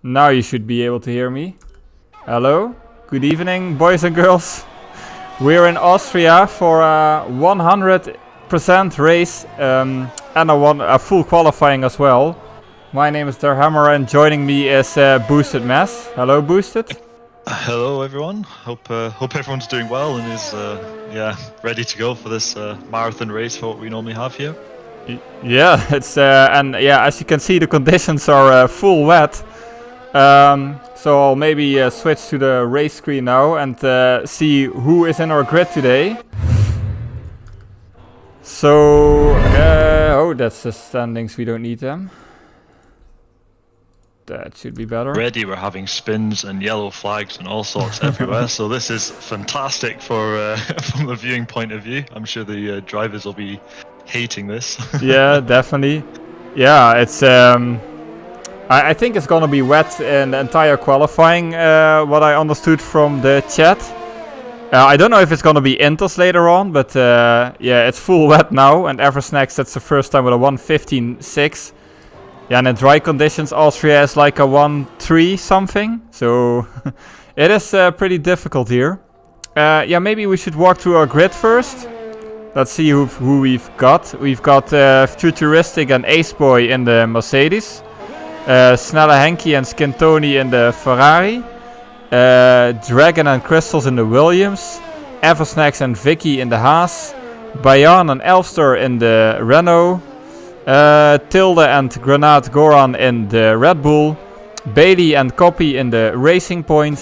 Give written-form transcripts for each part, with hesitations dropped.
Now you should be able to hear me. Hello, good evening, boys and girls. We're in Austria for a 100% race and a full qualifying as well. My name is Der Hammer and joining me is Boosted Mess. Hello, Boosted. Hello, everyone. Hope everyone's doing well and is ready to go for this marathon race for what we normally have here. Yeah, it's as you can see, the conditions are full wet. So I'll maybe switch to the race screen now and see who is in our grid today. So, that's the standings. We don't need them. That should be better. Already we're having spins and yellow flags and all sorts everywhere. So this is fantastic for from the viewing point of view. I'm sure the drivers will be hating this. Yeah, definitely. Yeah, it's I think it's gonna be wet in the entire qualifying, what I understood from the chat. I don't know if it's gonna be inters later on, but yeah, it's full wet now, and Eversnacks, that's the first time with a 1:15.6. Yeah, and in dry conditions, Austria is like a 1:3 something, so it is pretty difficult here. Yeah, maybe we should walk through our grid first. Let's see who we've got. We've got Futuristic and Aceboy in the Mercedes. Snelle Henky and Skintoni in the Ferrari. Dragon and Crystals in the Williams. Eversnacks and Vicky in the Haas. Bayan and Elfster in the Renault. Tilde and Granat Goran in the Red Bull. Bailey and Copy in the Racing Point.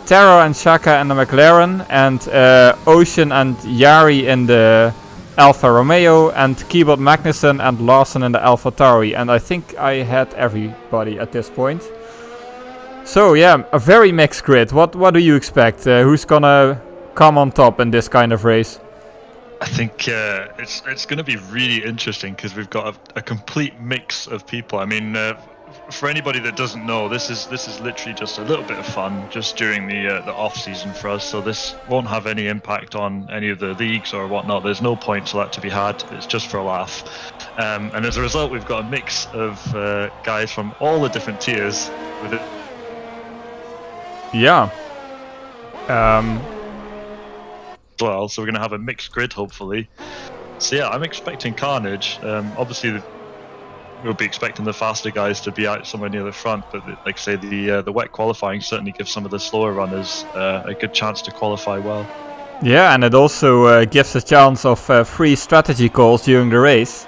Terra and Shaka in the McLaren. And Ocean and Yari in the Alfa Romeo, and Keyboard Magnussen and Larsen in the Alfa Tauri. And I think I had everybody at this point. So yeah, a very mixed grid. What do you expect? Who's gonna come on top in this kind of race? I think it's going to be really interesting because we've got a complete mix of people. I mean, for anybody that doesn't know, this is literally just a little bit of fun just during the off season for us. So this won't have any impact on any of the leagues or whatnot. There's no points for that to be had. It's just for a laugh. And as a result, we've got a mix of guys from all the different tiers with it. Yeah. Well, so we're going to have a mixed grid, hopefully. So yeah, I'm expecting carnage. Obviously, we'll be expecting the faster guys to be out somewhere near the front, but like I say, the wet qualifying certainly gives some of the slower runners a good chance to qualify well. Yeah, and it also gives a chance of free strategy calls during the race.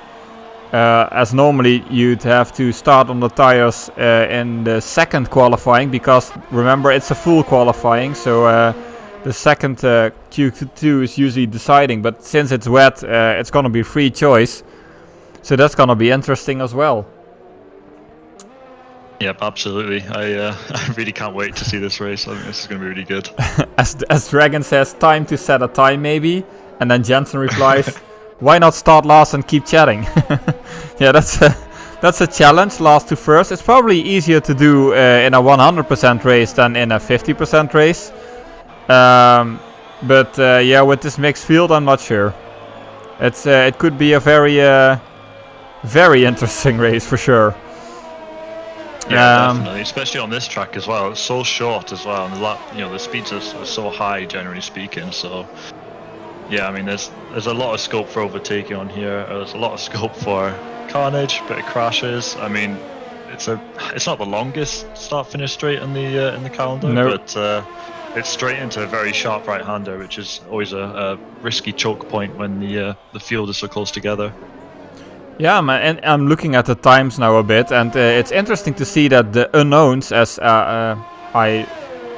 As normally you'd have to start on the tires in the second qualifying, because remember, it's a full qualifying, so the second Q2 is usually deciding, but since it's wet, it's gonna be free choice. So that's gonna be interesting as well. Yep, absolutely. I really can't wait to see this race. I think this is gonna be really good. as Dragon says, time to set a time maybe, and then Jensen replies, "Why not start last and keep chatting?" Yeah, that's a challenge. Last to first. It's probably easier to do in a 100% race than in a 50% race. But yeah, with this mixed field, I'm not sure. It could be a very interesting race for sure. Yeah, definitely, especially on this track as well. It's so short as well, and the speeds are so high, generally speaking. So yeah, I mean, there's a lot of scope for overtaking on here. There's a lot of scope for carnage, bit of crashes. I mean, it's not the longest start-finish straight in the calendar, no. But it's straight into a very sharp right-hander, which is always a risky choke point when the field is so close together. Yeah, and I'm looking at the times now a bit, and it's interesting to see that the unknowns, as I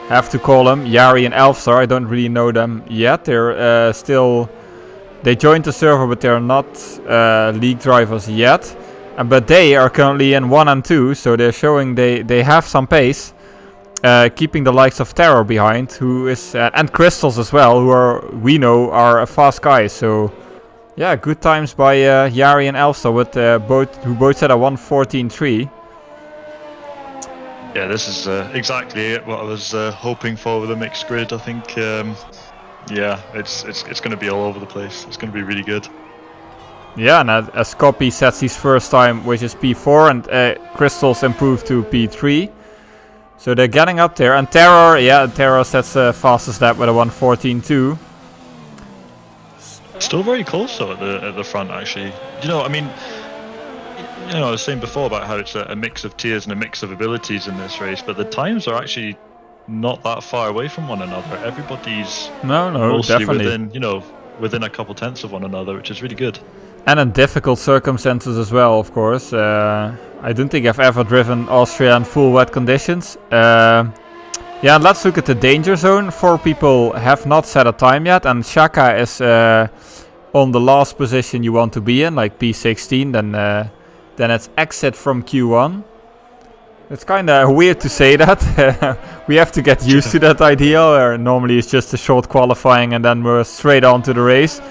have to call them, Yari and Elfstar, I don't really know them yet. They're they joined the server, but they're not league drivers yet. But they are currently in 1 and 2, so they're showing they have some pace. Keeping the likes of Terror behind, who is and Crystals as well, we know are fast guys. So yeah, good times by Yari and Elfstar with who both said a 1:14.3. Yeah, this is exactly what I was hoping for with a mixed grid. I think yeah, it's going to be all over the place. It's going to be really good. Yeah, and as Copy sets his first time, which is P4, and Crystals improved to P3. So they're getting up there. And Terror, yeah, Terror sets the fastest lap with a 1:14.2. Still very close though at the front, actually. You know, I mean, you know, I was saying before about how it's a mix of tiers and a mix of abilities in this race, but the times are actually not that far away from one another. Everybody's mostly definitely within, you know, within a couple tenths of one another, which is really good. And in difficult circumstances as well, of course. I don't think I've ever driven Austria in full wet conditions. Yeah, and let's look at the danger zone. 4 people have not set a time yet, and Shaka is on the last position you want to be in, like P16. Then it's exit from Q1. It's kind of weird to say that. We have to get used to that idea. Normally it's just a short qualifying and then we're straight on to the race.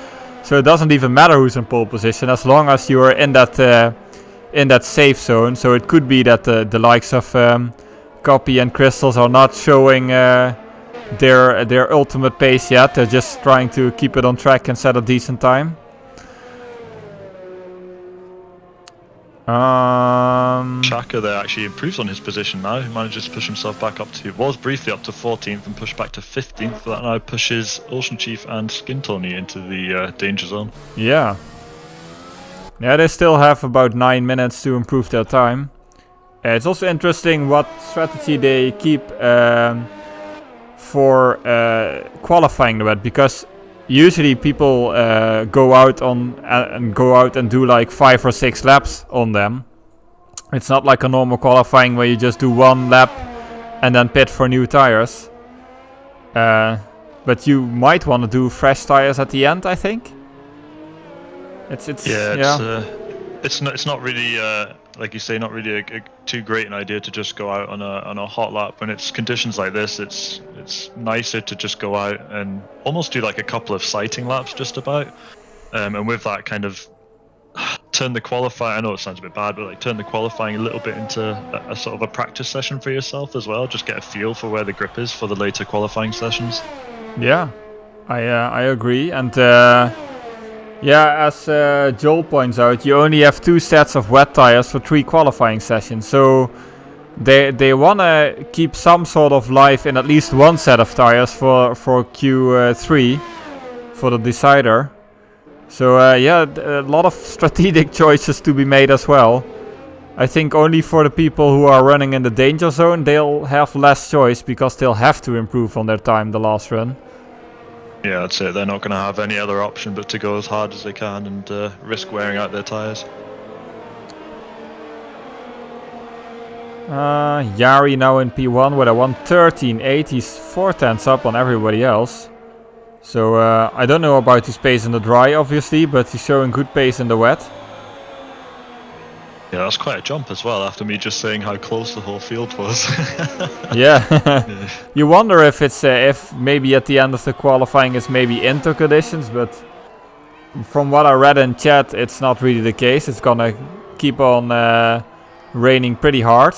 So it doesn't even matter who's in pole position as long as you're in that safe zone. So it could be that the likes of Copy and Crystals are not showing their ultimate pace yet. They're just trying to keep it on track and set a decent time. Shaka there actually improves on his position now. He manages to push himself back up to, was briefly up to 14th and pushed back to 15th. That now pushes Ocean Chief and Skin Tony into the danger zone. Yeah. Yeah, they still have about 9 minutes to improve their time. It's also interesting what strategy they keep for qualifying the wet, because usually people go out and do like 5 or 6 laps on them. It's not like a normal qualifying where you just do 1 lap and then pit for new tires. But you might want to do fresh tires at the end, I think. It's not really like you say, not really a too great an idea to just go out on a hot lap. When it's conditions like this, it's nicer to just go out and almost do like a couple of sighting laps just about, and with that kind of turn the qualifying, I know it sounds a bit bad, but like turn the qualifying a little bit into a sort of a practice session for yourself as well. Just get a feel for where the grip is for the later qualifying sessions. Yeah, I agree. And yeah, as Joel points out, you only have 2 sets of wet tires for 3 qualifying sessions. So they want to keep some sort of life in at least 1 set of tires for Q3 for the decider. So yeah, a lot of strategic choices to be made as well. I think only for the people who are running in the danger zone, they'll have less choice because they'll have to improve on their time the last run. Yeah, that's it. They're not going to have any other option but to go as hard as they can and risk wearing out their tyres. Yari now in P1 with a 1:13.8. He's 4 tenths up on everybody else. So I don't know about his pace in the dry, obviously, but he's showing good pace in the wet. Yeah, that's quite a jump as well, after me just saying how close the whole field was. Yeah. You wonder if it's if maybe at the end of the qualifying it's maybe into conditions, but from what I read in chat, it's not really the case. It's gonna keep on raining pretty hard.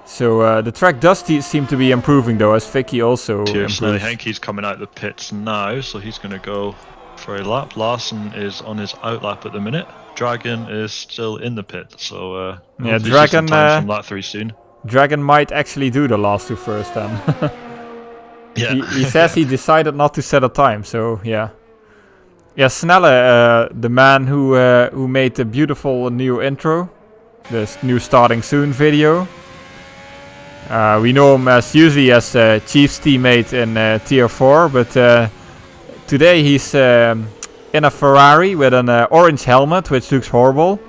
So the track does seem to be improving though, as Vicky also improves. Henke's coming out the pits now, so he's going to go for a lap. Larson is on his out lap at the minute. Dragon is still in the pit, so yeah, Dragon from lap 3 soon. Dragon might actually do the last 2 first then. Yeah. He says he decided not to set a time, so yeah. Yeah, Snelle, the man who made the beautiful new intro, this new starting soon video. We know him usually as Chief's teammate in Tier 4, but today he's in a Ferrari with an orange helmet, which looks horrible.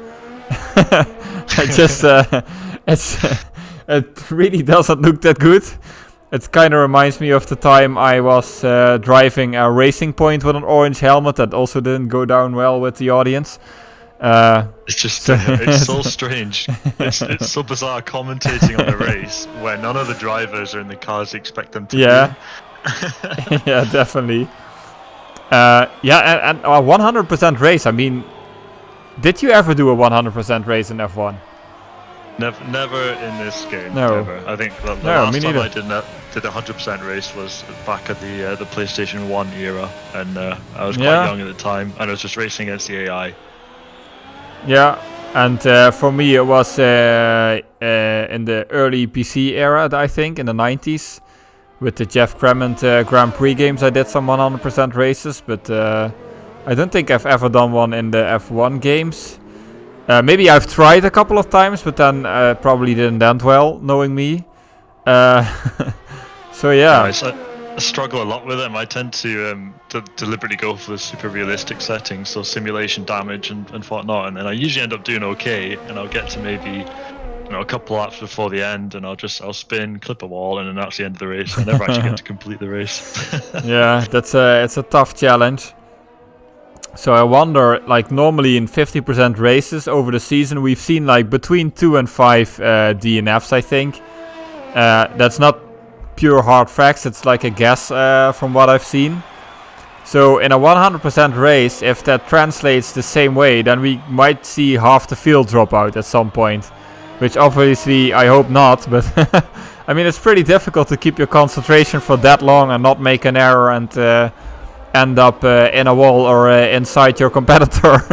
It really doesn't look that good. It kind of reminds me of the time I was driving a Racing Point with an orange helmet that also didn't go down well with the audience. It's just it's so strange. It's so bizarre commentating on a race where none of the drivers are in the cars you expect them to be. Yeah, definitely. Yeah, and a 100% race. I mean, did you ever do a 100% race in F1? Never in this game. No. Never. I think the last time I did a 100% race was back at the PlayStation 1 era, and I was quite young at the time, and I was just racing against the AI. Yeah, And for me, it was in the early PC era, I think, in the 90s. With the Jeff Cremant Grand Prix games, I did some 100% races, but I don't think I've ever done one in the F1 games. Maybe I've tried a couple of times, but then probably didn't end well, knowing me. So yeah. I struggle a lot with them. I tend to deliberately go for the super realistic settings, so simulation damage and whatnot, and then I usually end up doing okay, and I'll get to maybe a couple laps before the end, and I'll spin, clip a wall, and then that's the end of the race. I never actually get to complete the race. Yeah, it's a tough challenge. So I wonder, like normally in 50% races over the season, we've seen like between 2 and 5 DNFs, I think. That's not pure hard facts, it's like a guess from what I've seen. So in a 100% race, if that translates the same way, then we might see half the field drop out at some point. Which obviously I hope not, but I mean it's pretty difficult to keep your concentration for that long and not make an error and end up in a wall or inside your competitor.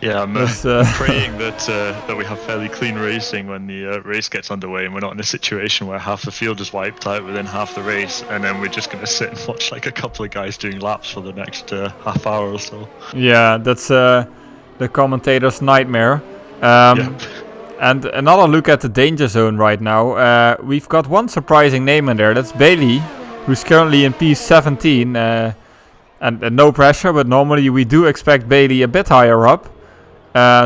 Yeah, I'm praying that we have fairly clean racing when the race gets underway, and we're not in a situation where half the field is wiped out within half the race, and then we're just going to sit and watch like a couple of guys doing laps for the next half hour or so. Yeah, that's the commentator's nightmare. And another look at the danger zone right now. We've got one surprising name in there. That's Bailey, who's currently in P17. And no pressure, but normally we do expect Bailey a bit higher up.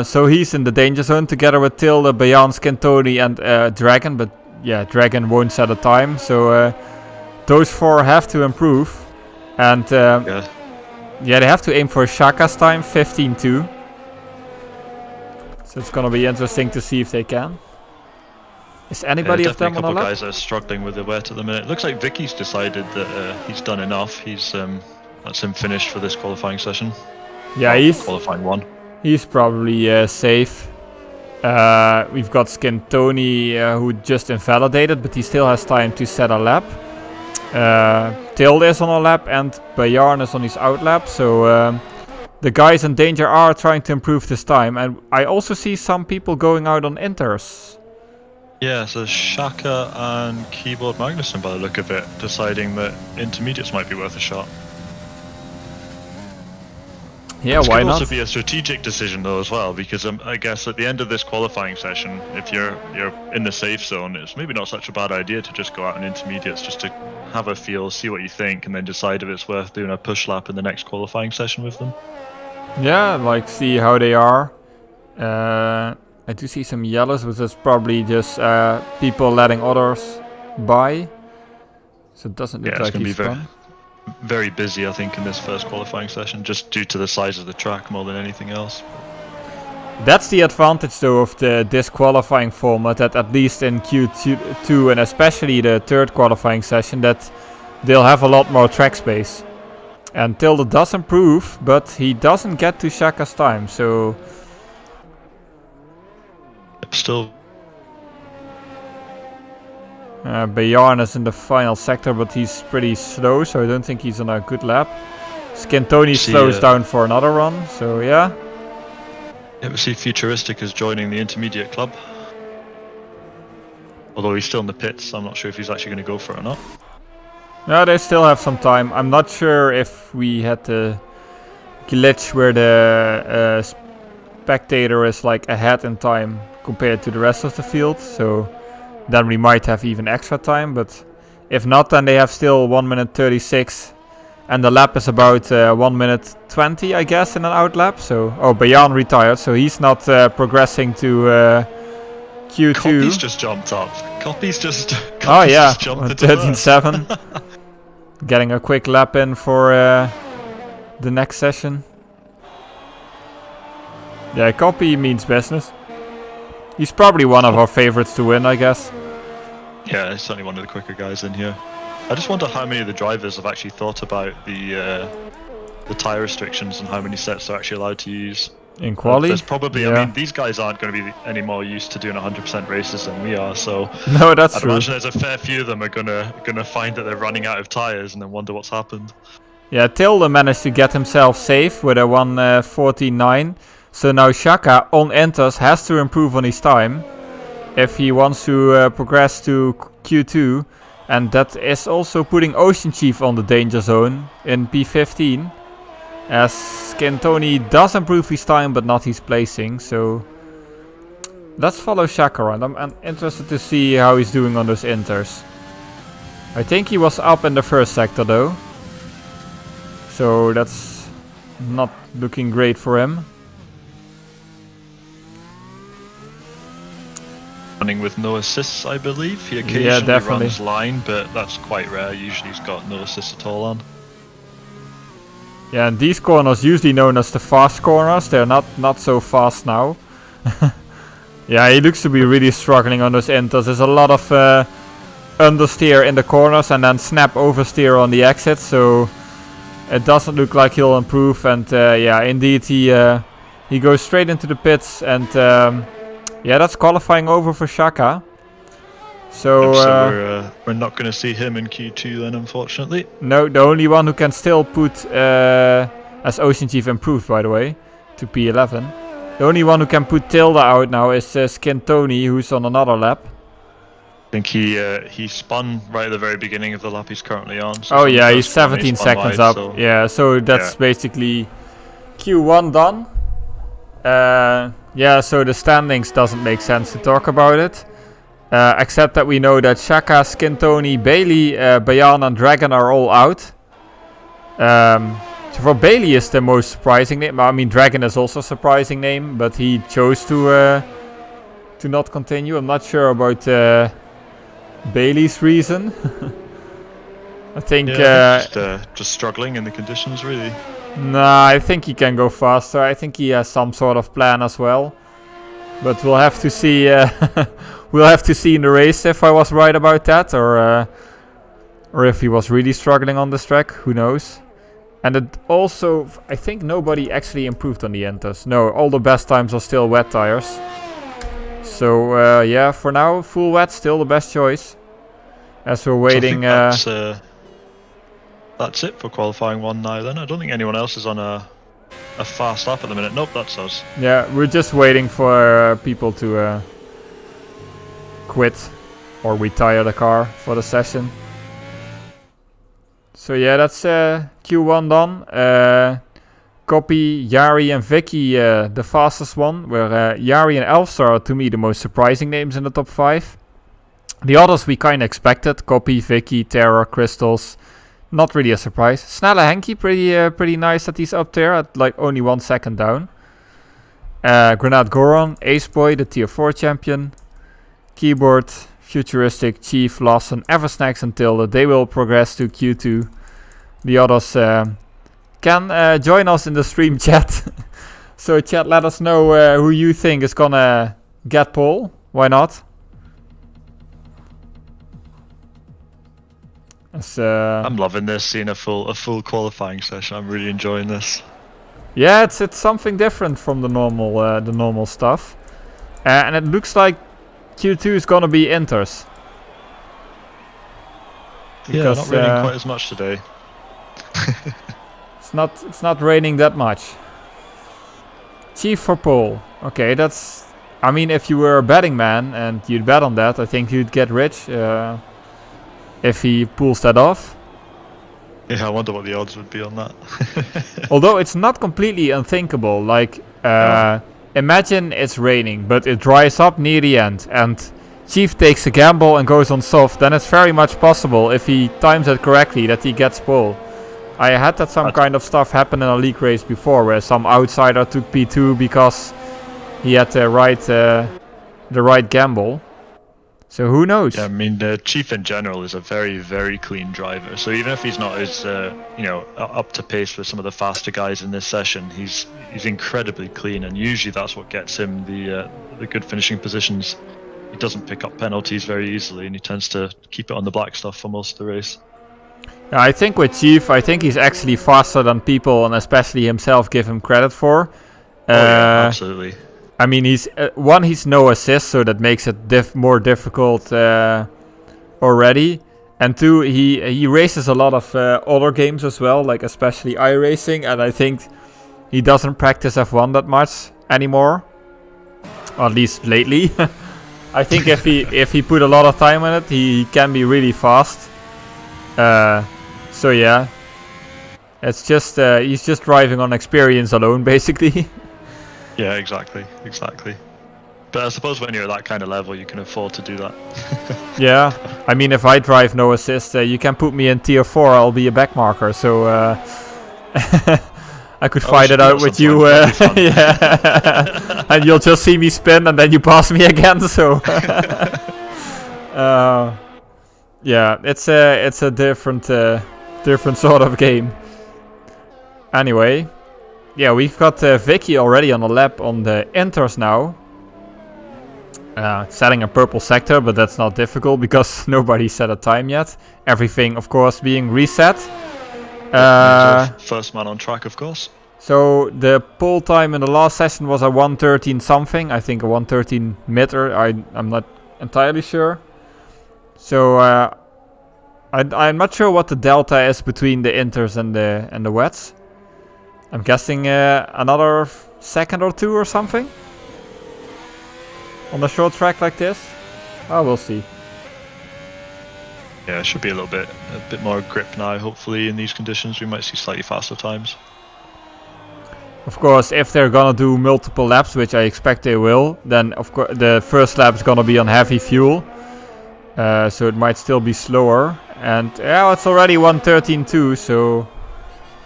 So he's in the danger zone together with Tilde, Bayan, Scantoni, and Dragon. But yeah, Dragon won't set a time. So those 4 have to improve. And yeah, they have to aim for Shaka's time, 15-2. So it's gonna be interesting to see if they can. Is anybody of them on a lap? A couple guys are struggling with the wet at the minute. Looks like Vicky's decided that he's done enough. He's that's him finished for this qualifying session. Yeah, he's qualifying 1. He's probably safe. We've got Scantoni who just invalidated, but he still has time to set a lap. Tilde is on a lap and Bayarn is on his out lap. So the guys in danger are trying to improve this time, and I also see some people going out on inters. Yeah, so Shaka and Keyboard Magnussen, by the look of it, deciding that intermediates might be worth a shot. Yeah, why not? It could also be a strategic decision though as well, because I guess at the end of this qualifying session, if you're in the safe zone, it's maybe not such a bad idea to just go out in intermediates just to have a feel, see what you think, and then decide if it's worth doing a push lap in the next qualifying session with them. Yeah, like see how they are. I do see some yellows, but that's probably just people letting others by. So it doesn't look like he's done. Very busy, I think, in this first qualifying session, just due to the size of the track more than anything else. That's the advantage, though, of the disqualifying format, that at least in Q2 and especially the third qualifying session, that they'll have a lot more track space. And Tilde does improve, but he doesn't get to Shaka's time, so... Still... Bayarn is in the final sector, but he's pretty slow, so I don't think he's on a good lap. Scantoni slows down for another run, so yeah. Yeah, we see Futuristic is joining the intermediate club. Although he's still in the pits, so I'm not sure if he's actually going to go for it or not. No, they still have some time. I'm not sure if we had the glitch where the spectator is like ahead in time compared to the rest of the field, so then we might have even extra time, but if not, then they have still 1 minute 36, and the lap is about 1 minute 20, I guess, in an out lap. So, oh, Bayan retired, so he's not progressing to Q2. Copy's just jumped up. Copy's just oh yeah, 13.7. Getting a quick lap in for the next session. Yeah, Copy means business. He's probably one of our favorites to win, I guess. Yeah, he's certainly one of the quicker guys in here. I just wonder how many of the drivers have actually thought about the tyre restrictions and how many sets they're actually allowed to use. In quali? There's probably, I mean, these guys aren't going to be any more used to doing 100% races than we are, so... No, that's true. I imagine there's a fair few of them are gonna find that they're running out of tyres and then wonder what's happened. Yeah, Tilde managed to get himself safe with a 1:14.9. So now Shaka on Inters has to improve on his time if he wants to progress to Q2. And that is also putting Ocean Chief on the danger zone in P15. As Skintoni does improve his time but not his placing. So let's follow Shaka around. I'm interested to see how he's doing on those Inters. I think he was up in the first sector though. So that's not looking great for him. Running with no assists, I believe. He occasionally runs line, but that's quite rare. Usually he's got no assists at all on. Yeah, and these corners, usually known as the fast corners, they're not so fast now. Yeah, he looks to be really struggling on those inters. There's a lot of understeer in the corners and then snap oversteer on the exit, so it doesn't look like he'll improve. And yeah, indeed he goes straight into the pits and. Yeah, that's qualifying over for Shaka. So, we're not going to see him in Q2 then, unfortunately. No, the only one who can still put, as Ocean Chief improved, by the way, to P11. The only one who can put Tilda out now is Skintoni, who's on another lap. I think he spun right at the very beginning of the lap he's currently on. So oh yeah, he's 17 seconds up. So yeah, so that's basically Q1 done. Yeah, so the standings doesn't make sense to talk about it. Except that we know that Shaka, Skintoni, Bailey, Bayan and Dragon are all out. So for Bailey is the most surprising name. I mean, Dragon is also a surprising name, but he chose to not continue. I'm not sure about Bailey's reason. I think just struggling in the conditions, really. Nah, I think he can go faster. I think he has some sort of plan as well. But we'll have to see. We'll have to see in the race if I was right about that, or if he was really struggling on this track. Who knows? And it also, I think nobody actually improved on the Enters. No, all the best times are still wet tires. So yeah, for now, full wet still the best choice. As we're waiting. That's it for qualifying 1 now then. I don't think anyone else is on a fast lap at the minute. Nope, that's us. Yeah, we're just waiting for people to quit or retire the car for the session. So yeah, that's Q1 done. Copy, Yari and Vicky the fastest one, where Yari and Elfstar are to me the most surprising names in the top 5. The others we kind of expected. Copy, Vicky, Terror, Crystals. Not really a surprise. Snelle Henke, pretty nice that he's up there at like only 1 second down. Grenade Goron, Ace Boy, the tier 4 champion. Keyboard, Futuristic, Chief, Lawson, Eversnacks and Tilda. They will progress to Q2. The others can join us in the stream chat. So chat, let us know who you think is gonna get pole. Why not? I'm loving this, seeing a full qualifying session. I'm really enjoying this. Yeah, it's something different from the normal stuff, and it looks like Q2 is gonna be Inters. Yeah, not raining quite as much today. It's not raining that much. Chief for pole. Okay, that's. I mean, if you were a betting man and you'd bet on that, I think you'd get rich. If he pulls that off. Yeah, I wonder what the odds would be on that. Although it's not completely unthinkable. Like, imagine it's raining, but it dries up near the end, and Chief takes a gamble and goes on soft. Then it's very much possible, if he times it correctly, that he gets pole. I had that kind of stuff happen in a league race before, where some outsider took P2 because he had the right gamble. So who knows? Yeah, I mean, the Chief in general is a very, very clean driver. So even if he's not as up to pace with some of the faster guys in this session, he's incredibly clean, and usually that's what gets him the good finishing positions. He doesn't pick up penalties very easily, and he tends to keep it on the black stuff for most of the race. Yeah, I think with Chief, he's actually faster than people, and especially himself, give him credit for. Yeah, absolutely. I mean, he's no assist, so that makes it more difficult already. And 2, he races a lot of other games as well, like especially iRacing, and I think he doesn't practice F1 that much. anymore. Or at least lately. I think if he put a lot of time on it, he can be really fast. So yeah, it's just he's just driving on experience alone, basically. Yeah, exactly. But I suppose when you're at that kind of level, you can afford to do that. Yeah, I mean, if I drive no assist, you can put me in tier 4. I'll be a backmarker. So I could fight it out with you. Yeah, and you'll just see me spin, and then you pass me again. So yeah, it's a different sort of game. Anyway, yeah, we've got Vicky already on the lap on the inters now. Setting a purple sector, but that's not difficult because nobody set a time yet. Everything, of course, being reset. First man on track, of course. So the pole time in the last session was a 1:13 something. I think a 1:13 mitter. I'm not entirely sure. So I'm not sure what the delta is between the inters and the wets. I'm guessing another second or two or something. On a short track like this? Oh, we'll see. Yeah, it should be a bit more grip now. Hopefully, in these conditions, we might see slightly faster times. Of course, if they're gonna do multiple laps, which I expect they will, then of course the first lap is gonna be on heavy fuel, so it might still be slower. And yeah, it's already 1:13.2, so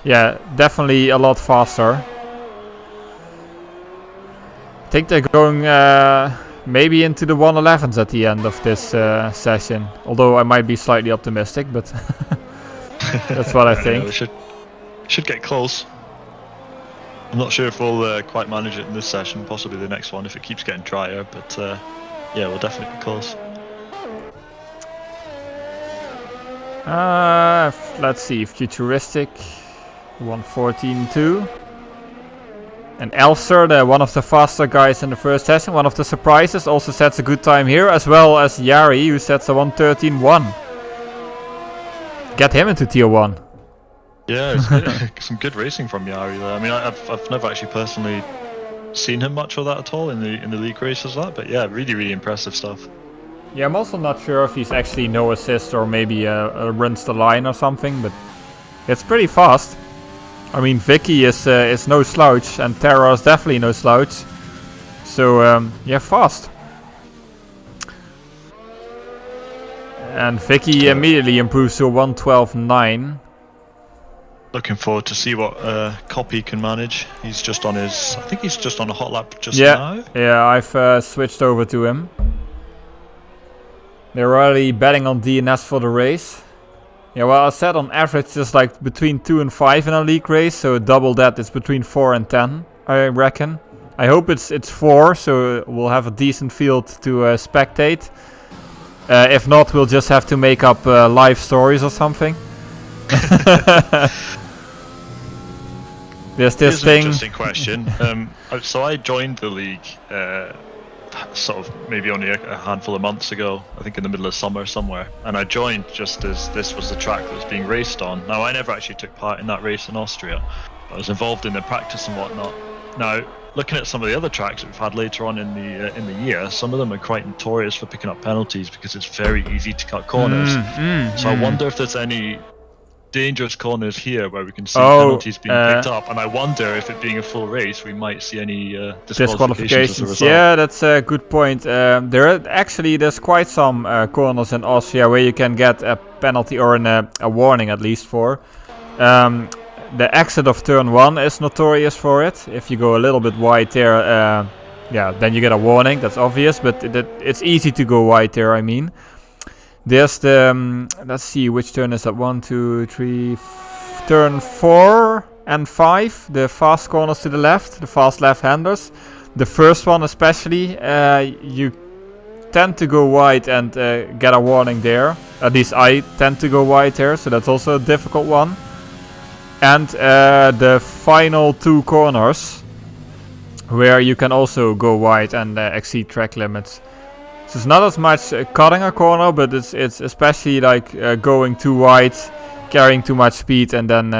yeah, definitely a lot faster. I think they're going maybe into the 1:11s at the end of this session. Although I might be slightly optimistic, but that's what I think. Know, should get close. I'm not sure if we'll quite manage it in this session, possibly the next one if it keeps getting drier, but yeah, we'll definitely be close. Let's see, futuristic 1:14.2. And Elster, one of the faster guys in the first session, one of the surprises, also sets a good time here, as well as Yari, who sets a 1:13.1. Get him into tier 1. Yeah, it's some good racing from Yari there. I mean, I've never actually personally seen him much of that at all in the league races, but yeah, really impressive stuff. Yeah, I'm also not sure if he's actually no assist or maybe runs the line or something, but it's pretty fast. I mean, Vicky is no slouch, and Terra is definitely no slouch. So yeah, fast. And Vicky immediately improves to a 1:12.9. Looking forward to see what Copy can manage. He's just on his... I think he's just on a hot lap just now. Yeah, I've switched over to him. They're already betting on DNS for the race. Yeah, well, I said on average it's like between 2 and 5 in a league race. So double that, it's between 4 and 10, I reckon. I hope it's 4, so we'll have a decent field to spectate. If not, we'll just have to make up live stories or something. There's this thing. An interesting question. So I joined the league sort of maybe only a handful of months ago, I think in the middle of summer somewhere, and I joined just as this was the track that was being raced on. Now, I never actually took part in that race in Austria. I was involved in the practice and whatnot. Now, looking at some of the other tracks that we've had later on in the year, some of them are quite notorious for picking up penalties because it's very easy to cut corners. So I wonder if there's any dangerous corners here where we can see penalties being picked up, and I wonder if it being a full race we might see any disqualifications as a result. Yeah, that's a good point. There's quite some corners in Austria where you can get a penalty or a warning at least for. The exit of turn 1 is notorious for it. If you go a little bit wide there, yeah, then you get a warning, that's obvious, but it's easy to go wide there, I mean. There's the, let's see, which turn is that? 1, 2, 3, turn 4 and 5, the fast corners to the left, the fast left-handers. The first one especially, you tend to go wide and get a warning there. At least I tend to go wide there, so that's also a difficult one. And the final 2 corners, where you can also go wide and exceed track limits. So it's not as much cutting a corner, but it's especially like going too wide, carrying too much speed, and then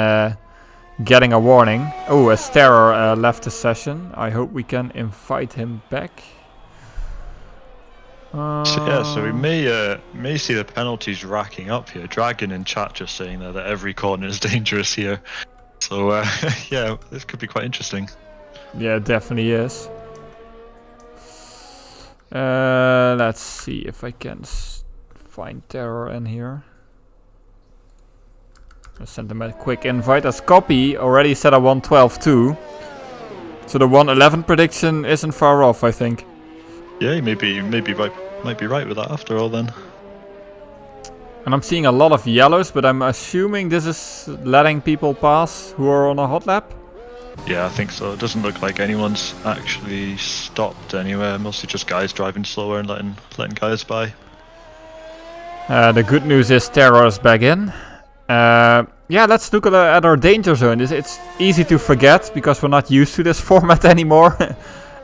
getting a warning. Oh, a Starer left the session. I hope we can invite him back. So we may see the penalties racking up here. Dragon in chat just saying there that every corner is dangerous here. So yeah, this could be quite interesting. Yeah, it definitely is. Let's see if I can find Terror in here. I sent him a quick invite. As Copy already said a 112 too. So the 111 prediction isn't far off, I think. Yeah, might be right with that after all then. And I'm seeing a lot of yellows, but I'm assuming this is letting people pass who are on a hot lap. Yeah, I think so. It doesn't look like anyone's actually stopped anywhere. Mostly just guys driving slower and letting guys by. The good news is Terror is back in. Yeah, let's look at our danger zone. It's easy to forget because we're not used to this format anymore.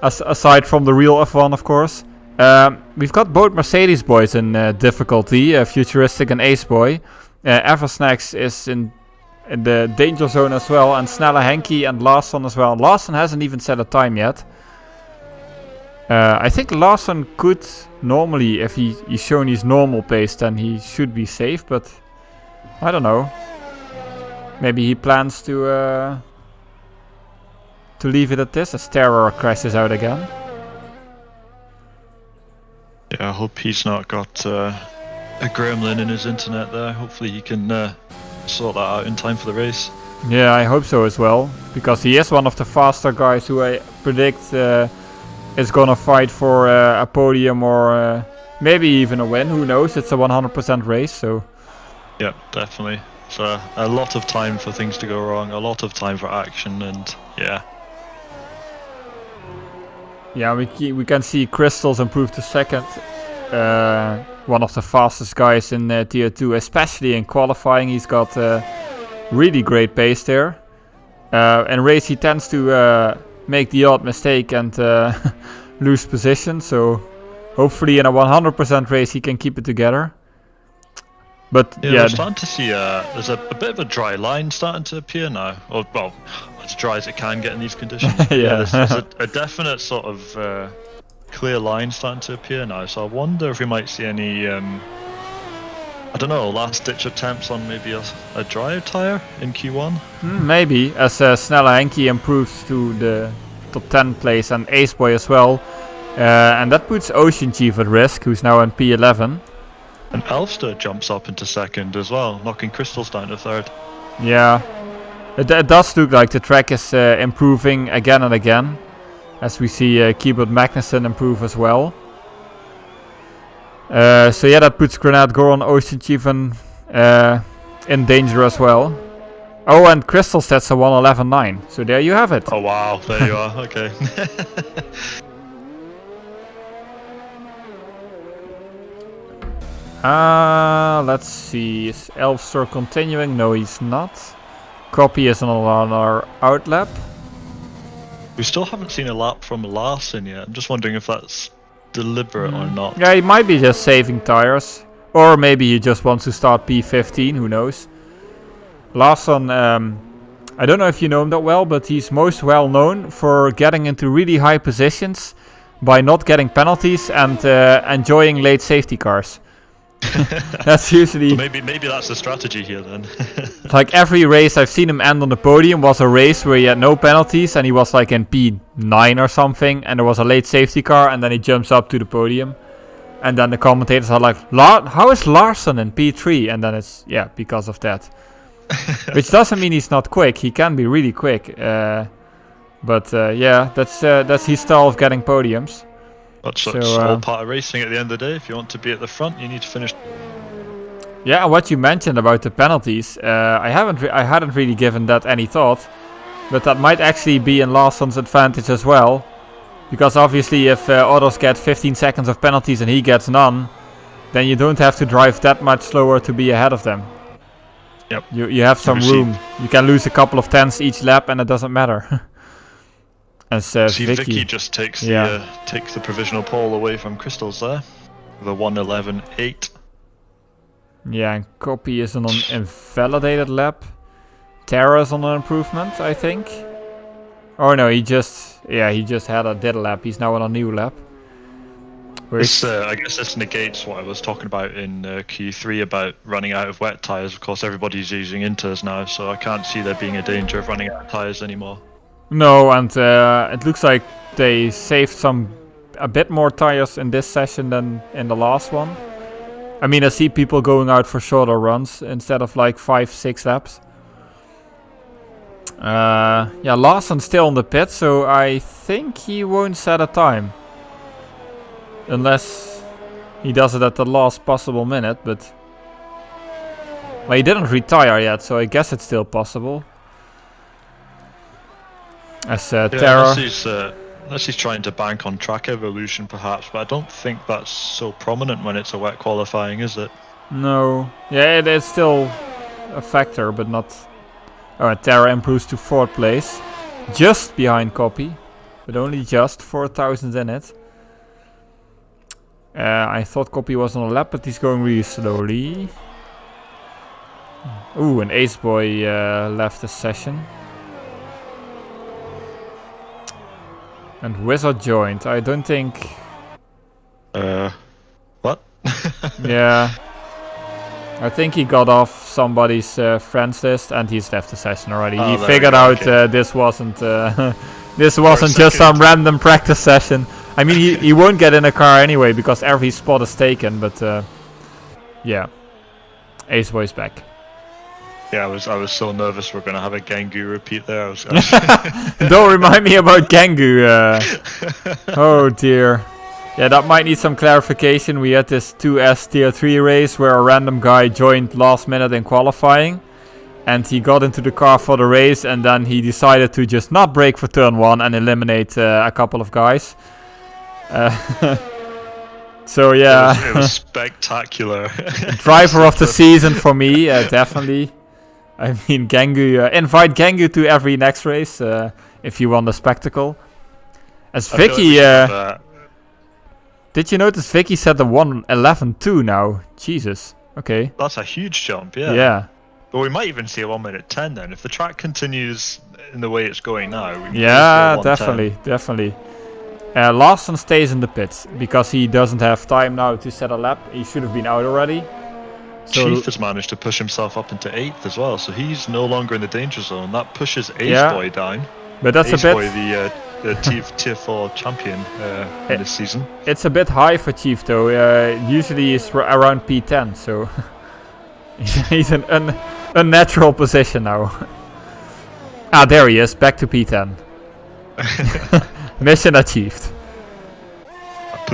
Aside from the real F1, of course. We've got both Mercedes boys in difficulty, Futuristic and Ace Boy. Eversnacks is in the danger zone as well, and Snelle Henke and Larson as well. Larson hasn't even set a time yet. I think Larson could normally, if he's shown his normal pace, then he should be safe, but I don't know. Maybe he plans to leave it at this as Terror crashes out again. Yeah, I hope he's not got a gremlin in his internet there. Hopefully he can sort that out in time for the race. Yeah, I hope so as well, because he is one of the faster guys who I predict is gonna fight for a podium or maybe even a win. Who knows? It's a 100% race, so. Yeah, definitely. So a lot of time for things to go wrong, a lot of time for action, and yeah. Yeah, we can see Crystals improve to second. One of the fastest guys in Tier 2, especially in qualifying. He's got really great pace there. In race he tends to make the odd mistake and lose position. So hopefully in a 100% race he can keep it together. But yeah, we're starting to see there's a bit of a dry line starting to appear now. Or, well, as dry as it can get in these conditions. Yeah, there's a definite sort of clear line starting to appear now. So I wonder if we might see any, I don't know, last-ditch attempts on maybe a dry tyre in Q1? Maybe, as Snelle Henke improves to the top 10 place and Ace Boy as well. And that puts Ocean Chief at risk, who's now in P11. And Elfster jumps up into second as well, knocking Crystals down to third. Yeah, it does look like the track is improving again and again, as we see Keyboard Magnussen improve as well. So yeah, that puts Grenade Goron, Ocean Chief in danger as well. Oh, and Crystals, that's a 1:11.9. So there you have it. Oh wow, there you are. Okay. Let's see. Is Elfster continuing? No, he's not. Copy is on our out lap. We still haven't seen a lap from Larson yet. I'm just wondering if that's deliberate or not. Yeah, he might be just saving tires. Or maybe he just wants to start P15, who knows. Larson, I don't know if you know him that well, but he's most well known for getting into really high positions by not getting penalties and enjoying late safety cars. That's usually well, maybe that's the strategy here then. Like every race I've seen him end on the podium was a race where he had no penalties and he was like in P9 or something and there was a late safety car and then he jumps up to the podium and then the commentators are like, how is Larson in P3? And then it's, yeah, because of that. Which doesn't mean he's not quick. He can be really quick. But yeah, that's his style of getting podiums. That's all part of racing at the end of the day. If you want to be at the front, you need to finish. Yeah, and what you mentioned about the penalties, I hadn't really given that any thought, but that might actually be in Larson's advantage as well, because obviously if others get 15 seconds of penalties and he gets none, then you don't have to drive that much slower to be ahead of them. Yep. You have some room. You can lose a couple of tenths each lap and it doesn't matter. As Vicky just takes the provisional pole away from Crystals there, with a 1:11.8. Yeah, and Copy is on an invalidated lap. Terra's on an improvement, I think. Oh no, he just did a lap. He's now on a new lap. I guess this negates what I was talking about in Q3 about running out of wet tyres. Of course, everybody's using inters now, so I can't see there being a danger of running out of tyres anymore. No, and it looks like they saved a bit more tyres in this session than in the last one. I mean, I see people going out for shorter runs instead of like 5-6 laps. Yeah, Lawson's still on the pit, so I think he won't set a time. Unless he does it at the last possible minute, but... Well, he didn't retire yet, so I guess it's still possible. As Terra... Unless he's trying to bank on track evolution, perhaps, but I don't think that's so prominent when it's a wet qualifying, is it? No. Yeah, it is still a factor, but not... Alright, Terra improves to 4th place. Just behind Copy. But only just 4,000 in it. I thought Copy was on a lap, but he's going really slowly. Ooh, an Ace Boy left the session. And Wizard joined. I don't think... What? Yeah. I think he got off somebody's friends list and he's left the session already. He figured out this wasn't just some random practice session. I mean, he won't get in a car anyway because every spot is taken, but yeah. Ace Boy's back. Yeah, I was so nervous we're going to have a Gangu repeat there. Don't remind me about Gangu. Oh dear. Yeah, that might need some clarification. We had this 2S tier 3 race where a random guy joined last minute in qualifying. And he got into the car for the race and then he decided to just not brake for turn 1 and eliminate a couple of guys. So yeah. It was spectacular. Driver of the season for me, definitely. I mean, Gangu, invite Gangu to every next race if you want the spectacle. As Vicky, did you notice Vicky set the 1:11.2 now? Jesus. Okay. That's a huge jump, yeah. Yeah. But we might even see a 1:10 then. If the track continues in the way it's going now. Yeah, definitely. Lawson stays in the pits because he doesn't have time now to set a lap. He should have been out already. So Chief has managed to push himself up into 8th as well, so he's no longer in the danger zone. That pushes Ace Boy down. But that's Ace a bit... Boy, the tier 4 champion in this season. It's a bit high for Chief though. Usually he's around P10, so... he's in an unnatural position now. Ah, there he is, back to P10. Mission achieved.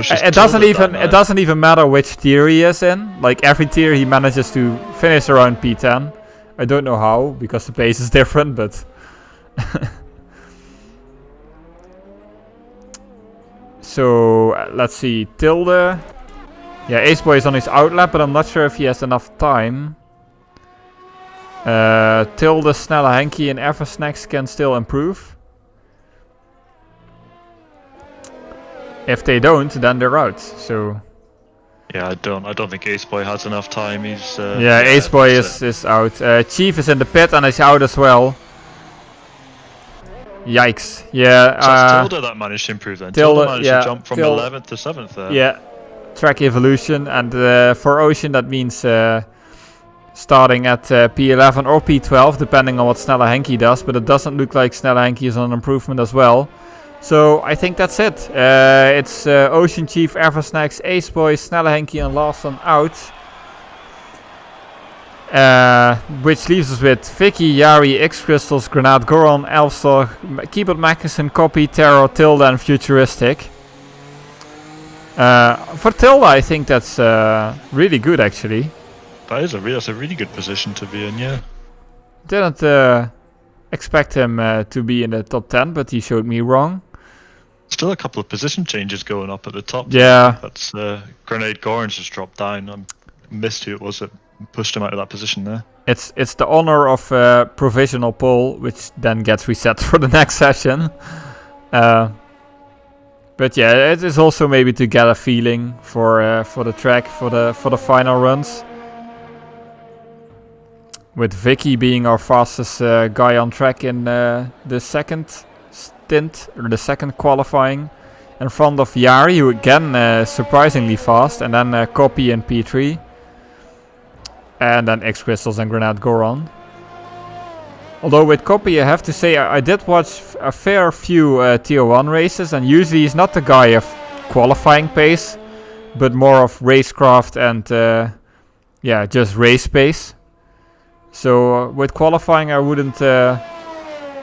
It doesn't even matter which tier he is in. Like every tier he manages to finish around P10. I don't know how because the pace is different, but so let's see. Tilde. Yeah, Ace Boy is on his outlap, but I'm not sure if he has enough time. Tilde, Snelle Henky, and Eversnacks can still improve. If they don't, then they're out. So yeah, I don't think Ace Boy has enough time. He's Ace Boy is out. Chief is in the pit and is out as well. Yikes! Yeah. So it's Tilde that managed to improve then. Tilde managed to jump from 11th to 7th there. Yeah. Track evolution, and for Ocean that means starting at P11 or P12, depending on what Snelle Henky does. But it doesn't look like Snelle Henky is on an improvement as well. So I think that's it. It's Ocean, Chief, Eversnacks, Ace Boy, Snelle Henky and Lawson out. Which leaves us with Vicky, Yari, X Crystals, Grenade, Goron, Elfstar, Keyboard Mackinson, Copy, Terror, Tilde and Futuristic. For Tilde I think that's really good actually. That's a really good position to be in, yeah. Didn't expect him to be in the top 10, but he showed me wrong. Still a couple of position changes going up at the top. Yeah. That's Grenade Goran's just dropped down. I missed who it was that pushed him out of that position there. It's the honor of provisional poll, which then gets reset for the next session. But yeah, it is also maybe to get a feeling for the track for the final runs. with Vicky being our fastest guy on track in the second stint, or the second qualifying, in front of Jari, who again surprisingly fast, and then Copy in P3, and then X Crystals and Grenade Goron. Although with Copy, I have to say I did watch a fair few Tier 1 races, and usually he's not the guy of qualifying pace, but more of racecraft and yeah, just race pace. So with qualifying, I wouldn't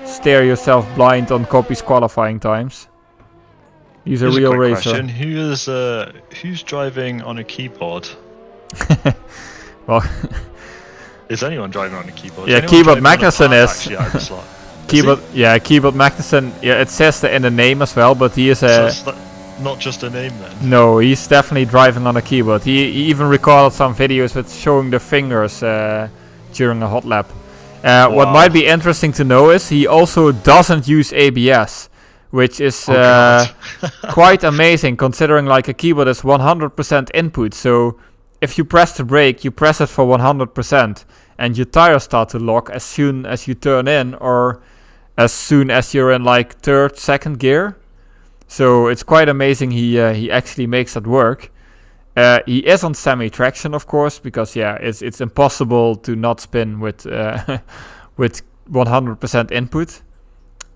stare yourself blind on Copy's qualifying times. He's a real racer. Question. Who's driving on a keyboard? Well, is anyone driving on a keyboard? Yeah, Keyboard Magnussen is. Keyboard Magnussen. Yeah, it says that in the name as well, but he is a. So not just a name then. No, he's definitely driving on a keyboard. He even recorded some videos with showing the fingers during a hot lap. Wow. What might be interesting to know is he also doesn't use ABS, which is quite amazing considering like a keyboard is 100% input. So if you press the brake, you press it for 100%, and your tires start to lock as soon as you turn in, or as soon as you're in like third, second gear. So it's quite amazing he actually makes that work. He is on semi-traction, of course, because yeah, it's impossible to not spin with with 100% input.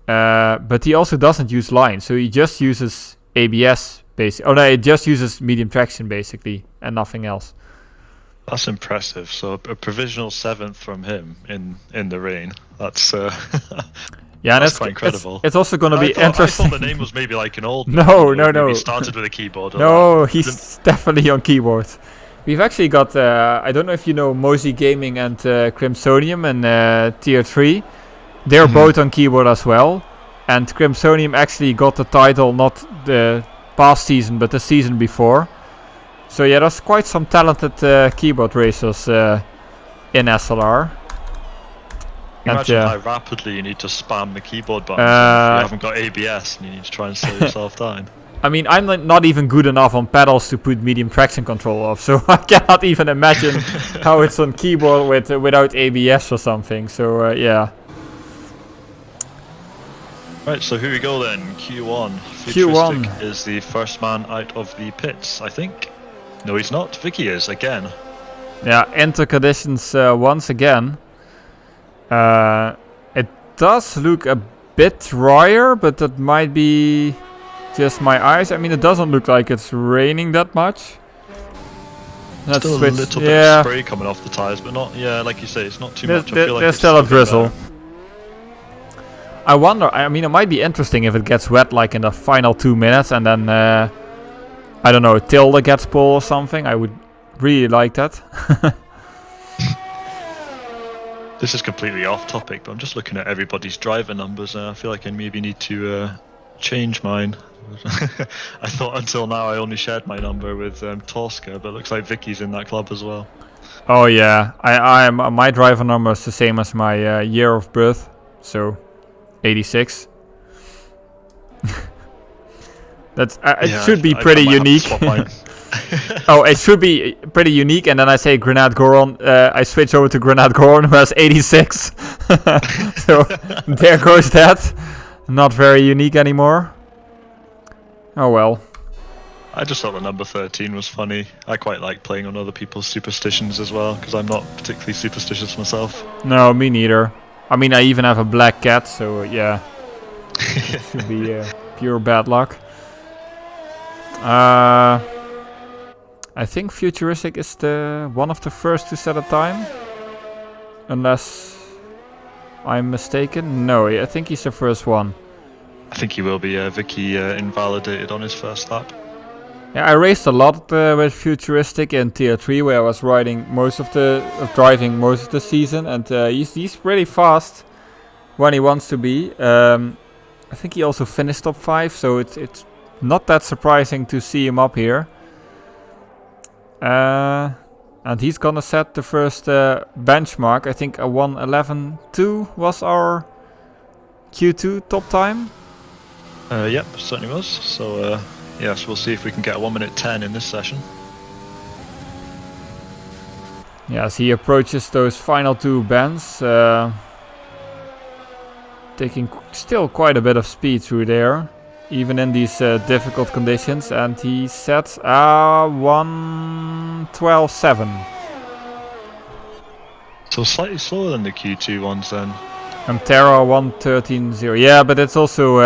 But he also doesn't use line, so he just uses ABS basically. Oh no, it just uses medium traction basically, and nothing else. That's impressive. So a provisional 7th from him in the rain. That's yeah, that's quite incredible. It's also going to be interesting. I thought the name was maybe like an old. No. He started with a keyboard. No, he's definitely on keyboard. We've actually got. I don't know if you know Mozy Gaming and Crimsonium in Tier 3. They're both on keyboard as well. And Crimsonium actually got the title not the past season, but the season before. So yeah, there's quite some talented keyboard racers in SLR. Imagine how rapidly you need to spam the keyboard buttons if you haven't got ABS and you need to try and slow yourself down. I mean, I'm not even good enough on pedals to put medium traction control off, so I cannot even imagine how it's on keyboard without ABS or something. So yeah. Right, so here we go then. Q1. Q1 is the first man out of the pits, I think. No, he's not. Vicky is again. Yeah, enter conditions once again. It does look a bit drier, but that might be just my eyes. I mean, it doesn't look like it's raining that much. Let's still switch. A little bit of spray coming off the tires, but not. Yeah, like you say, it's not too much. I feel like there's still a drizzle. I wonder. I mean, it might be interesting if it gets wet, like in the final 2 minutes, and then I don't know, Tilde gets pole or something. I would really like that. This is completely off topic, but I'm just looking at everybody's driver numbers, and I feel like I maybe need to change mine. I thought until now I only shared my number with Tosca, but it looks like Vicky's in that club as well. Oh yeah, my driver number is the same as my year of birth, so 86. That's it should be pretty unique. Oh, it should be pretty unique, and then I say Grenade Goron. I switch over to Grenade Goron, who has 86. So there goes that. Not very unique anymore. Oh well. I just thought the number 13 was funny. I quite like playing on other people's superstitions as well, because I'm not particularly superstitious myself. No, me neither. I mean, I even have a black cat, so yeah. It should be pure bad luck. I think Futuristic is one of the first to set a time, unless I'm mistaken. No, I think he's the first one. I think he will be. Vicky invalidated on his first lap. Yeah, I raced a lot with Futuristic in Tier 3, where I was driving most of the season, and he's pretty fast when he wants to be. I think he also finished top 5, so it's not that surprising to see him up here. And he's gonna set the first benchmark. I think a 1:11.2 was our Q2 top time. Yep, certainly was. So yes, we'll see if we can get a 1:10 in this session. Yeah, as he approaches those final 2 bends, taking still quite a bit of speed through there, even in these difficult conditions, and he sets 1:12.7. So slightly slower than the Q2 ones then. And Terra 1:13.0. Yeah, but it's also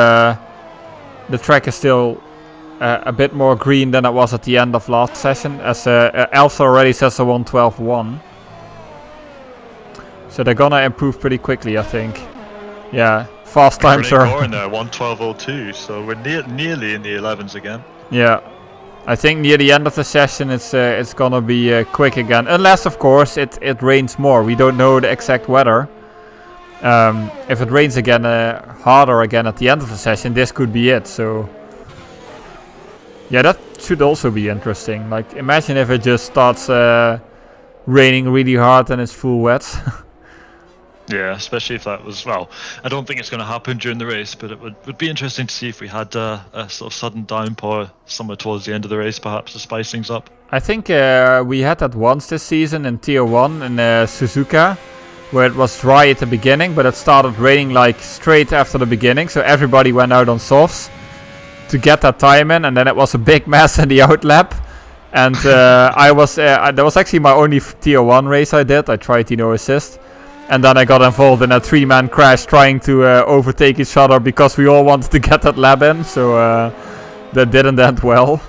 the track is still a bit more green than it was at the end of last session, as Alpha already says a 1:12.1. So they're gonna improve pretty quickly, I think. Yeah, fast times are. More in there, 1:12.02. So we're nearly in the 11s again. Yeah, I think near the end of the session it's gonna be quick again, unless of course it rains more. We don't know the exact weather. If it rains again harder again at the end of the session, this could be it. So yeah, that should also be interesting. Like, imagine if it just starts raining really hard and it's full wet. Yeah, especially if that was, well, I don't think it's going to happen during the race, but it would be interesting to see if we had a sort of sudden downpour somewhere towards the end of the race, perhaps, to spice things up. I think we had that once this season in Tier 1 in Suzuka, where it was dry at the beginning, but it started raining like straight after the beginning, so everybody went out on softs to get that time in, and then it was a big mess in the outlap. And that was actually my only Tier 1 race I did. I tried assist. And then I got involved in a 3-man crash trying to overtake each other because we all wanted to get that lap in. So that didn't end well.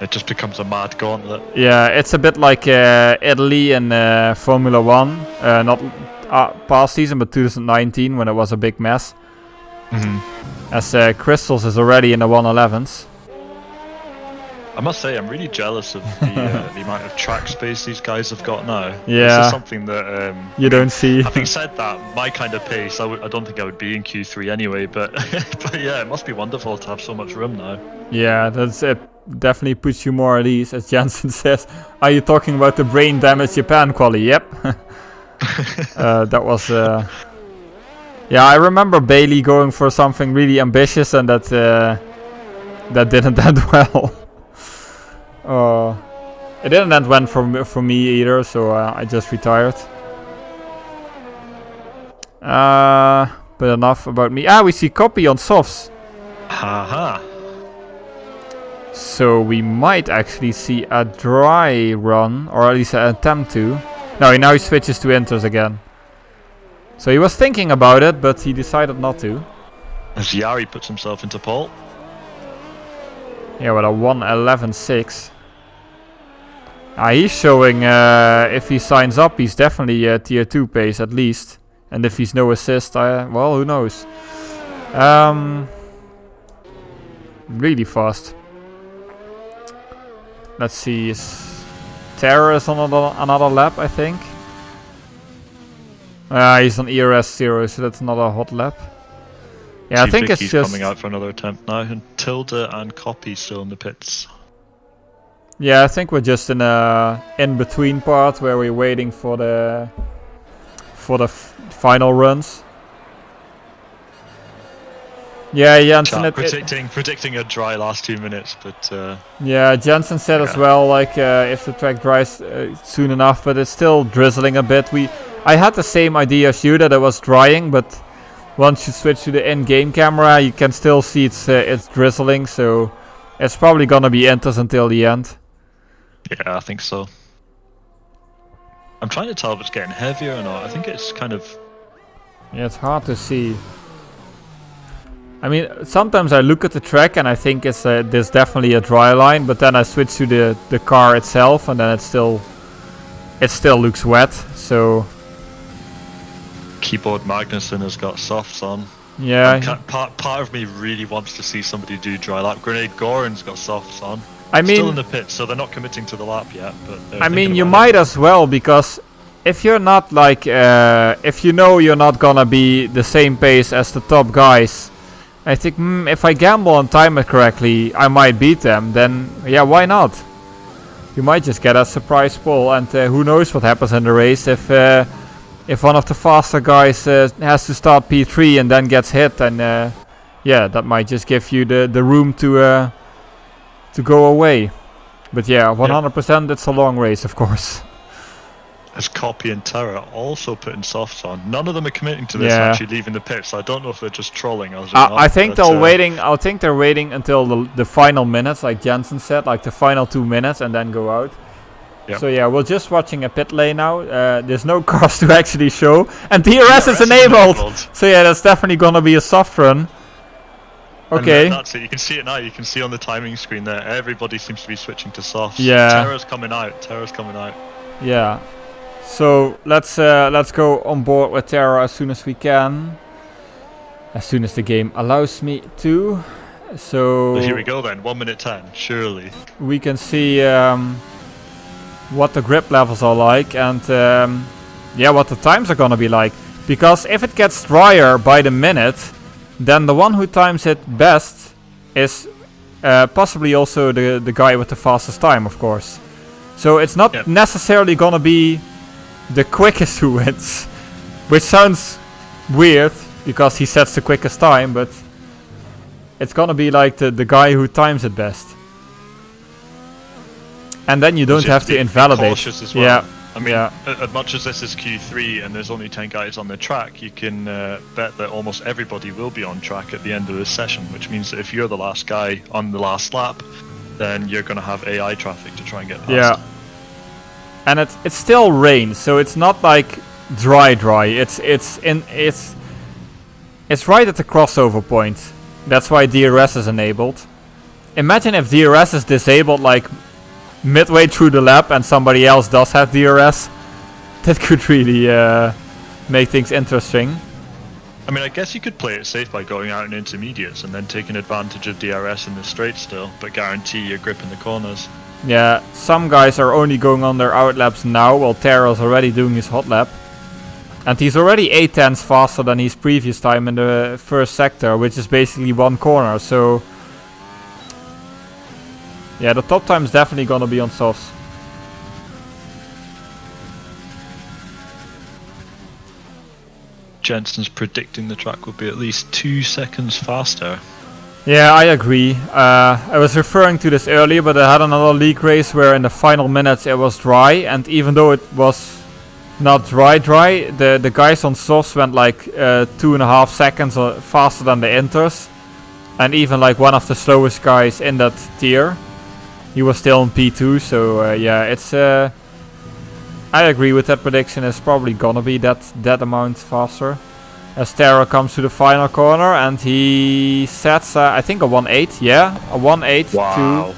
It just becomes a mad gauntlet. Yeah, it's a bit like Italy in Formula 1. Not past season, but 2019 when it was a big mess. Mm-hmm. As Crystals is already in the 111s. I must say, I'm really jealous of the amount of track space these guys have got now. Yeah. This is something that... you don't see. Having said that, my kind of pace, I don't think I would be in Q3 anyway, but but yeah, it must be wonderful to have so much room now. Yeah, that's it. Definitely puts you more at ease, as Jensen says. Are you talking about the brain damage Japan quali? Yep. That was... yeah, I remember Bailey going for something really ambitious, and that didn't end well. It didn't end well for me either, so I just retired. But enough about me. We see Copy on softs. Haha. So we might actually see a dry run, or at least an attempt to. No, now he switches to inters again. So he was thinking about it, but he decided not to. As Yari puts himself into pole. Yeah, with a 1:11.6. He's showing, if he signs up, he's definitely tier 2 pace at least. And if he's no assist, well, who knows. Really fast. Let's see, Terra is on another lap, I think. He's on ERS 0, so that's not a hot lap. Yeah, I think it's he's just... coming out for another attempt now, and Tilda and Copy still in the pits. Yeah, I think we're just in a in-between part where we're waiting for the final runs. Yeah, Jensen... predicting a dry last 2 minutes, but... yeah, Jensen said as well, like, if the track dries soon enough, but it's still drizzling a bit. I had the same idea as you, that it was drying, but once you switch to the in-game camera, you can still see it's drizzling, so it's probably gonna be inters until the end. Yeah, I think so. I'm trying to tell if it's getting heavier or not. I think it's kind of... Yeah, it's hard to see. I mean, sometimes I look at the track and I think there's definitely a dry line, but then I switch to the car itself and then it still looks wet, so... Keyboard Magnussen has got softs on. Yeah. Part of me really wants to see somebody do dry lap. Grenade Goran's got softs on. I mean, still in the pit, so they're not committing to the lap yet. But I mean, you might as well, because if you're not like, if you know you're not gonna be the same pace as the top guys, I think if I gamble and time it correctly, I might beat them. Then yeah, why not? You might just get a surprise pole, and who knows what happens in the race if one of the faster guys has to start P3 and then gets hit, and yeah, that might just give you the room to go away. But yeah, 100% it's a long race, of course. as Copy and Terra also putting softs on. None of them are committing to this Yeah. and actually leaving the pit, so I don't know if they're just trolling us or I not. think but, they're waiting. I think they're waiting until the final minutes, like Jensen said, like the final 2 minutes, and then go out. Yep. So yeah, we're just watching a pit lane now. There's no cars to actually show, and DRS is enabled. So yeah, that's definitely gonna be a soft run. Okay. And that's it. You can see it now. You can see on the timing screen there. Everybody seems to be switching to softs. Yeah. Terra's coming out. Terra's coming out. Yeah. So let's go on board with Terra as soon as we can. As soon as the game allows me to. So Well, here we go then. 1 minute 10. Surely. we can see what the grip levels are like, and yeah, what the times are gonna be like. Because if it gets drier by the minute, then the one who times it best is possibly also the guy with the fastest time, of course. So it's not Yep. necessarily gonna be the quickest who wins, which sounds weird because he sets the quickest time, but it's gonna be like the guy who times it best. And then you don't Just have to be invalidate. cautious as well. Yeah. I mean, Yeah. as much as this is Q3 and there's only 10 guys on the track, you can bet that almost everybody will be on track at the end of this session, which means that if you're the last guy on the last lap, then you're going to have AI traffic to try and get past. Yeah. And it still rains, so it's not like dry. It's right at the crossover point. That's why DRS is enabled. Imagine if DRS is disabled like midway through the lap and somebody else does have DRS. That could really make things interesting. I mean, I guess you could play it safe by going out in intermediates and then taking advantage of DRS in the straight still, but guarantee your grip in the corners. Yeah, some guys are only going on their out laps now, while Terra's already doing his hot lap. And he's already 8 tenths faster than his previous time in the first sector, which is basically one corner, so yeah, the top time is definitely gonna be on softs. Jensen's predicting the track will be at least 2 seconds faster. Yeah, I agree. I was referring to this earlier, but I had another league race where in the final minutes it was dry, and even though it was not dry, the guys on softs went like 2.5 seconds faster than the inters, and even like one of the slowest guys in that tier, he was still in P2. So yeah, it's I agree with that prediction. It's probably gonna be that amount faster. As Terra comes to the final corner and he sets, I think, a 1.8. Yeah, a 1.8. Wow.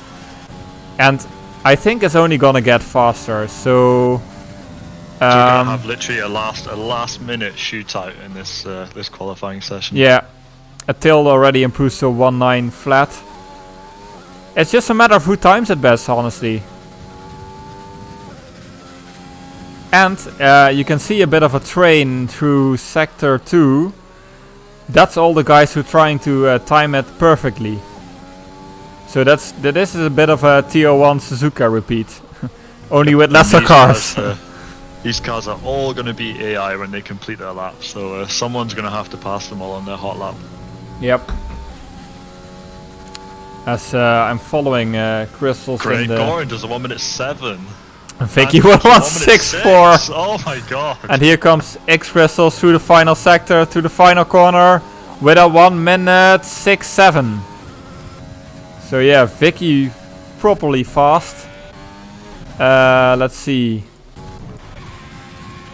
And I think it's only gonna get faster. So We're gonna have literally a last minute shootout in this this qualifying session. yeah, Attila already improves to 1.9 flat. It's just a matter of who times it best, honestly. And you can see a bit of a train through sector 2. That's all the guys who are trying to time it perfectly. So this is a bit of a TO1 Suzuka repeat, only with lesser cars. These cars are all going to be AI when they complete their lap, so someone's going to have to pass them all on their hot lap. Yep. As I'm following Crystals Greg in the... Gorin does a 1:07. Vicky 1.64. Oh my god. And here comes X Crystals through the final sector, to the final corner, with a 1:67. So yeah, Vicky properly fast. Let's see.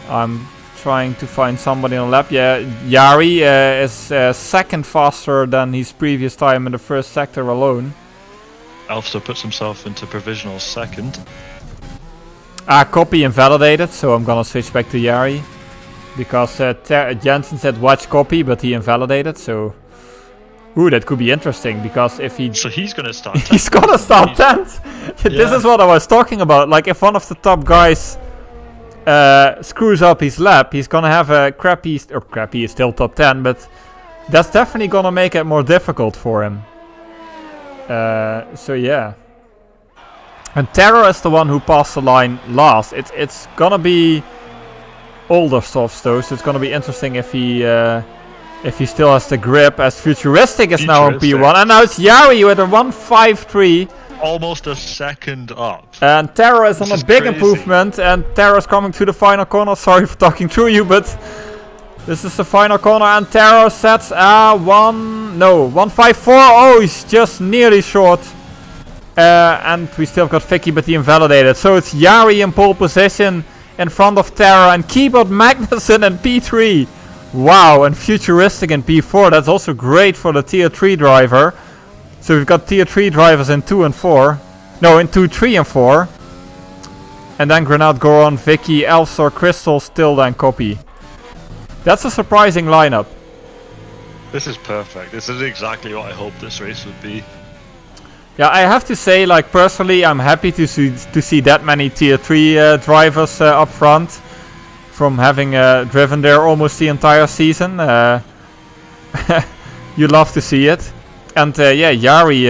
I'm trying to find somebody on the lap. Yeah, Yari is second faster than his previous time in the first sector alone. Alfso puts himself into provisional second. Copy invalidated, so I'm gonna switch back to Yari. Because Jensen said watch copy, but he invalidated, so... Ooh, that could be interesting, because if he... So he's gonna start 10th. He's gonna start 10th! This is what I was talking about. Like, if one of the top guys screws up his lap, he's gonna have a crappy... Or crappy is still top 10, but... That's definitely gonna make it more difficult for him. So yeah. And Terra is the one who passed the line last. It's gonna be older softs though, so it's gonna be interesting if he still has the grip. As Futuristic is now on P1, and now it's Yari with a 1.53 almost a second up. And Tara is on a big crazy. improvement, and Tara's coming to the final corner. Sorry for talking through you, but this is the final corner, and Tara sets 154. Oh, he's just nearly short. And we still got Vicky, but he invalidated. So it's Jari in pole position in front of Tara, and Keyboard Magnussen in P3. Wow, and Futuristic in P4. That's also great for the tier 3 driver. So we've got tier 3 drivers in 2 and 4. No, in 2, 3 and 4. And then Grenade, Goron, Vicky, Elfsor, Crystal, Tilda and Copy. That's a surprising lineup. This is perfect. This is exactly what I hoped this race would be. Yeah, I have to say, like, personally, I'm happy to see that many tier 3 drivers up front. From having driven there almost the entire season. You love to see it. And yeah, Jari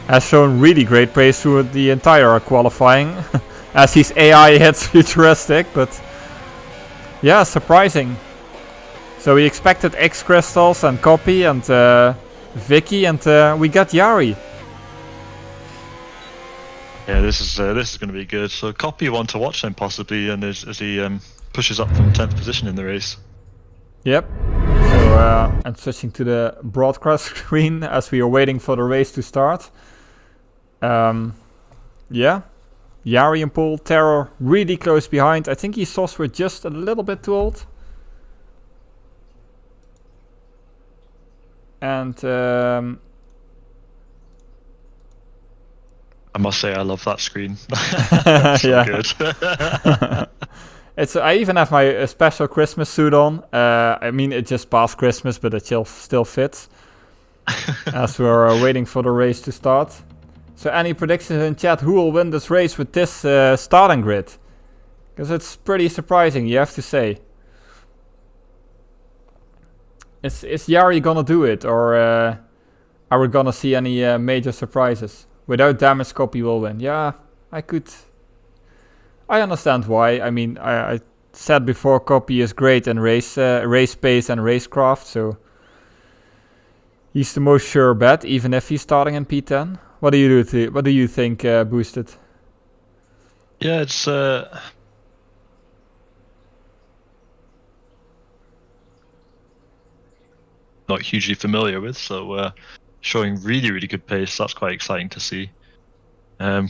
has shown really great pace through the entire qualifying. As his AI hits Futuristic, but yeah, surprising. So we expected X Crystals and Copy and Vicky, and we got Jari. Yeah, this is going to be good. So Copy one to watch then possibly, and as he pushes up from 10th position in the race. Yep. So I'm switching to the broadcast screen as we are waiting for the race to start. Yeah, Jari and Paul, Terror really close behind. I think his sauce were just a little bit too old. And I must say I love that screen. So yeah. Good. I even have my special Christmas suit on. I mean, it just passed Christmas, but it still fits. As we're waiting for the race to start. So any predictions in chat? Who will win this race with this starting grid? Because it's pretty surprising, you have to say. Is Jari gonna do it? Or are we gonna see any major surprises? Without damage, Copy will win. Yeah, I understand why. I mean, I said before, Copy is great in race pace and racecraft, so he's the most sure bet, even if he's starting in P10. What do you think, Boosted? Yeah, it's not hugely familiar with, so showing really good pace. That's quite exciting to see.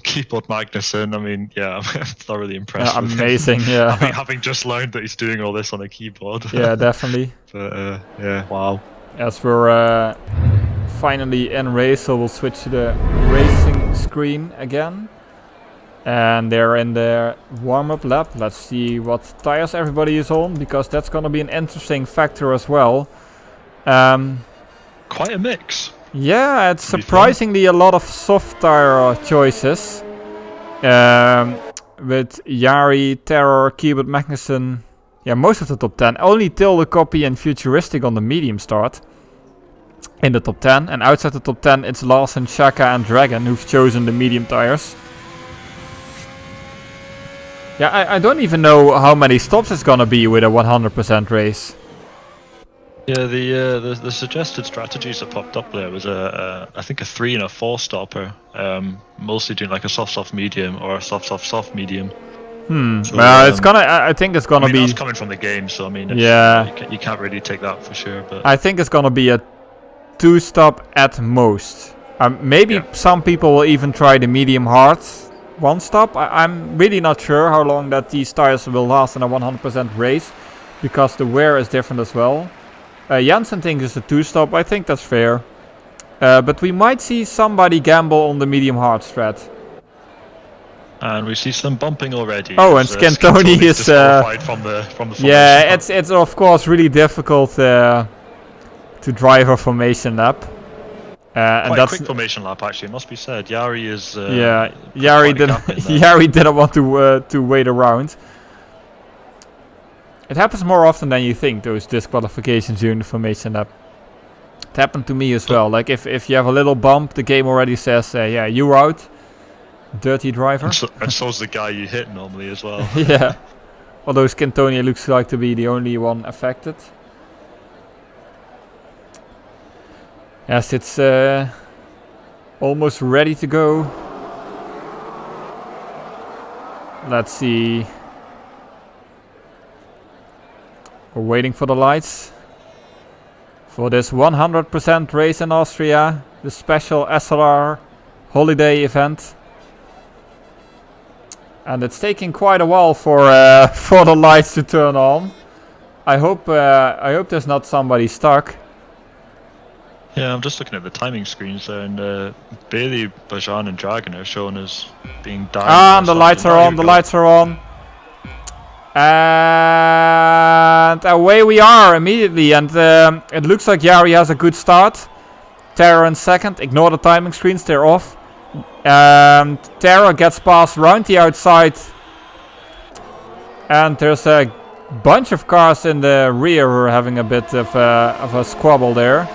Keyboard Magnussen, I mean, yeah, I'm thoroughly impressed with amazing, him. Yeah. having just learned that he's doing all this on a keyboard. Yeah, definitely. But yeah, wow. As we're finally in race, so we'll switch to the racing screen again. And they're in their warm-up lap. Let's see what tires everybody is on, because that's going to be an interesting factor as well. Quite a mix. Yeah, it's surprisingly a lot of soft tire choices. With Jari, Terror, Keyboard Magnussen. Yeah, most of the top 10. Only Tilde, Copy and Futuristic on the medium start. In the top 10. And outside the top 10, it's Larsen, Shaka and Dragon who've chosen the medium tires. Yeah, I don't even know how many stops it's gonna be with a 100% race. Yeah, the suggested strategies that popped up there was I think a 3 and a 4 stopper, mostly doing like a soft medium or a soft medium. So, well, it's gonna. I think it's gonna be. That's coming from the game, so I mean, you can't really take that for sure. But I think it's gonna be a 2-stop at most. Maybe some people will even try the medium hard 1-stop. I'm really not sure how long that these tires will last in a 100% race, because the wear is different as well. Jansen thinks it's a 2-stop. I think that's fair. But we might see somebody gamble on the medium hard strat. And we see some bumping already. Oh, and Scantoni is disqualified from the yeah, it's of course really difficult to drive a formation lap. And that's a quick formation lap, actually. It must be said. Jari is. Jari didn't want to wait around. It happens more often than you think, those disqualifications during the formation lap. It happened to me as well. Like if you have a little bump, the game already says, yeah, you're out. Dirty driver. And so's the guy you hit normally as well. Yeah. Although Scantoni looks like to be the only one affected. Yes, it's almost ready to go. Let's see. We're waiting for the lights for this 100% race in Austria, the special SLR holiday event. And it's taking quite a while for for the lights to turn on. I hope there's not somebody stuck. Yeah, I'm just looking at the timing screens there, and Bailey, Bajan, and Dragon are shown as being down. And the lights are on. The lights are on. And away we are immediately. And it looks like Jari has a good start. Terra in second. Ignore the timing screens; they're off. And Terra gets past round the outside. And there's a bunch of cars in the rear who are having a bit of a squabble there.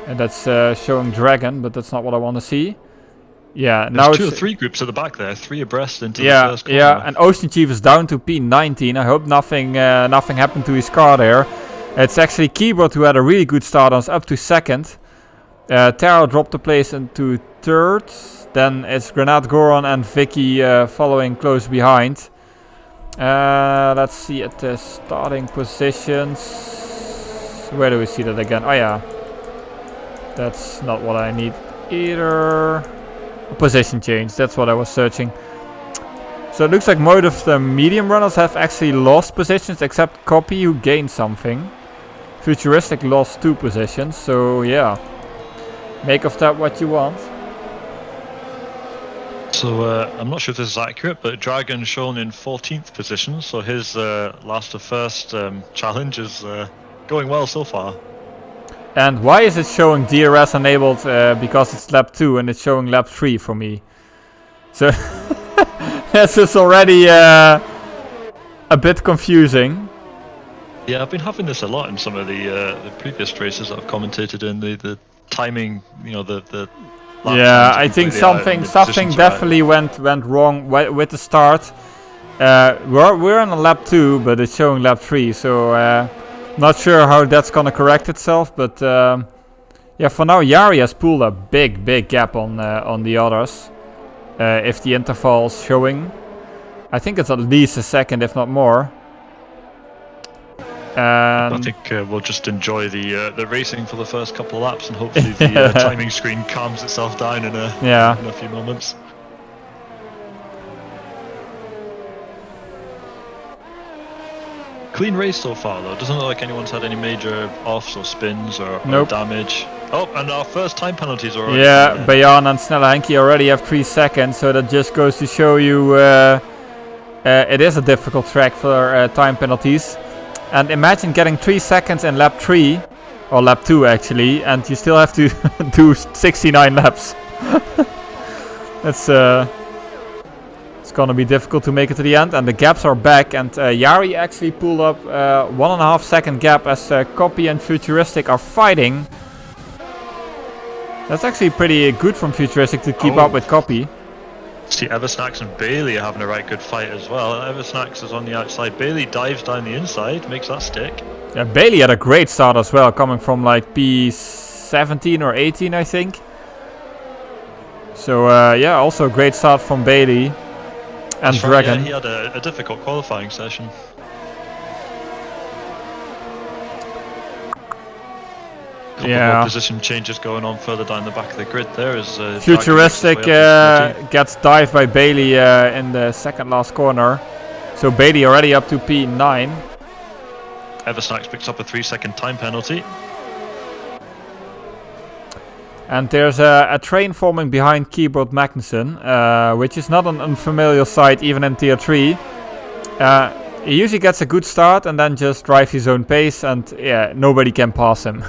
And that's showing Dragon, but that's not what I want to see. Yeah, now there's it's 2 or 3 groups at the back there, 3 abreast into yeah, the first corner. Yeah, and Ocean Chief is down to P19. I hope nothing happened to his car there. It's actually Keyboard who had a really good start on us up to second. Taro dropped the place into third. Then it's Granat Goron and Vicky following close behind. Let's see at the starting positions. Where do we see that again? Oh yeah. That's not what I need either. A position change, that's what I was searching. So it looks like most of the medium runners have actually lost positions except Copy who gained something. Futuristic lost 2 positions, so yeah. Make of that what you want. So I'm not sure if this is accurate, but Dragon shown in 14th position, so his last to first challenge is going well so far. And why is it showing DRS enabled? Because it's lap 2 and it's showing lap 3 for me. So this is already a bit confusing. Yeah, I've been having this a lot in some of the previous races that I've commentated in. The timing, you know, the yeah, I think something definitely went wrong with the start. We're on a lap 2, but it's showing lap 3, so not sure how that's gonna correct itself. But yeah, for now Jari has pulled a big gap on the others. If the interval's showing, I think it's at least a second, if not more. I think we'll just enjoy the racing for the first couple of laps, and hopefully the timing screen calms itself down in a few moments. Clean race so far though, doesn't look like anyone's had any major offs or spins or damage. Oh, and our first time penalties are already. Yeah, Bayan and Snelle Henke already have 3 seconds, so that just goes to show you it is a difficult track for time penalties. And imagine getting 3 seconds in lap 3, or lap 2 actually, and you still have to do 69 laps. That's it's gonna be difficult to make it to the end, and the gaps are back. And Jari actually pulled up 1.5 second gap as Copy and Futuristic are fighting. That's actually pretty good from Futuristic to keep up with Copy. See, Eversnacks and Bailey are having a right good fight as well. Eversnacks is on the outside. Bailey dives down the inside, makes that stick. Yeah, Bailey had a great start as well, coming from like P17 or 18, I think. So yeah, also a great start from Bailey and Dragon. Yeah, he had a difficult qualifying session. Couple more position changes going on further down the back of the grid there as Futuristic gets dived by Bailey in the second last corner. So Bailey already up to P9. Eversnacks picks up a 3-second time penalty. And there's a train forming behind Keyboard Magnussen, which is not an unfamiliar sight even in Tier 3. He usually gets a good start and then just drives his own pace, and yeah, nobody can pass him.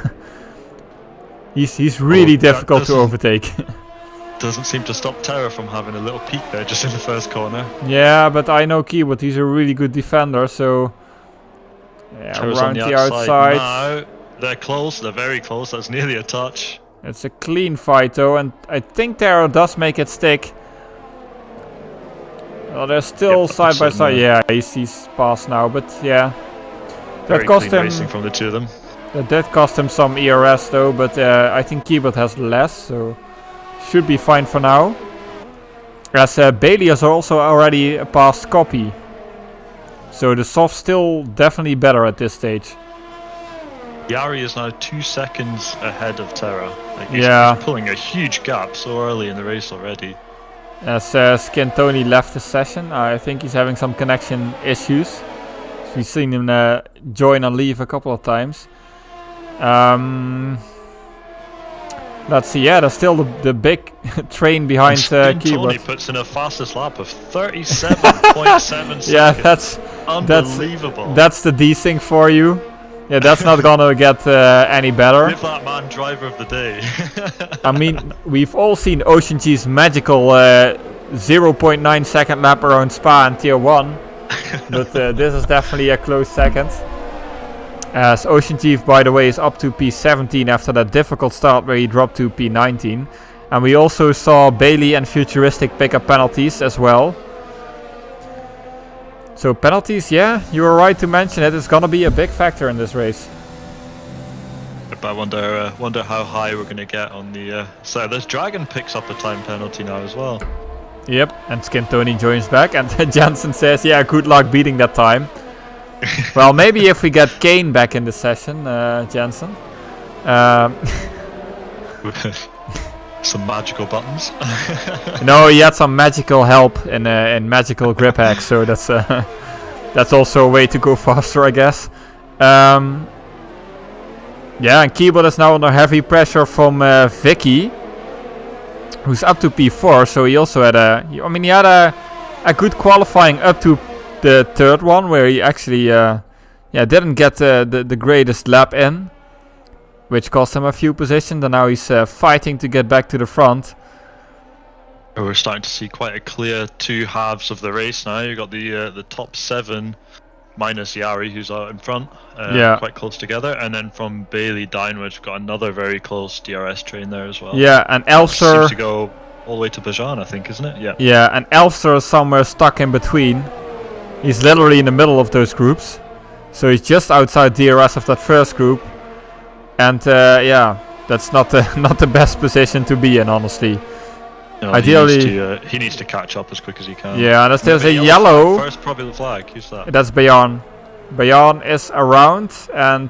He's really difficult to overtake. Doesn't seem to stop Terra from having a little peek there just in the first corner. Yeah, but I know Keyboard, he's a really good defender, so yeah, around the outside. Now. They're close, they're very close, that's nearly a touch. It's a clean fight though, and I think Terra does make it stick. Well, they're still side by side. Yeah, he's passed now, but yeah. That cost him racing from the two of them. That did cost him some ERS though, but I think Keyboard has less, so should be fine for now. As Bailey is also already past Copy. So the soft's still definitely better at this stage. Yari is now 2 seconds ahead of Terra. Like he's pulling a huge gap so early in the race already. As Scantoni left the session, I think he's having some connection issues. We've seen him join and leave a couple of times. Let's see, there's still the big train behind Keyboard. Tony puts in a fastest lap of 37.7 seconds. Yeah, that's unbelievable. That's the desync for you. Yeah, that's not gonna get any better. Give that man driver of the day. I mean, we've all seen Ocean G's magical 0.9 second lap around Spa in Tier 1. But this is definitely a close second. As Ocean Chief, by the way, is up to P17 after that difficult start where he dropped to P19. And we also saw Bailey and Futuristic pick up penalties as well. So penalties, yeah, you were right to mention it. It's gonna be a big factor in this race. I wonder how high we're gonna get on the. So this Dragon picks up a time penalty now as well. Yep, and Scantoni joins back, and Jensen says, "Yeah, good luck beating that time." Well, maybe if we get Kane back in the session, Jensen. Some magical buttons. No, he had some magical help in magical grip hacks, so that's also a way to go faster, I guess. Yeah, and Keyboard is now under heavy pressure from Vicky, who's up to P4. So he also had he had a good qualifying up to the third one, where he actually didn't get the greatest lap in, which cost him a few positions, and now he's fighting to get back to the front. We're starting to see quite a clear two halves of the race now. You've got the top 7 minus Yari, who's out in front, quite close together, and then from Bailey downwards, we've got another very close DRS train there as well. Yeah, and Elfster seems to go all the way to Bajan, I think, isn't it? Yeah. Yeah, and Elfster is somewhere stuck in between. He's literally in the middle of those groups, so he's just outside DRS of that first group. And that's not the best position to be in, honestly. No, ideally, he needs to catch up as quick as he can. Yeah, and there's a yellow. First, probably the flag. Who's that? That's Bayan. Bayan is around, and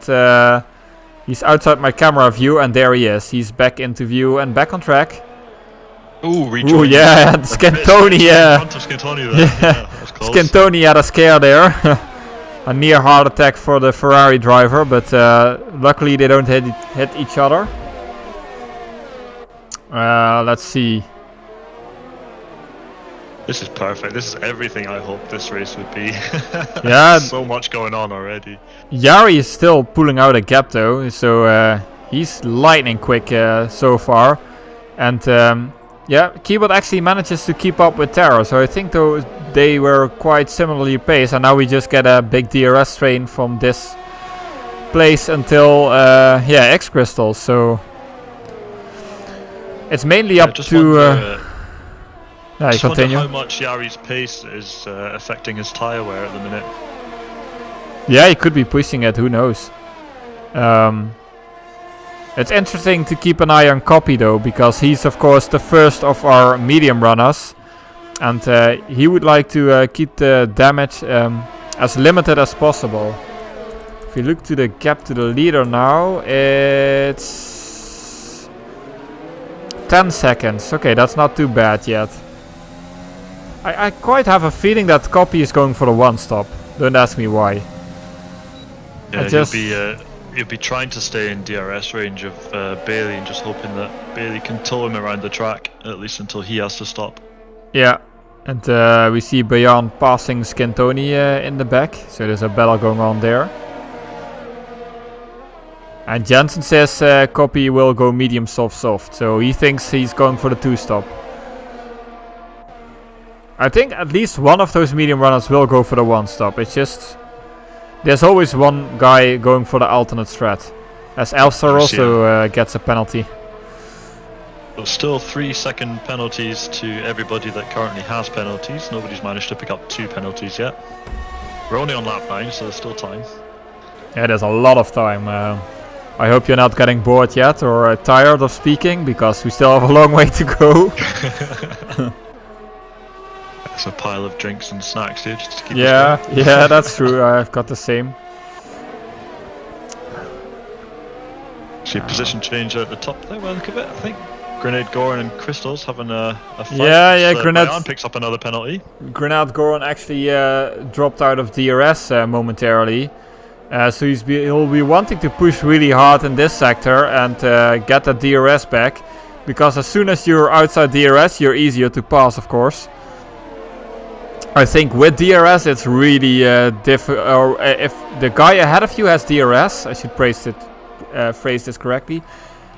he's outside my camera view, and there he is. He's back into view and back on track. Ooh, rejoining. Yeah, Scantoni, yeah. In front of Scantoni there. Yeah, that was close. Scantoni had a scare there. A near heart attack for the Ferrari driver, but luckily they don't hit each other. Let's see. This is perfect. This is everything I hoped this race would be. Yeah. So much going on already. Yari is still pulling out a gap though, so he's lightning quick so far. And Keyboard actually manages to keep up with Terra, so I think they were quite similarly paced, and now we just get a big DRS train from this place until X Crystal. So it's mainly up to. I just continue. wonder how much Yari's pace is affecting his tyre wear at the minute. Yeah, he could be pushing it. Who knows? It's interesting to keep an eye on Copy though, because he's of course the first of our medium runners, and he would like to keep the damage as limited as possible. If you look to the gap to the leader now, it's 10 seconds. Okay, that's not too bad yet. I quite have a feeling that Copy is going for the one stop. Don't ask me why. Yeah, he'll be trying to stay in DRS range of Bailey and just hoping that Bailey can tow him around the track, at least until he has to stop. Yeah, and we see Bayan passing Scantoni in the back, so there's a battle going on there. And Jensen says Copy will go medium soft, so he thinks he's going for the 2-stop. I think at least one of those medium runners will go for the 1-stop. It's just there's always one guy going for the alternate strat, as Elfster also gets a penalty. But still 3-second penalties to everybody that currently has penalties. Nobody's managed to pick up 2 penalties yet. We're only on lap 9, so there's still time. Yeah, there's a lot of time. I hope you're not getting bored yet or tired of speaking, because we still have a long way to go. That's a pile of drinks and snacks here just to keep us going. Yeah, that's true. I've got the same. See, position change at the top there, by the look of it, I think. Grenade Goran and Crystals having a fight. Yeah, Grenade picks up another penalty. Grenade Goran actually dropped out of DRS momentarily. So he'll be wanting to push really hard in this sector and get that DRS back. Because as soon as you're outside DRS, you're easier to pass, of course. I think with DRS it's really difficult. Or if the guy ahead of you has DRS, I should phrase this correctly.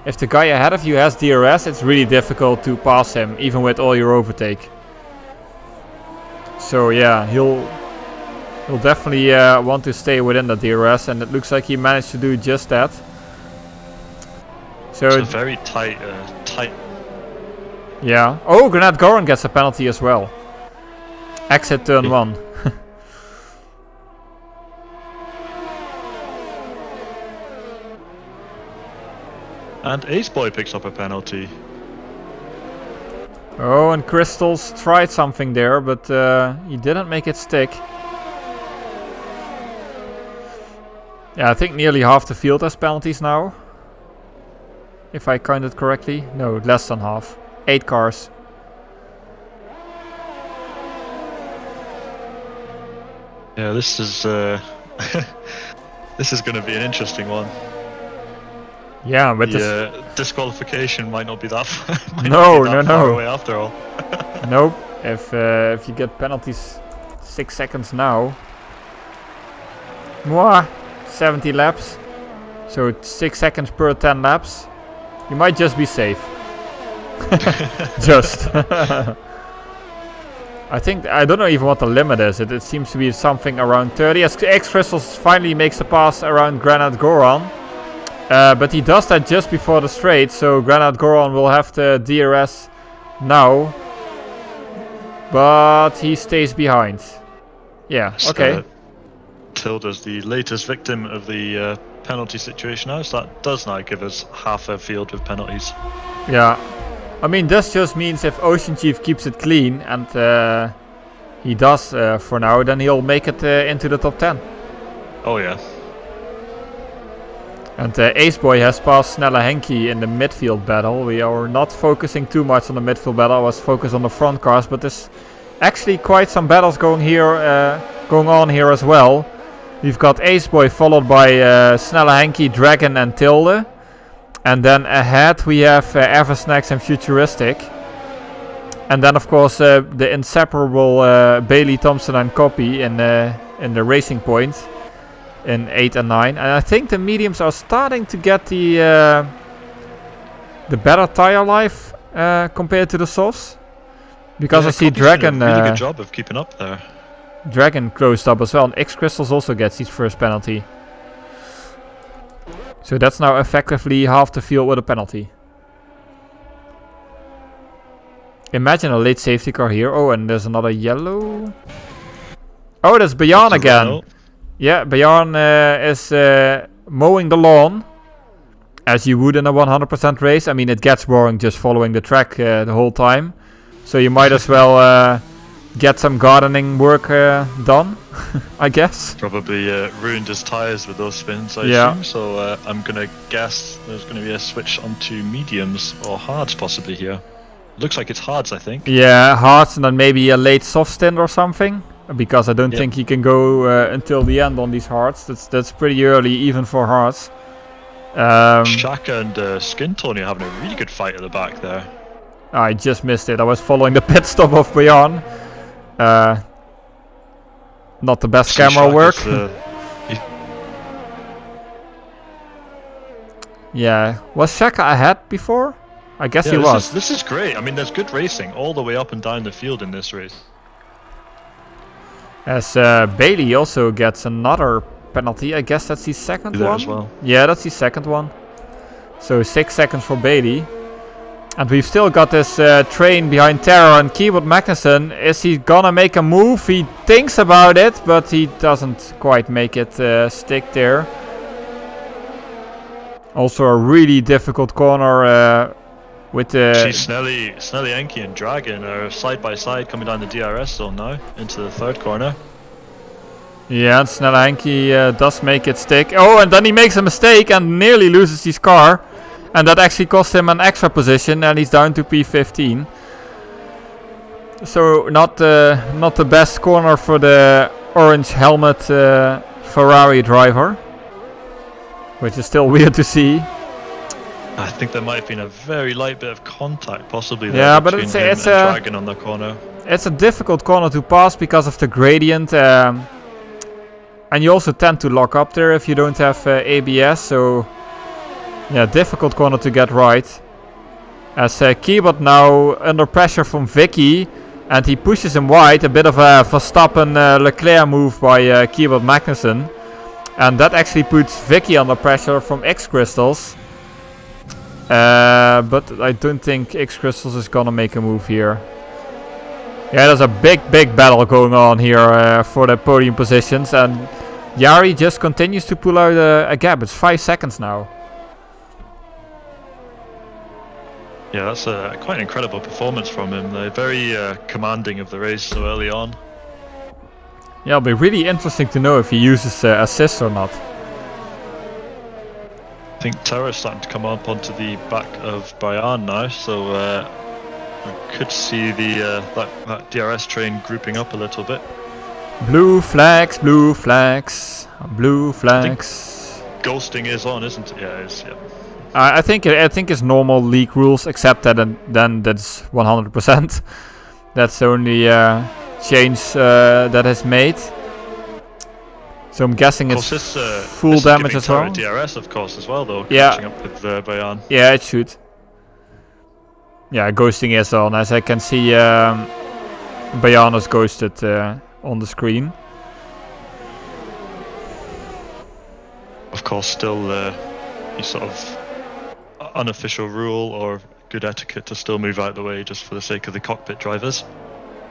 If the guy ahead of you has DRS, it's really difficult to pass him, even with all your overtake. So yeah, he'll definitely want to stay within the DRS, and it looks like he managed to do just that. So it's a very tight. Yeah. Oh, Grenade Goran gets a penalty as well. Exit turn 1. And Ace Boy picks up a penalty. Oh, and Crystals tried something there, but he didn't make it stick. Yeah, I think nearly half the field has penalties now. If I counted correctly. No, less than half. 8 cars. Yeah, this is this is going to be an interesting one. Yeah, but the disqualification might not be that far. No. Far away after all. Nope. If you get penalties 6 seconds now. Mwah, 70 laps. So it's 6 seconds per 10 laps. You might just be safe. Just. I don't know even what the limit is. It seems to be something around 30. As X-Crystals finally makes the pass around Grenade Goran. But he does that just before the straight, so Grenade Goran will have the DRS now. But he stays behind. Yeah, okay. Tilda's the latest victim of the penalty situation now, so that does now give us half a field with penalties. Yeah. I mean, this just means if Ocean Chief keeps it clean, and he does for now, then he'll make it into the top 10. Oh yeah. And Ace Boy has passed Snelle Henke in the midfield battle. We are not focusing too much on the midfield battle. I was focused on the front cars, but there's actually quite some battles going on here as well. We've got Ace Boy followed by Snelle Henke, Dragon and Tilde. And then ahead we have Eversnacks and Futuristic. And then of course the inseparable Bailey, Thompson and Copy in the Racing Point in 8 and 9. And I think the mediums are starting to get the better tire life compared to the softs. Because I see Dragon did a really good job of keeping up there. Dragon closed up as well, and X-Crystals also gets his first penalty. So that's now effectively half the field with a penalty. Imagine a late safety car here. Oh, and there's another yellow. Oh, that's Bjarne again. Renault. Yeah, Bjarne is mowing the lawn. As you would in a 100% race. I mean, it gets boring just following the track the whole time. So you might as well get some gardening work done, I guess. Probably ruined his tyres with those spins, I assume. So I'm going to guess there's going to be a switch onto mediums or hards possibly here. Looks like it's hards, I think. Yeah, hards and then maybe a late soft stint or something. Because I don't think he can go until the end on these hards. That's pretty early even for hards. Shaka and Skin Tony are having a really good fight at the back there. I just missed it. I was following the pit stop of Bjarne. Not the best camera work. Yeah. Was Shaka ahead before? I guess he was. This is great. I mean, there's good racing all the way up and down the field in this race. As Bailey also gets another penalty. I guess that's his second one. As well. Yeah, that's his second one. So 6 seconds for Bailey. And we've still got this train behind Terror and Keyboard Magnussen. Is he gonna make a move? He thinks about it, but he doesn't quite make it stick there. Also a really difficult corner with the... See, Snelly Enki and Dragon are side by side coming down the DRS zone now into the third corner. Yeah, and Snellenki does make it stick. Oh, and then he makes a mistake and nearly loses his car. And that actually cost him an extra position, and he's down to P15. So not the best corner for the orange helmet Ferrari driver, which is still weird to see. I think there might have been a very light bit of contact, possibly there, yeah, but between him it's and Dragon on the corner. It's a difficult corner to pass because of the gradient, and you also tend to lock up there if you don't have ABS. So yeah, difficult corner to get right. As Keyboard now under pressure from Vicky, and he pushes him wide. A bit of a Verstappen Leclerc move by Keyboard Magnussen, and that actually puts Vicky under pressure from X Crystals. But I don't think X Crystals is gonna make a move here. Yeah, there's a big battle going on here for the podium positions, and Jari just continues to pull out a gap. It's 5 seconds now. Yeah, that's quite an incredible performance from him. They're very commanding of the race so early on. Yeah, it'll be really interesting to know if he uses assists or not. I think Terra's starting to come up onto the back of Bayan now, so we could see the that DRS train grouping up a little bit. Blue flags, blue flags, blue flags. Ghosting is on, isn't it? Yeah, it is. Yeah. I think it's normal league rules, except that then that's 100%. That's the only change that is made. So I'm guessing it's full damage as well. DRS, of course, as well, though. Yeah. Catching up with Bayan. Yeah, it should. Yeah, ghosting is on. As I can see, Bayan is ghosted on the screen. Of course, still you sort of unofficial rule or good etiquette to still move out the way just for the sake of the cockpit drivers.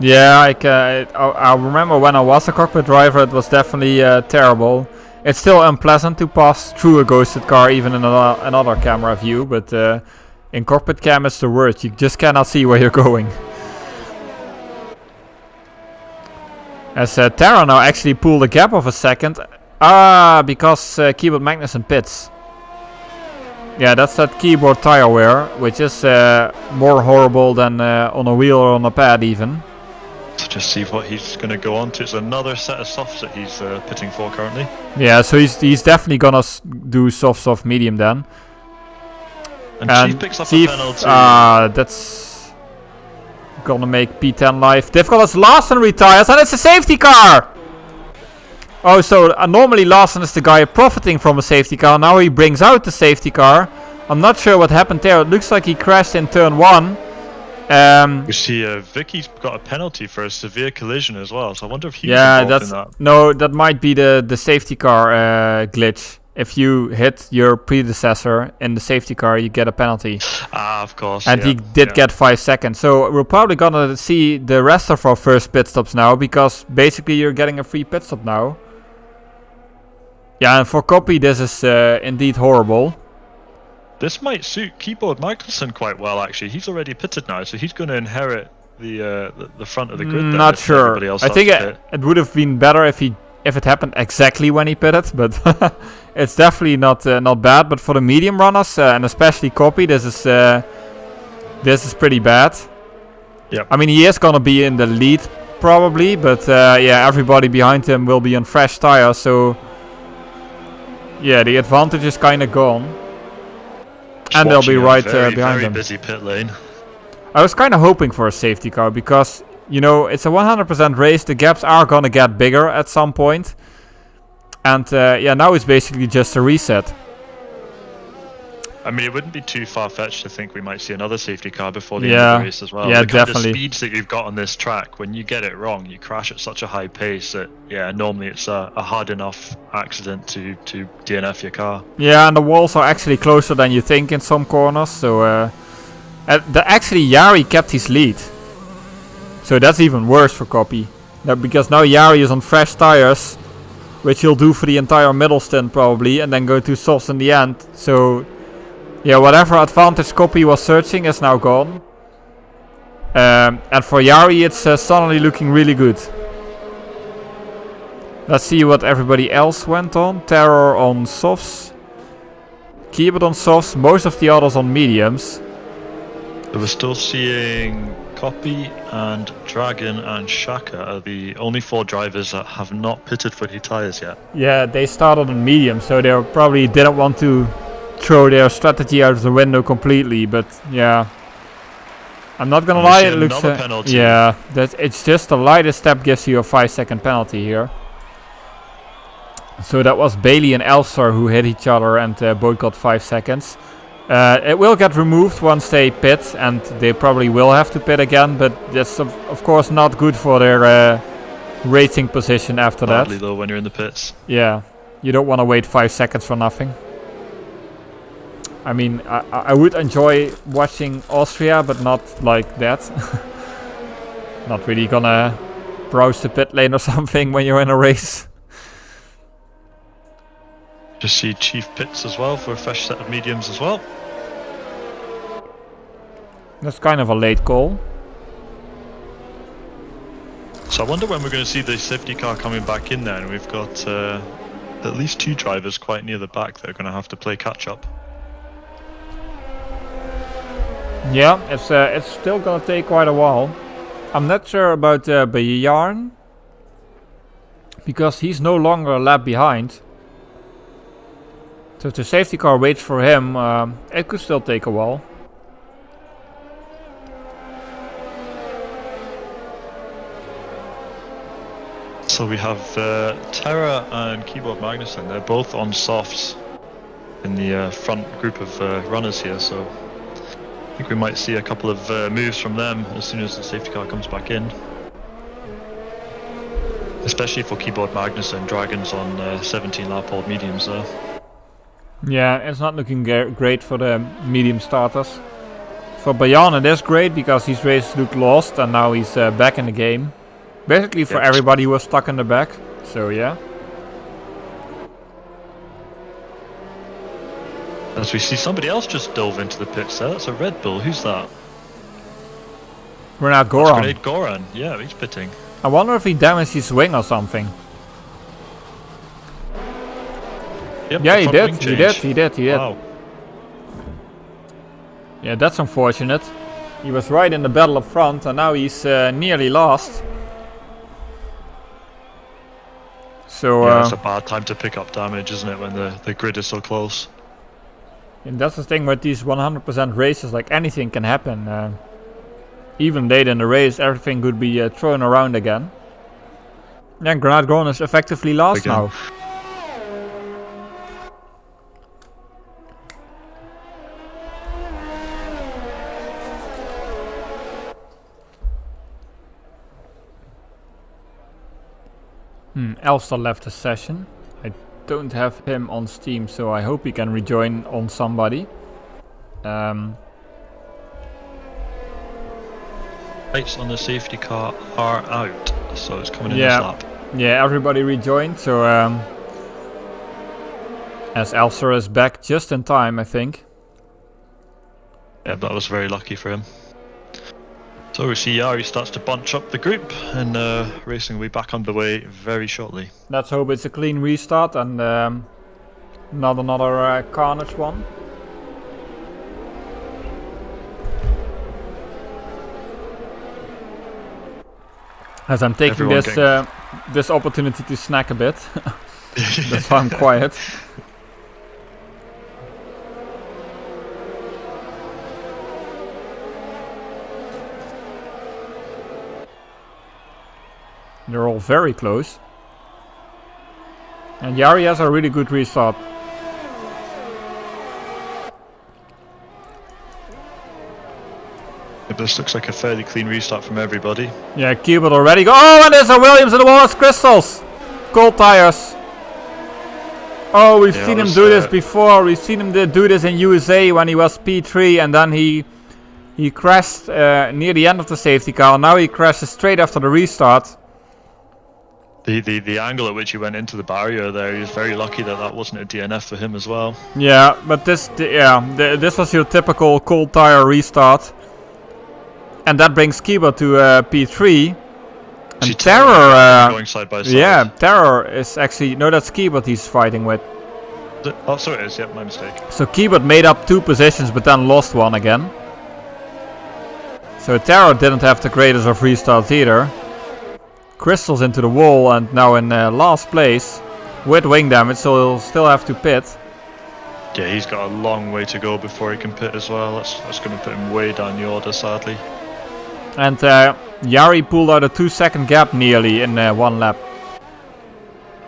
Yeah, I remember when I was a cockpit driver, it was definitely terrible. It's still unpleasant to pass through a ghosted car, even in another camera view, but in cockpit cam it's the worst. You just cannot see where you're going. As Terra now actually pulled a gap of a second. Because Keyboard Magnussen pits. Yeah, that's that keyboard tire wear, which is more horrible than on a wheel or on a pad even. To just see what he's going to go on to. It's another set of softs that he's pitting for currently. Yeah, so he's definitely going to do soft, medium then. And Chief picks up a penalty. That's going to make P10 life difficult as Larson retires, and it's a safety car! Oh, so normally Larson is the guy profiting from a safety car. Now he brings out the safety car. I'm not sure what happened there. It looks like he crashed in turn 1. You see, Vicky's got a penalty for a severe collision as well. So I wonder if he's involved in that. No, that might be the safety car glitch. If you hit your predecessor in the safety car, you get a penalty. Of course. And he did get 5 seconds. So we're probably gonna see the rest of our first pit stops now, because basically you're getting a free pit stop now. Yeah, and for Copy, this is indeed horrible. This might suit Keyboard Magnussen quite well, actually. He's already pitted now, so he's going to inherit the front of the grid. Not sure. I think it would have been better if it happened exactly when he pitted, but it's definitely not bad. But for the medium runners and especially Copy, this is pretty bad. Yeah. I mean, he is going to be in the lead probably, but yeah, everybody behind him will be on fresh tires, so. Yeah, the advantage is kind of gone. And they'll be right behind very them. Busy pit lane. I was kind of hoping for a safety car because, you know, it's a 100% race. The gaps are going to get bigger at some point. And yeah, now it's basically just a reset. I mean, it wouldn't be too far-fetched to think we might see another safety car before the end of the race as well. Yeah, the kind definitely. of speeds that you've got on this track, when you get it wrong, you crash at such a high pace that, yeah, normally it's a hard enough accident to DNF your car. Yeah, and the walls are actually closer than you think in some corners. So actually, Jari kept his lead. So that's even worse for Copy. Because now Jari is on fresh tires. which he'll do for the entire middle stint probably, and then go to softs in the end. So, yeah, whatever advantage Copy was searching is now gone. And for Jari, it's suddenly looking really good. Let's see what everybody else went on. Terror on softs. Keyboard on softs. Most of the others on mediums. We're still seeing Copy and Dragon and Shaka are the only 4 drivers that have not pitted for the tyres yet. Yeah, they started on medium, so they probably didn't want to throw their strategy out of the window completely. But yeah, I'm not gonna lie, it looks yeah, it's just the lightest step gives you a 5-second penalty here. So that was Bailey and Elsar who hit each other and both got 5 seconds. It will get removed once they pit, and they probably will have to pit again, but that's of course not good for their racing position after Badly that. though when you're in the pits. Yeah, you don't want to wait 5 seconds for nothing. I mean, I would enjoy watching Austria, but not like that. Not really gonna browse the pit lane or something when you're in a race. Just see Chief pits as well for a fresh set of mediums as well. That's kind of a late call. So I wonder when we're going to see the safety car coming back in there, and we've got at least 2 drivers quite near the back that are going to have to play catch up. Yeah, it's still gonna take quite a while. I'm not sure about Bjarn, because he's no longer a lap behind. So if the safety car waits for him, it could still take a while. So we have Terra and Keyboard Magnussen. They're both on softs in the front group of runners here, so I think we might see a couple of moves from them as soon as the safety car comes back in. Especially for Keyboard Magnussen, Dragons on 17 lap old mediums there. Yeah, it's not looking great for the medium starters. For Bjarn it is great because his races looked lost and now he's back in the game. Basically for everybody who was stuck in the back, so yeah. As we see somebody else just dove into the pits there, that's a Red Bull, who's that? Grenade Goran. Grenade Goran, yeah, he's pitting. I wonder if he damaged his wing or something. Yep, Yeah, he did. Wow. Yeah, that's unfortunate. He was right in the battle up front and now he's nearly lost. So yeah, it's a bad time to pick up damage, isn't it, when the grid is so close? And that's the thing with these 100% races, like anything can happen. Even late in the race, everything could be thrown around again. Yeah, Grenade Goran is effectively lost now. Elster left the session. I don't have him on Steam, so I hope he can rejoin on somebody. Lights on the safety car are out, so it's coming in this lap. Yeah, everybody rejoined, so as Elster is back just in time, I think. Yeah, that was very lucky for him. So we see Jari starts to bunch up the group, and racing will be back underway very shortly. Let's hope it's a clean restart and not another carnage one. As I'm taking this opportunity to snack a bit. That's why I'm quiet. They're all very close. And Jari has a really good restart. This looks like a fairly clean restart from everybody. Yeah, Keyboard already go. Oh, and there's a Williams in the Wallace Crystals. Cold tires. Oh, we've seen him do this before. We've seen him do this in USA when he was P3 and then he crashed near the end of the safety car. Now he crashes straight after the restart. The angle at which he went into the barrier there, he was very lucky that wasn't a DNF for him as well. Yeah, but this was your typical cold tire restart. And that brings Kiba to P3. And Terror... going side by side. Yeah, Terror is actually... No, that's Kiba he's fighting with. Oh, so it is. Yep, my mistake. So Kiba made up 2 positions, but then lost one again. So Terror didn't have the greatest of restarts either. Crystal's into the wall and now in last place. With wing damage, so he'll still have to pit. Yeah, he's got a long way to go before he can pit as well. That's going to put him way down the order, sadly. And Yari pulled out a 2-second gap nearly in 1 lap.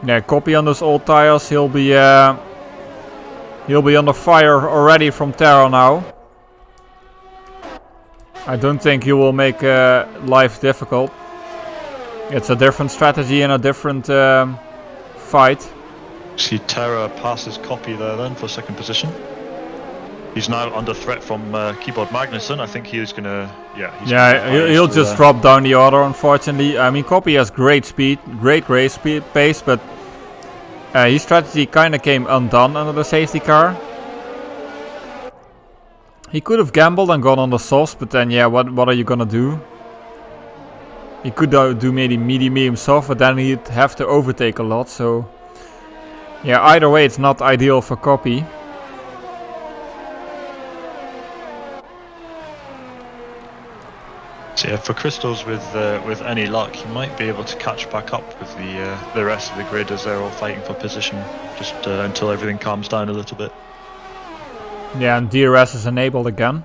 Yeah, copy on those old tires. He'll be under fire already from Terra now. I don't think he will make life difficult. It's a different strategy and a different fight. See Terra passes Copy there then for 2nd position. He's now under threat from Keyboard Magnussen. I think he is gonna, he'll just drop down the order, unfortunately. I mean, Copy has great speed, great race speed pace, but his strategy kind of came undone under the safety car. He could have gambled and gone on the softs, but then what are you gonna do? He could do maybe medium soft, but then he'd have to overtake a lot. So yeah, either way, it's not ideal for Copy. So yeah, for Crystals with any luck, he might be able to catch back up with the rest of the grid as they're all fighting for position, just until everything calms down a little bit. Yeah, and DRS is enabled again.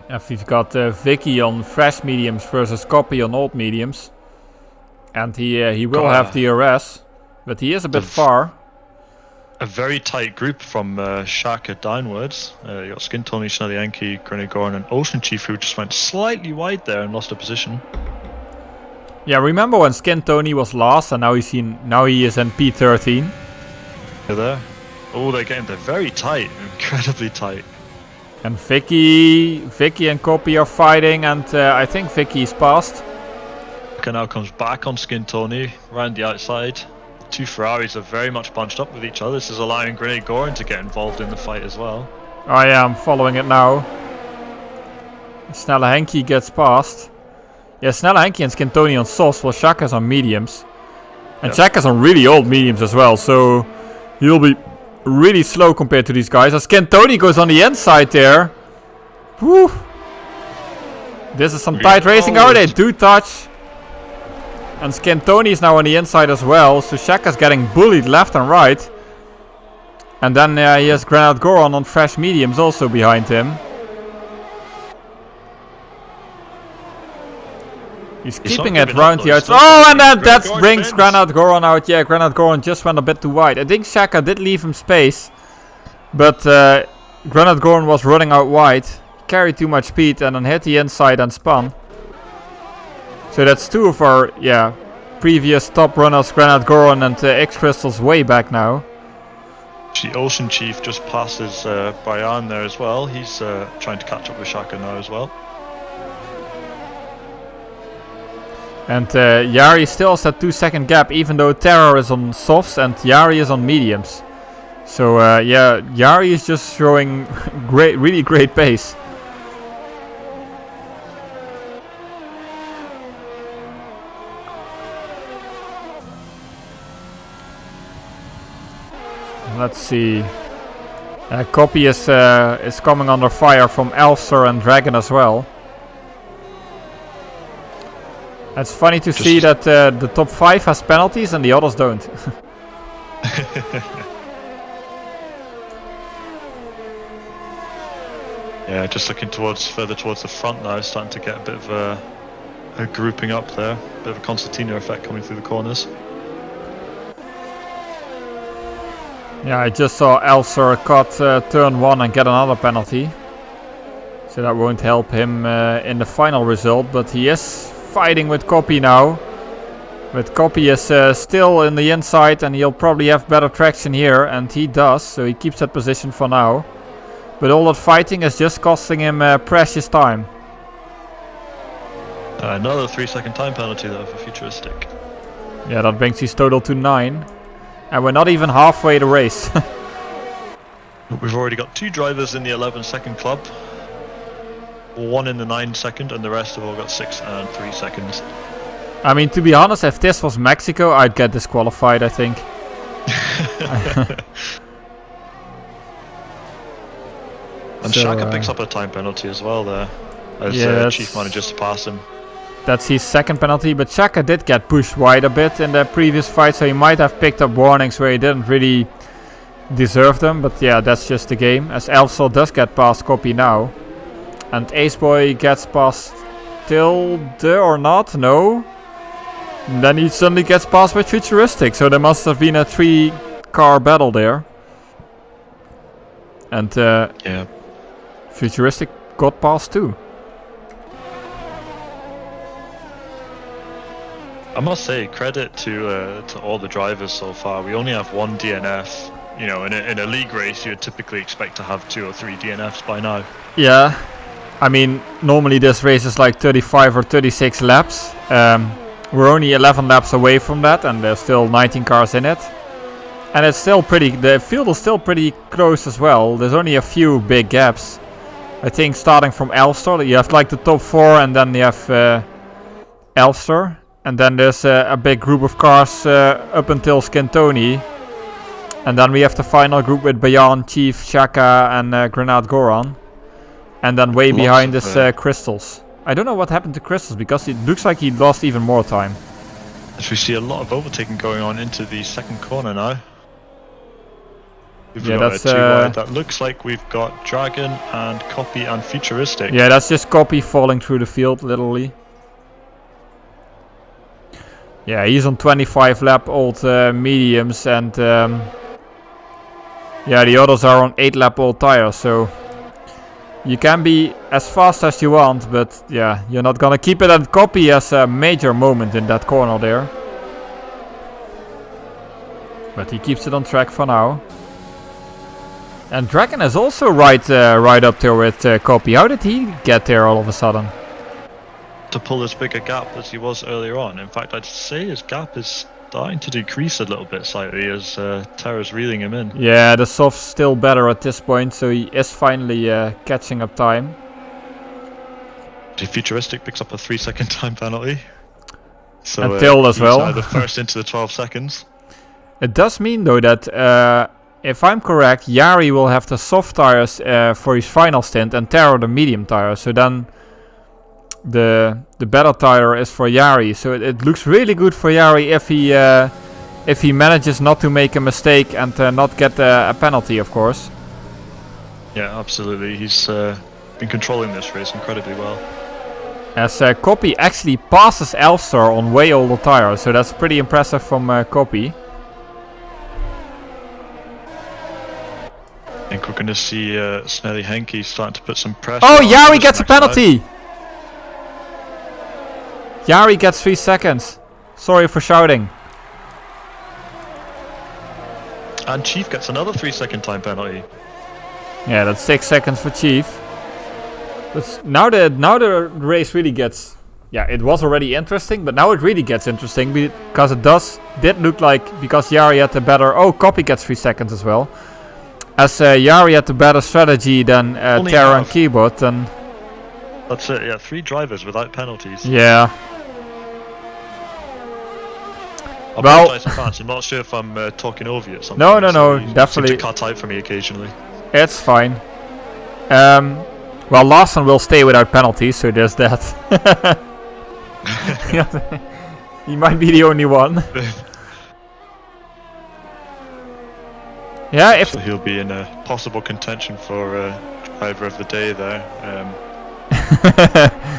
If we've got Vicky on fresh mediums versus Copy on old mediums, and he will have DRS, but he is a bit far. A very tight group from Shaka downwards. You got Skin Tony, Snellianki, Grenagorn, and Ocean Chief, who just went slightly wide there and lost a position. Yeah, remember when Skin Tony was last, and now he is in P13. There. Oh, they're very tight, incredibly tight. And Vicky and Copy are fighting, and I think Vicky's passed. Shaka now comes back on Skin Tony, round the outside. 2 Ferraris are very much bunched up with each other. This is allowing Grenagorn to get involved in the fight as well. Oh yeah, I'm following it now. Snellianki gets past. Yeah, Snellianki and Skin Tony on softs, while Shaka's on mediums. And Shaka's on really old mediums as well, so he'll be really slow compared to these guys. As Skin Tony goes on the inside there. Whew. This is some tight racing. Oh, they do touch. And Skin Tony is now on the inside as well, so Shaka's getting bullied left and right. And then he has Granat Goron on fresh mediums also behind him. He's keeping it round the outside. Oh, and then that brings Granat Goron out. Yeah, Granat Goron just went a bit too wide. I think Shaka did leave him space, but Granat Goron was running out wide. Carried too much speed and then hit the inside and spun. So that's 2 of our previous top runners, Granat Goron and X Crystals, way back now. The Ocean Chief just passes Bayan there as well. He's trying to catch up with Shaka now as well. And Yari still has that 2-second gap, even though Terror is on softs and Yari is on mediums. So Yari is just showing really great pace. Let's see. Copy is coming under fire from Elfster and Dragon as well. It's funny to see that the top 5 has penalties and the others don't. Yeah, just looking further towards the front now, starting to get a bit of a grouping up there. A bit of a concertina effect coming through the corners. Yeah, I just saw Elser cut turn 1 and get another penalty. So that won't help him in the final result, but he is fighting with Copy now. But Copy is still in the inside and he'll probably have better traction here, and he does, so he keeps that position for now. But all that fighting is just costing him precious time. Another 3-second time penalty though for Futuristic. Yeah, that brings his total to 9. And we're not even halfway the race. We've already got 2 drivers in the 11-second club. 1 in the 9-second, and the rest have all got 6 and 3 seconds. I mean, to be honest, if this was Mexico, I'd get disqualified, I think. And So, Shaka picks up a time penalty as well there, as yeah, Chief manages to pass him. That's his second penalty, but Shaka did get pushed wide a bit in the previous fight, so he might have picked up warnings where he didn't really deserve them. But yeah, that's just the game. As Elfsol does get past Copy now. And Aceboy gets past Tilde or not? No. And then he suddenly gets past with Futuristic, so there must have been a 3-car battle there. And Yeah. Futuristic got past too. I must say, credit to all the drivers so far. We only have 1 DNF. You know, in a league race, you'd typically expect to have 2 or 3 DNFs by now. Yeah, I mean, normally this race is like 35 or 36 laps. We're only 11 laps away from that, and there's still 19 cars in it. And it's still the field is still pretty close as well. There's only a few big gaps. I think starting from Elfstor, you have like the top 4, and then you have Elfstor. And then there's a big group of cars up until Skintoni. And then we have the final group with Bayan, Chief, Shaka and Grenade Goran. And then way behind is Crystals. I don't know what happened to Crystals because it looks like he lost even more time. As we see a lot of overtaking going on into the second corner now. We've got a 2 wide. That looks like we've got Dragon and Copy and Futuristic. Yeah, that's just Copy falling through the field, literally. Yeah, he's on 25 lap old mediums, and yeah, the others are on 8 lap old tires, so you can be as fast as you want, but yeah, you're not gonna keep it. And Copy has a major moment in that corner there, but he keeps it on track for now. And Dragon is also right up there with Copy. How did he get there all of a sudden? To pull as big a gap as he was earlier on. In fact, I'd say his gap is starting to decrease a little bit slightly as Terra's reeling him in. Yeah, the soft's still better at this point, so he is finally catching up time. The Futuristic picks up a 3-second time penalty. So, and Till as well. The first into the 12 seconds. It does mean though that if I'm correct, Jari will have the soft tires for his final stint and Terra the medium tires. So then the better tire is for Jari. So it looks really good for Jari if he manages not to make a mistake and not get a penalty, of course. Yeah, absolutely. He's been controlling this race incredibly well. As Copy actually passes Elfstar on way older tires, so that's pretty impressive from Copy. I think we're going to see Snelly Henke starting to put some pressure. Oh, Jari gets a penalty! Jari gets 3 seconds. Sorry for shouting. And Chief gets another 3-second time penalty. Yeah, that's 6 seconds for Chief. But now the race really gets... Yeah, it was already interesting, but now it really gets interesting because it did look like, because Jari had the better... Oh, Copy gets 3 seconds as well. As Jari had the better strategy than Terra and Keyboard, then... That's it, yeah, 3 drivers without penalties. Yeah. I apologise in advance, I'm not sure if I'm talking over you at some point. No, definitely. Seem to cut out for me occasionally. It's fine. Well, Larson will stay without penalties, so there's that. He might be the only one. Yeah, if so he'll be in a possible contention for driver of the day there,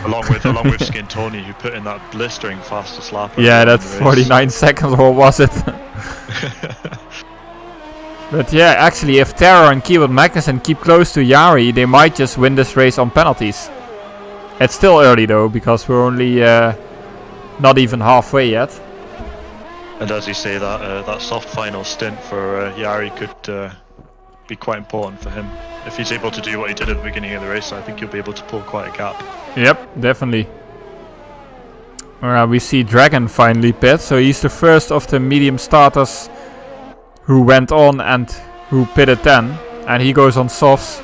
along with Skintoni, who put in that blistering fastest lap. Yeah, that's 49 seconds, or was it? But yeah, actually, if Terra and Keyboard Magnussen keep close to Jari, they might just win this race on penalties. It's still early though, because we're only not even halfway yet. And as you say, that soft final stint for Jari could be quite important for him. If he's able to do what he did at the beginning of the race, I think he'll be able to pull quite a gap. Yep, definitely. We see Dragon finally pit, so he's the first of the medium starters who went on and who pitted then. And he goes on softs.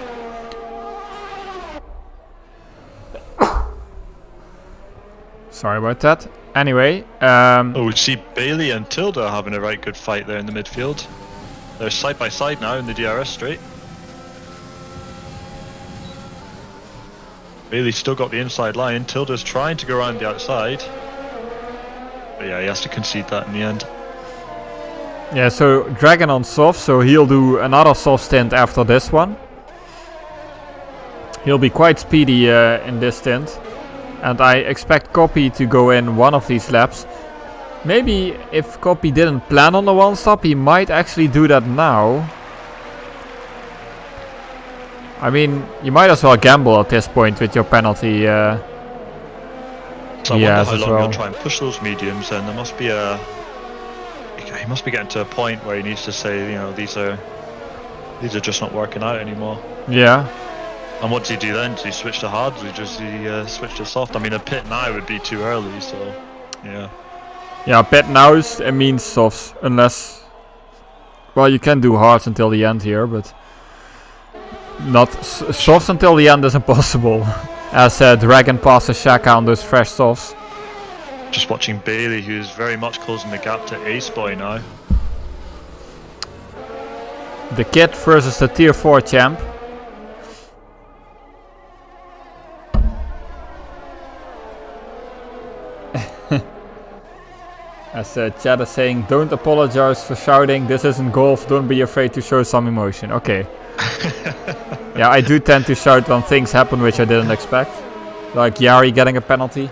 Sorry about that. Anyway, we see Bailey and Tilda having a right good fight there in the midfield. They're side by side now in the DRS straight. Bailey's still got the inside line. Tilda's trying to go around the outside. But yeah, he has to concede that in the end. Yeah, so Dragon on soft, so he'll do another soft stint after this one. He'll be quite speedy in this stint. And I expect Copy to go in one of these laps. Maybe if Copy didn't plan on the one stop, he might actually do that now. I mean, you might as well gamble at this point with your penalty. So I wonder how long he'll try and push those mediums, and there must be a... He must be getting to a point where he needs to say, you know, these are just not working out anymore. Yeah. And what does he do then? Does he switch to hard? Does he switch to soft? I mean, a pit now would be too early, so yeah. Yeah, pit now means softs, unless... Well, you can do hards until the end here, but... Not softs until the end is impossible. As Dragon passes Shaka on those fresh softs. Just watching Bailey, who's very much closing the gap to Ace Boy now. The Kid versus the Tier 4 champ. As Chad is saying, don't apologize for shouting, this isn't golf, don't be afraid to show some emotion. Okay. Yeah, I do tend to shout when things happen which I didn't expect. Like Yari getting a penalty.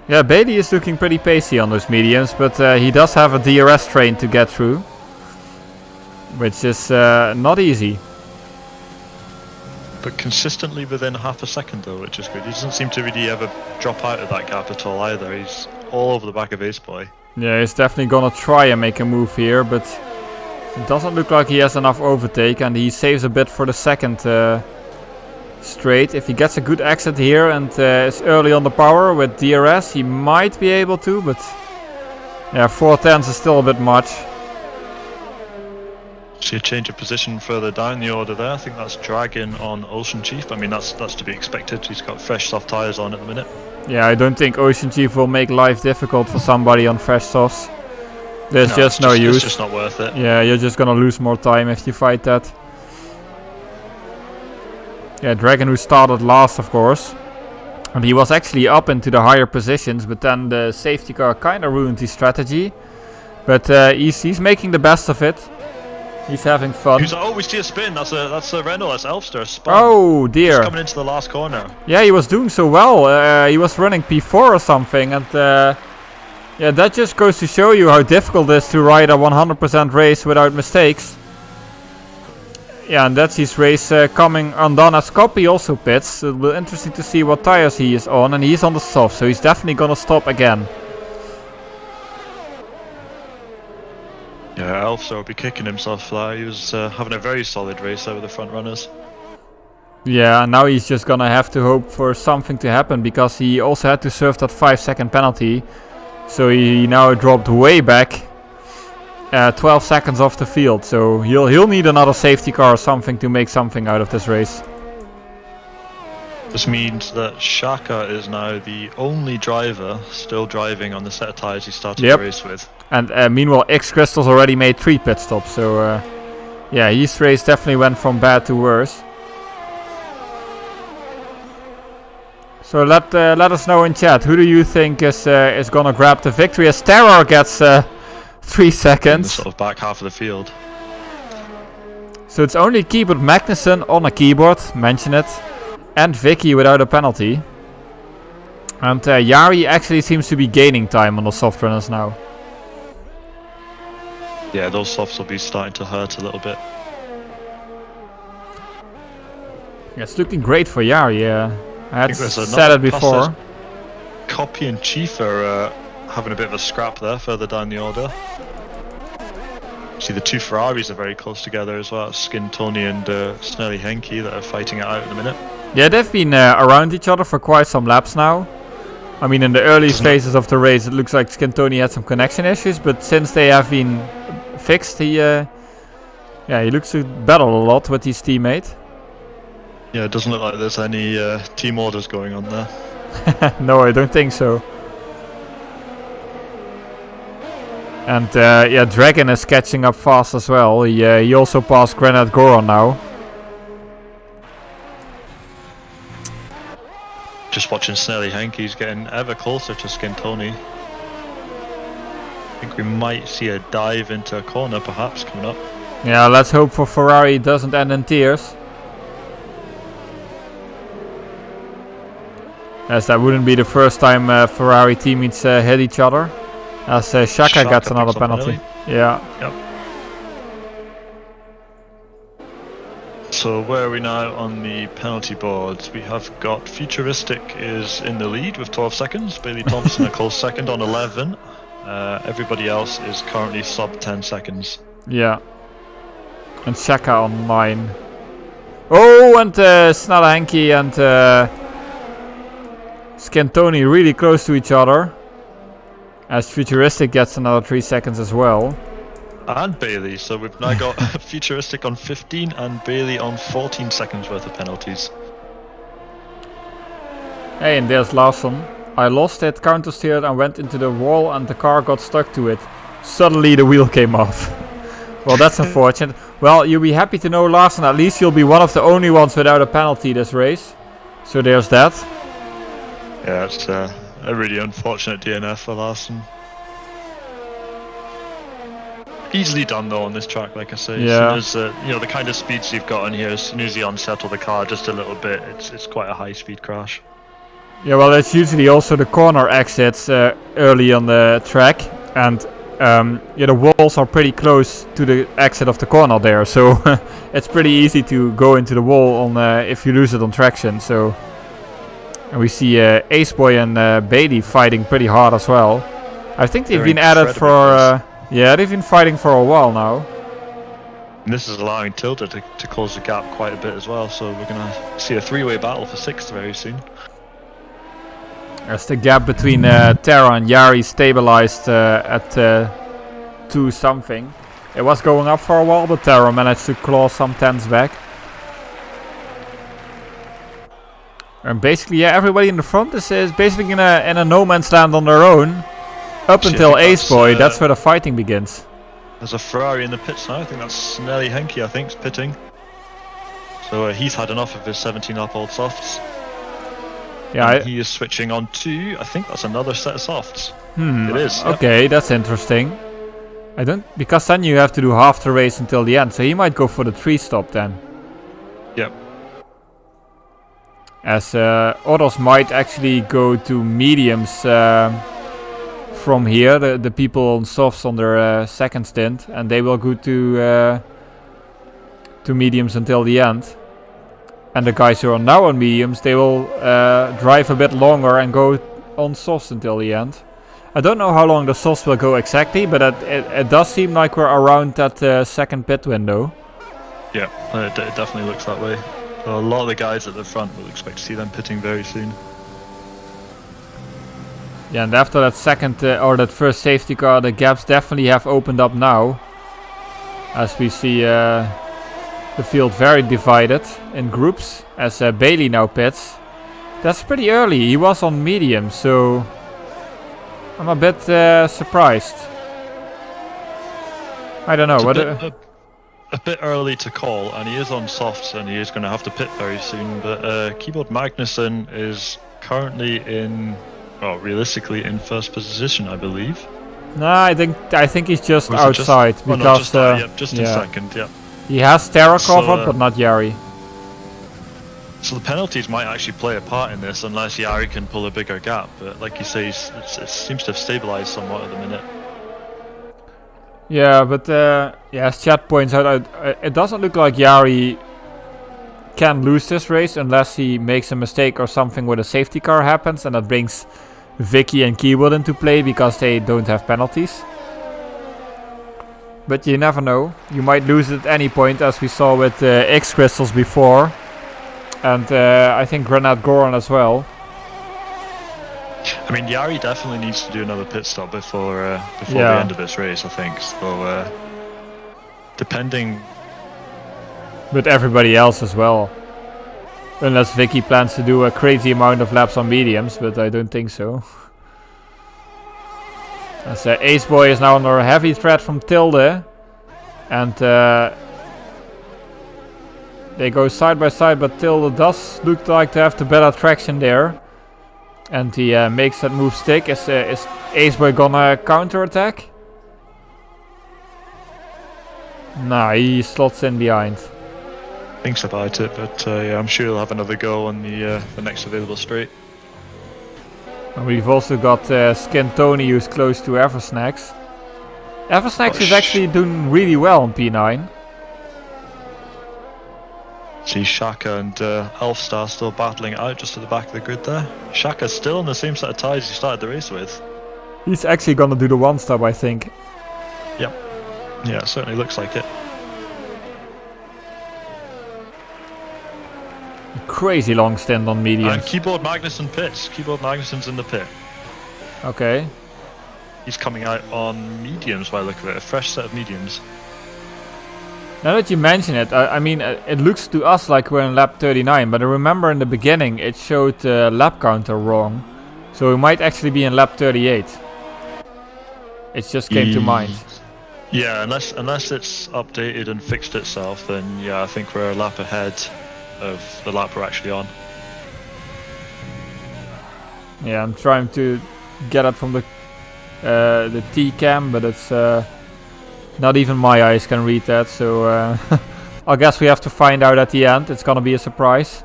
Yeah, Bailey is looking pretty pacey on those mediums, but he does have a DRS train to get through. Which is not easy. But consistently within half a second though, which is good. He doesn't seem to really ever drop out of that gap at all either. He's all over the back of Ace Boy. Yeah, he's definitely gonna try and make a move here, but it doesn't look like he has enough overtake, and he saves a bit for the second straight. If he gets a good exit here and is early on the power with DRS, he might be able to, but yeah, 410s is still a bit much. See a change of position further down the order there. I think that's Dragon on Ocean Chief. I mean, that's to be expected. He's got fresh soft tyres on at the minute. Yeah, I don't think Ocean Chief will make life difficult for somebody on fresh softs. There's just no use. It's just not worth it. Yeah, you're just gonna lose more time if you fight that. Yeah, Dragon, who started last, of course. And he was actually up into the higher positions, but then the safety car kind of ruined his strategy. But he's making the best of it. He's having fun. We see a spin. That's a Renault. That's Elfster. Spun. Oh dear. He's coming into the last corner. Yeah, he was doing so well. He was running P4 or something, and yeah, that just goes to show you how difficult it is to ride a 100% race without mistakes. Yeah, and that's his race coming undone as Copy also pits. It'll be interesting to see what tires he is on, and he's on the soft, so he's definitely gonna stop again. Yeah, Elfster will be kicking himself there. He was having a very solid race over the front runners. Yeah, now he's just gonna have to hope for something to happen, because he also had to serve that 5-second penalty. So he now dropped way back, 12 seconds off the field. So he'll need another safety car or something to make something out of this race. This means that Shaka is now the only driver still driving on the set of tyres he started the race with. And meanwhile, X-Crystal's already made 3 pit stops. So yeah, his race definitely went from bad to worse. So let us know in chat, who do you think is gonna grab the victory? As Terror gets 3 seconds. In the sort of back half of the field. So it's only Keyboard Magnussen on a keyboard, mention it, and Vicky without a penalty. And Yari actually seems to be gaining time on the soft runners now. Yeah, those softs will be starting to hurt a little bit. Yeah, it's looking great for Yari, yeah. I had said it before. Copy and Chief are having a bit of a scrap there further down the order. See, the 2 Ferraris are very close together as well. Skin Tony and Snelly Henke that are fighting it out at the minute. Yeah, they've been around each other for quite some laps now. I mean, in the early phases of the race, it looks like Scantoni had some connection issues, but since they have been fixed, he looks to battle a lot with his teammate. Yeah, it doesn't look like there's any team orders going on there. No, I don't think so. And Dragon is catching up fast as well. He also passed Granite Goron now. Just watching Snelly Henke's getting ever closer to Scantoni. I think we might see a dive into a corner perhaps coming up. Yeah, let's hope for Ferrari it doesn't end in tears. As that wouldn't be the first time Ferrari teammates hit each other. As Shaka gets another penalty. Yeah. Yep. So where are we now on the penalty boards? We have got Futuristic is in the lead with 12 seconds. Bailey Thompson a close second on 11. Everybody else is currently sub 10 seconds. Yeah. And Shaka on 9. Oh, and Snelle Henke and Scantoni really close to each other. As Futuristic gets another 3 seconds as well. And Bailey, so we've now got Futuristic on 15 and Bailey on 14 seconds worth of penalties. Hey, and there's Larson. I lost it, counter-steered and went into the wall and the car got stuck to it. Suddenly the wheel came off. Well, that's unfortunate. Well, you'll be happy to know, Larson, at least you'll be one of the only ones without a penalty this race. So there's that. Yeah, it's a really unfortunate DNF for Larson. Easily done though on this track, like I say. Yeah. As soon as the kind of speeds you've got in here, as soon as you unsettle the car just a little bit, it's quite a high-speed crash. Yeah, well, it's usually also the corner exits early on the track, and the walls are pretty close to the exit of the corner there, so it's pretty easy to go into the wall on if you lose it on traction. So, and we see Aceboy and Bailey fighting pretty hard as well. I think they've been at it for. Yeah, they've been fighting for a while now. And this is allowing Tilda to close the gap quite a bit as well, so we're going to see a three-way battle for 6th very soon. As the gap between Terra and Yari stabilized at 2 something. It was going up for a while, but Terra managed to claw some tenths back. And basically, yeah, everybody in the front is basically in a no man's land on their own. Up until Aceboy, that's where the fighting begins. There's a Ferrari in the pits now. I think that's Snelly Henke, I think, is pitting. So he's had enough of his 17-lap old softs. Yeah, he is switching on to, I think that's another set of softs. It is. Okay, that's interesting. Because then you have to do half the race until the end, so he might go for the 3-stop then. Yep. As others might actually go to mediums from here, the people on softs on their second stint, and they will go to mediums until the end. And the guys who are now on mediums, they will drive a bit longer and go on softs until the end. I don't know how long the softs will go exactly, but it does seem like we're around that second pit window. Yeah, it definitely looks that way. So a lot of the guys at the front will expect to see them pitting very soon. Yeah, and after that second or that first safety car, the gaps definitely have opened up now. As we see the field very divided in groups, as Bailey now pits. That's pretty early. He was on medium, so I'm a bit surprised. I don't know. A bit early to call, and he is on softs, and he is going to have to pit very soon. But Keyboard Magnussen is currently in. Well, realistically in first position, I believe. No, I think he's just outside because just in second. Yeah. He has Terra covered, but not Yari. So the penalties might actually play a part in this, unless Yari can pull a bigger gap. But like you say, it seems to have stabilized somewhat at the minute. Yeah, but as Chad points out, it doesn't look like Yari can lose this race unless he makes a mistake or something where the safety car happens, and that brings Vicky and Keywood into play because they don't have penalties. But you never know. You might lose it at any point, as we saw with X Crystals before. and I think Granat Goran as well. I mean, Jari definitely needs to do another pit stop before the end of this race, I think. So, depending... But everybody else as well. Unless Vicky plans to do a crazy amount of laps on mediums, but I don't think so. As Ace Boy is now under a heavy threat from Tilde. And they go side by side, but Tilde does look like to have the better traction there. And he makes that move stick. Is Ace Boy gonna counter attack? Nah, he slots in behind. Thinks about it, but yeah, I'm sure he'll have another go on the next available straight. And we've also got Skin Tony, who's close to Eversnacks. Eversnacks is actually doing really well on P9. See Shaka and Elfstar still battling it out just at the back of the grid there. Shaka's still in the same set of tyres he started the race with. He's actually gonna do the one stop, I think. Yep. Yeah, it certainly looks like it. Crazy long stint on mediums. And Keyboard Magnussen pits. Keyboard Magnussen's in the pit. Okay. He's coming out on mediums by the look of it. A fresh set of mediums. Now that you mention it, I mean, it looks to us like we're in lap 39, but I remember in the beginning it showed lap counter wrong. So we might actually be in lap 38. It just came to mind. Yeah, unless it's updated and fixed itself, then yeah, I think we're a lap ahead of the lap we're actually on. Yeah, I'm trying to get it from the T-cam, but it's not even my eyes can read that, so I guess we have to find out at the end. It's gonna be a surprise.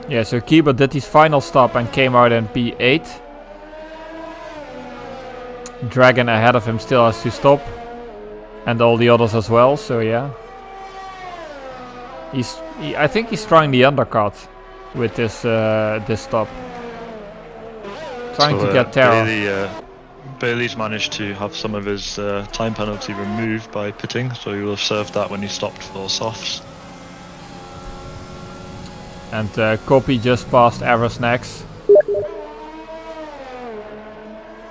Yeah, so Kiba did his final stop and came out in P8. Dragon ahead of him still has to stop, and all the others as well, so yeah. I think he's trying the undercut with this stop. Trying to get Terra. Bailey's managed to have some of his time penalty removed by pitting, so he will have served that when he stopped for softs. And Copy just passed Eversnacks.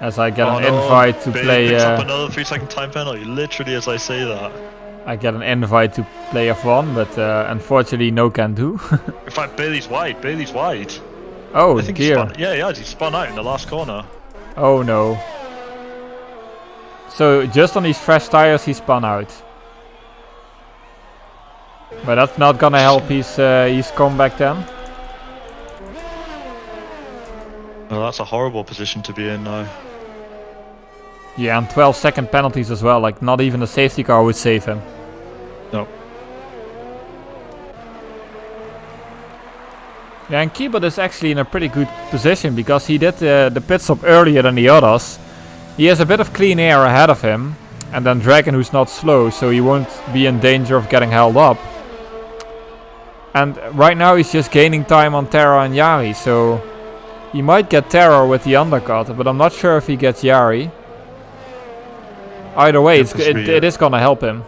As I get an invite to Bailey picks play... up another 3-second time penalty, literally as I say that. I get an invite to play F1, but unfortunately no can do. In fact, Bailey's wide. Oh I think dear. he spun out in the last corner. Oh no. So just on these fresh tires he spun out. But that's not gonna help his comeback then. Well, that's a horrible position to be in now. Yeah, and 12-second penalties as well, like not even a safety car would save him. No. Yeah, and Keyboard is actually in a pretty good position because he did the pit stop earlier than the others. He has a bit of clean air ahead of him, and then Dragon, who's not slow, so he won't be in danger of getting held up. And right now he's just gaining time on Terra and Yari, so he might get Terra with the undercut, but I'm not sure if he gets Yari. Either way, it is gonna help him.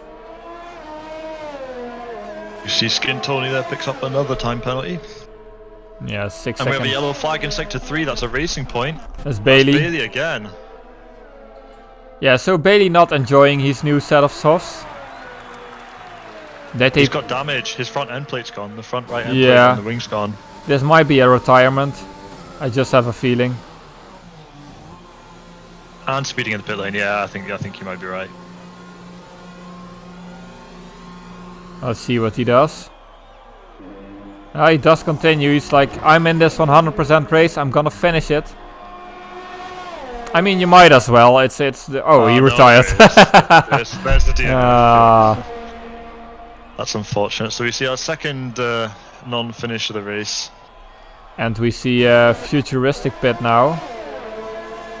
You see Skin Tony there picks up another time penalty. Yeah, 6 seconds. And we have a yellow flag in sector 3, that's a racing point. That's Bailey. That's Bailey again. Yeah, so Bailey not enjoying his new set of softs. He's got damage, his front end plate's gone, the front right end plate and the wing's gone. This might be a retirement. I just have a feeling. And speeding in the pit lane, yeah, I think you might be right. Let's see what he does. He does continue. He's like, I'm in this 100% race. I'm gonna finish it. I mean, you might as well. It's the, he retired. There's the DNF. That's unfortunate. So we see our second non-finish of the race. And we see a futuristic pit now.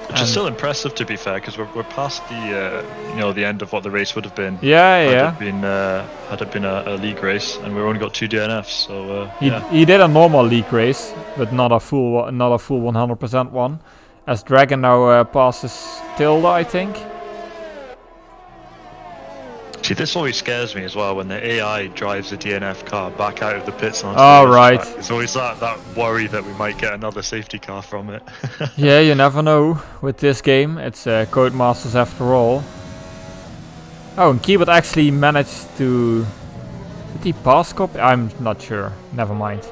Which is still impressive, to be fair, because we're past the the end of what the race would have been. Yeah. Had it been a league race, and we've only got 2 DNFs. So he did a normal league race, but not a full 100% one. As Dragon now passes Tilda, I think. See, this always scares me as well when the AI drives the DNF car back out of the pits. Onto Oh, the right. track. It's always that worry that we might get another safety car from it. Yeah, you never know with this game. It's Codemasters after all. Oh, and Keyboard actually managed to... Did he pass Copy? I'm not sure. Never mind.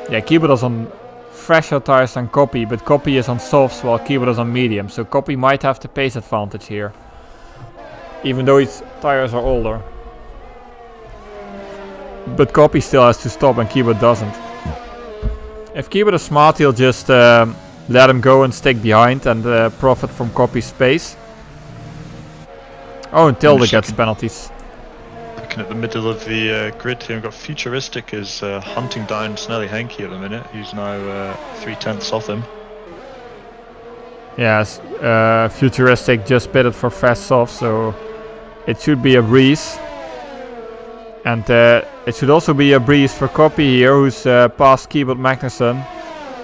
Yeah, Keyboard is on fresher tires than Copy, but Copy is on softs while Keyboard is on medium. So Copy might have the pace advantage here. Even though his tires are older. But Copy still has to stop and Keyboard doesn't. If Keyboard is smart, he'll just let him go and stick behind and profit from Copy's pace. Oh, and Tilde gets penalties. Looking at the middle of the grid here, we've got Futuristic is hunting down Snelly Henke at the minute. He's now 3/10 off him. Yes, Futuristic just pitted for fast soft, so it should be a breeze. And it should also be a breeze for Copy here, who's past Keyboard Magnussen,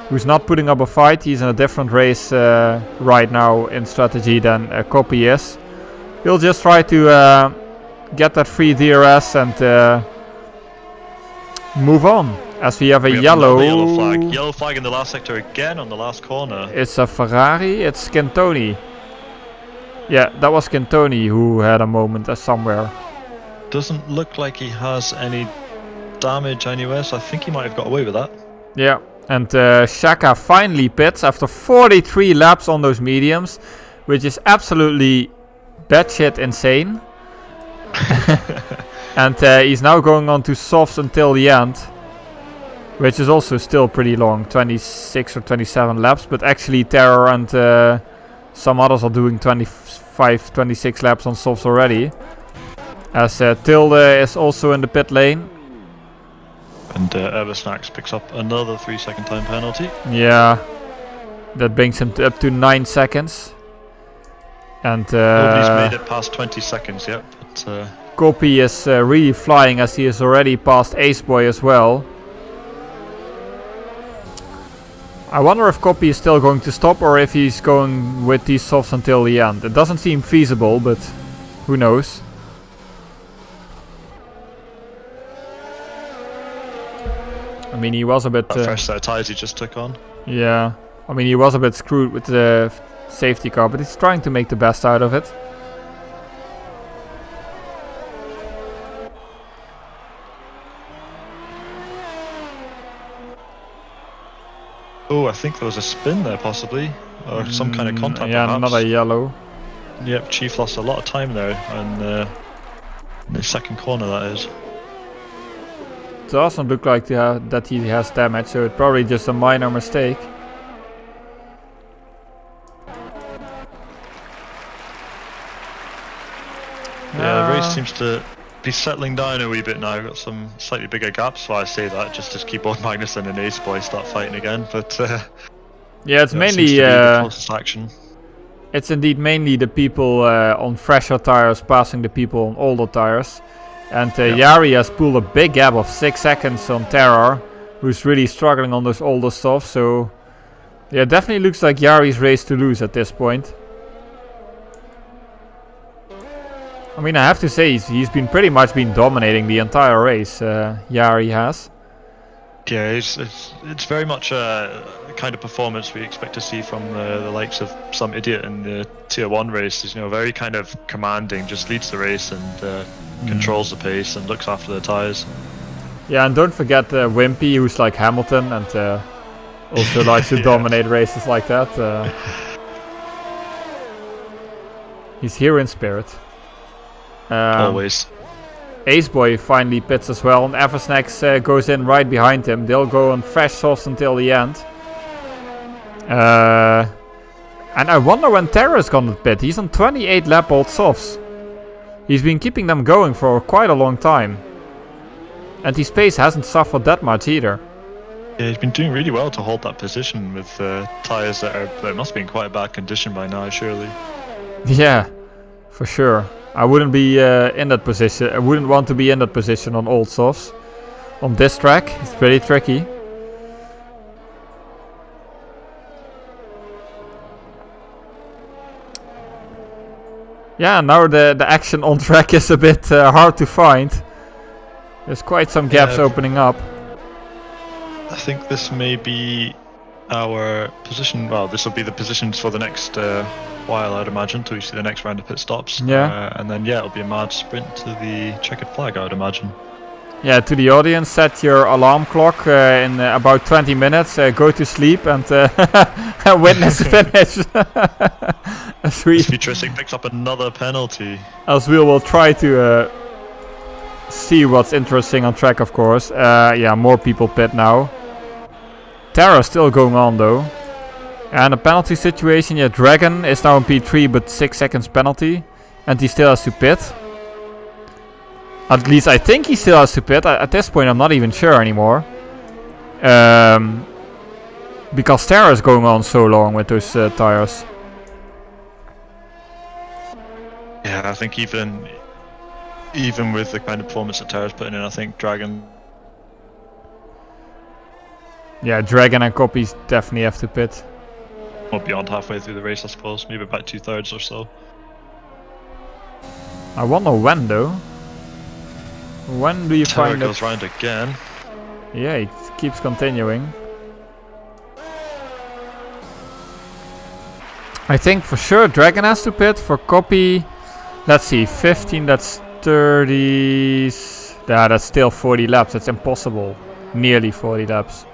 who's not putting up a fight. He's in a different race right now in strategy than Copy is. He'll just try to get that free DRS and move on. As we have a yellow flag. Yellow flag in the last sector again on the last corner. It's a Ferrari. It's Scantoni. Yeah, that was Scantoni who had a moment somewhere. Doesn't look like he has any damage anywhere, so I think he might have got away with that. Yeah, and Shaka finally pits after 43 laps on those mediums, which is absolutely batshit insane. And he's now going on to softs until the end, which is also still pretty long, 26 or 27 laps, but actually Terror and some others are doing 25, 26 laps on softs already. As Tilde is also in the pit lane. And Eversnacks picks up another 3-second time penalty. Yeah, that brings him up to 9 seconds. And nobody's made it past 20 seconds yet. But, Copy is really flying as he is already past Ace Boy as well. I wonder if Copy is still going to stop or if he's going with these softs until the end. It doesn't seem feasible, but who knows. I mean, he was a bit... that fresh set of tyres he just took on. Yeah. I mean, he was a bit screwed with the safety car, but he's trying to make the best out of it. Oh, I think there was a spin there possibly, or some kind of contact. Yeah, perhaps. another yellow. Yep, Chief lost a lot of time there, and in the second corner that is. It doesn't look like that he has damage, so it's probably just a minor mistake. Yeah, the race seems to be settling down a wee bit now. Got some slightly bigger gaps, so I say that just as Keyboard Magnussen and Ace Boy start fighting again. But yeah, it's mainly the closest action. It's indeed mainly the people on fresher tires passing the people on older tires. And Yari has pulled a big gap of 6 seconds on Terror, who's really struggling on those older stuff. So yeah, it definitely looks like Yari's race to lose at this point. I mean, I have to say he's been pretty much dominating the entire race. Yari has. Yeah, it's very much a kind of performance we expect to see from the likes of some idiot in the Tier 1 races. You know, very kind of commanding, just leads the race and controls the pace and looks after the tyres. Yeah, and don't forget Wimpy, who's like Hamilton and also likes to dominate races like that. He's here in spirit. Always. Ace Boy finally pits as well, and Eversnacks goes in right behind him. They'll go on fresh softs until the end. And I wonder when Terra's gonna pit. He's on 28 lap old softs. He's been keeping them going for quite a long time. And his pace hasn't suffered that much either. Yeah, he's been doing really well to hold that position with tyres that must be in quite a bad condition by now, surely. Yeah, for sure. I wouldn't be in that position. I wouldn't want to be in that position on old softs. On this track, it's pretty tricky. Yeah, now the action on track is a bit hard to find. There's quite some gaps opening up. I think this may be our position. Well, this will be the positions for the next while, I'd imagine, till we see the next round of pit stops. Yeah. And then, yeah, it'll be a mad sprint to the checkered flag, I would imagine. Yeah, to the audience, set your alarm clock in about 20 minutes. Go to sleep and witness the finish. This futuristic picks up another penalty. As we will try to see what's interesting on track, of course. Yeah, more people pit now. Terra still going on though. And a penalty situation, yeah, Dragon is now in P3 but 6 seconds penalty. And he still has to pit. At least I think he still has to pit. At this point I'm not even sure anymore. Because Terra is going on so long with those tires. Yeah, I think even with the kind of performance that Terra's putting in, I think Dragon... Yeah, Dragon and Copies definitely have to pit. Well, beyond halfway through the race, I suppose. Maybe about 2/3 or so. I wonder when though. When do you Terra find goes round again. Yeah, it keeps continuing. I think for sure Dragon has to pit. For Copy, let's see, 15, that's 30. Yeah, that's still 40 laps. That's impossible. Nearly 40 laps.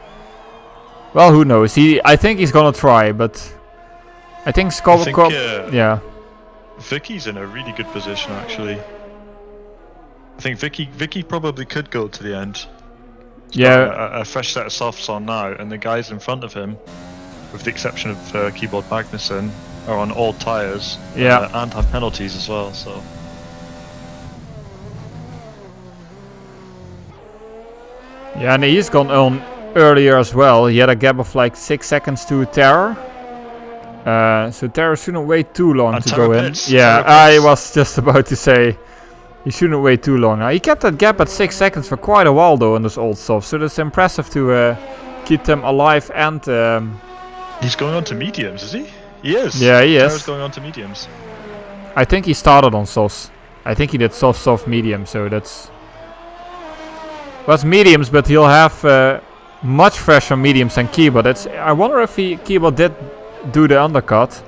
Well, who knows? I think he's gonna try, but I think yeah. Vicky's in a really good position actually. I think Vicky probably could go to the end. He's got a fresh set of softs on now, and the guys in front of him, with the exception of Keyboard Magnussen, are on old tyres. Yeah. And have penalties as well. So. Yeah, and he's gone on earlier as well. He had a gap of like 6 seconds to Terra. So Terra shouldn't wait too long to go in. Yeah, I was just about to say he shouldn't wait too long. Now he kept that gap at 6 seconds for quite a while though on this old stuff. So that's impressive to keep them alive and. He's going on to mediums, is he? He is. Yeah, he is. Terra's going on to mediums. I think he started on softs. I think he did soft, medium. So that's. Was mediums, but he'll have much fresher mediums than Keyboard. I wonder if Keyboard did do the undercut.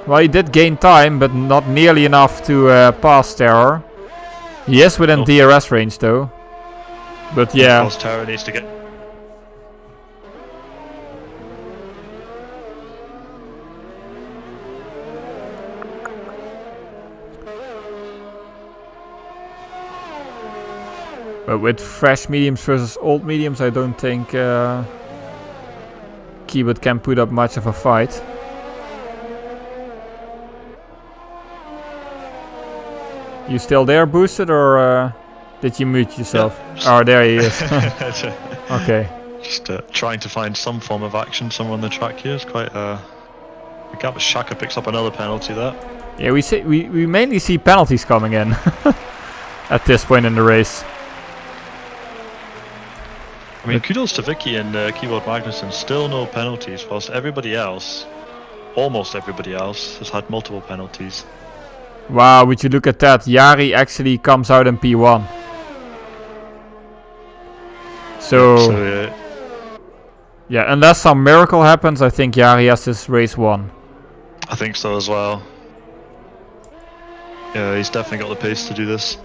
Well, he did gain time, but not nearly enough to pass Terror. He is within DRS range though. But yeah. Of course, Terror needs to get. But with fresh mediums versus old mediums, I don't think Keyboard can put up much of a fight. You still there, Boosted, or did you mute yourself? Yeah, oh, there he is. Okay. Just trying to find some form of action somewhere on the track here. It's quite a gap. Shaka picks up another penalty there. Yeah, we mainly see penalties coming in at this point in the race. I mean, kudos to Vicky and Keyboard Magnussen. Still no penalties, whilst everybody else, almost everybody else, has had multiple penalties. Wow, would you look at that? Yari actually comes out in P1. So yeah, unless some miracle happens, I think Yari has this race won. I think so as well. Yeah, he's definitely got the pace to do this.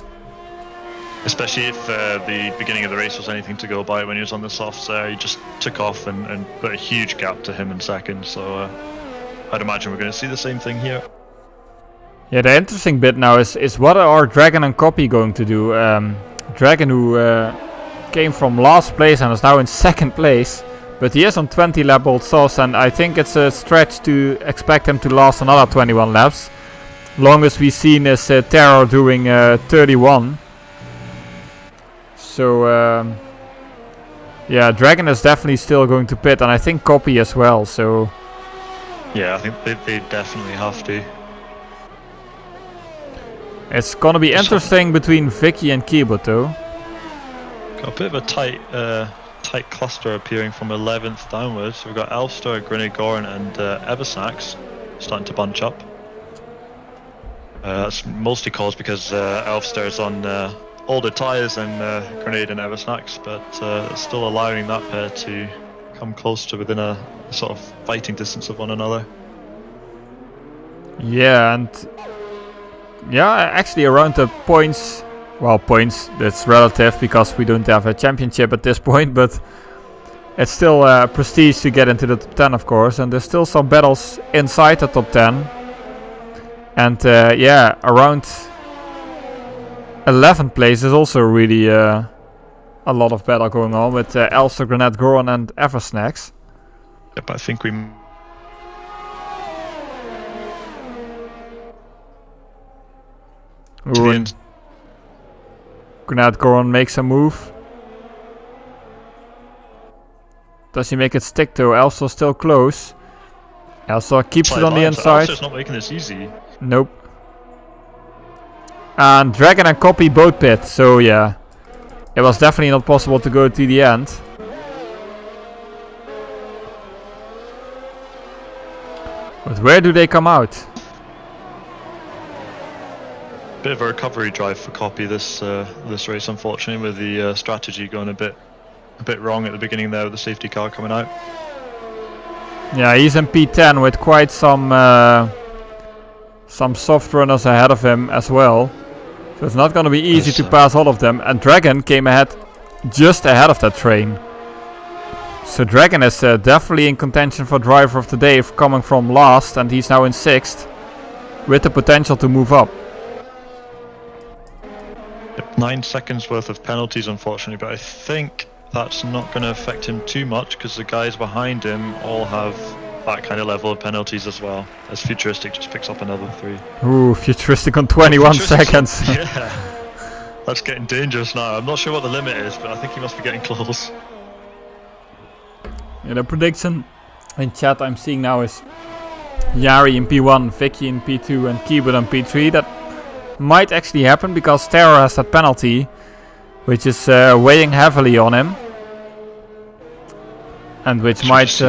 Especially if the beginning of the race was anything to go by when he was on the softs there. He just took off and put a huge gap to him in second. So I'd imagine we're going to see the same thing here. Yeah, the interesting bit now is what are Dragon and Copy going to do? Dragon, who came from last place and is now in second place. But he is on 20 lap old softs, and I think it's a stretch to expect him to last another 21 laps. Longest we've seen is Terror doing 31. So yeah, Dragon is definitely still going to pit, and I think Copy as well. So yeah, I think they definitely have to. It's gonna be interesting between Vicky and Keyboard though. Got a bit of a tight cluster appearing from 11th downwards. We've got Elster, Grinigorn and Eversax starting to bunch up. That's mostly caused because Elfster's on older tyres and Grenade and Eversnacks, but still allowing that pair to come close to within a sort of fighting distance of one another. Yeah, and yeah, actually around the points, well, points, that's relative because we don't have a championship at this point, but it's still prestige to get into the top 10, of course, and there's still some battles inside the top 10. And yeah, around 11th place is also really a lot of battle going on with Elster, Grenade, Goron and Eversnacks. Yep, I think we... Grenade Goron makes a move. Does he make it stick though? Elster still close. Elster keeps it on the inside. Elster's not making this easy. Nope. And Dragon and Copy both pit, so yeah. It was definitely not possible to go to the end. But where do they come out? Bit of a recovery drive for Copy this race, unfortunately, with the strategy going a bit wrong at the beginning there with the safety car coming out. Yeah, he's in P10 with quite some soft runners ahead of him as well. So it's not going to be easy to pass all of them. And Dragon came ahead, just ahead of that train. So Dragon is definitely in contention for driver of the day, coming from last, and he's now in 6th, with the potential to move up. 9 seconds worth of penalties, unfortunately, but I think that's not going to affect him too much because the guys behind him all have that kind of level of penalties as well, as Futuristic just picks up another 3. Ooh, Futuristic on 21 seconds. Yeah, that's getting dangerous now. I'm not sure what the limit is, but I think he must be getting close. Yeah, the prediction in chat I'm seeing now is Yari in P1, Vicky in P2 and Keyboard in P3. That might actually happen because Terror has that penalty, which is weighing heavily on him. And which might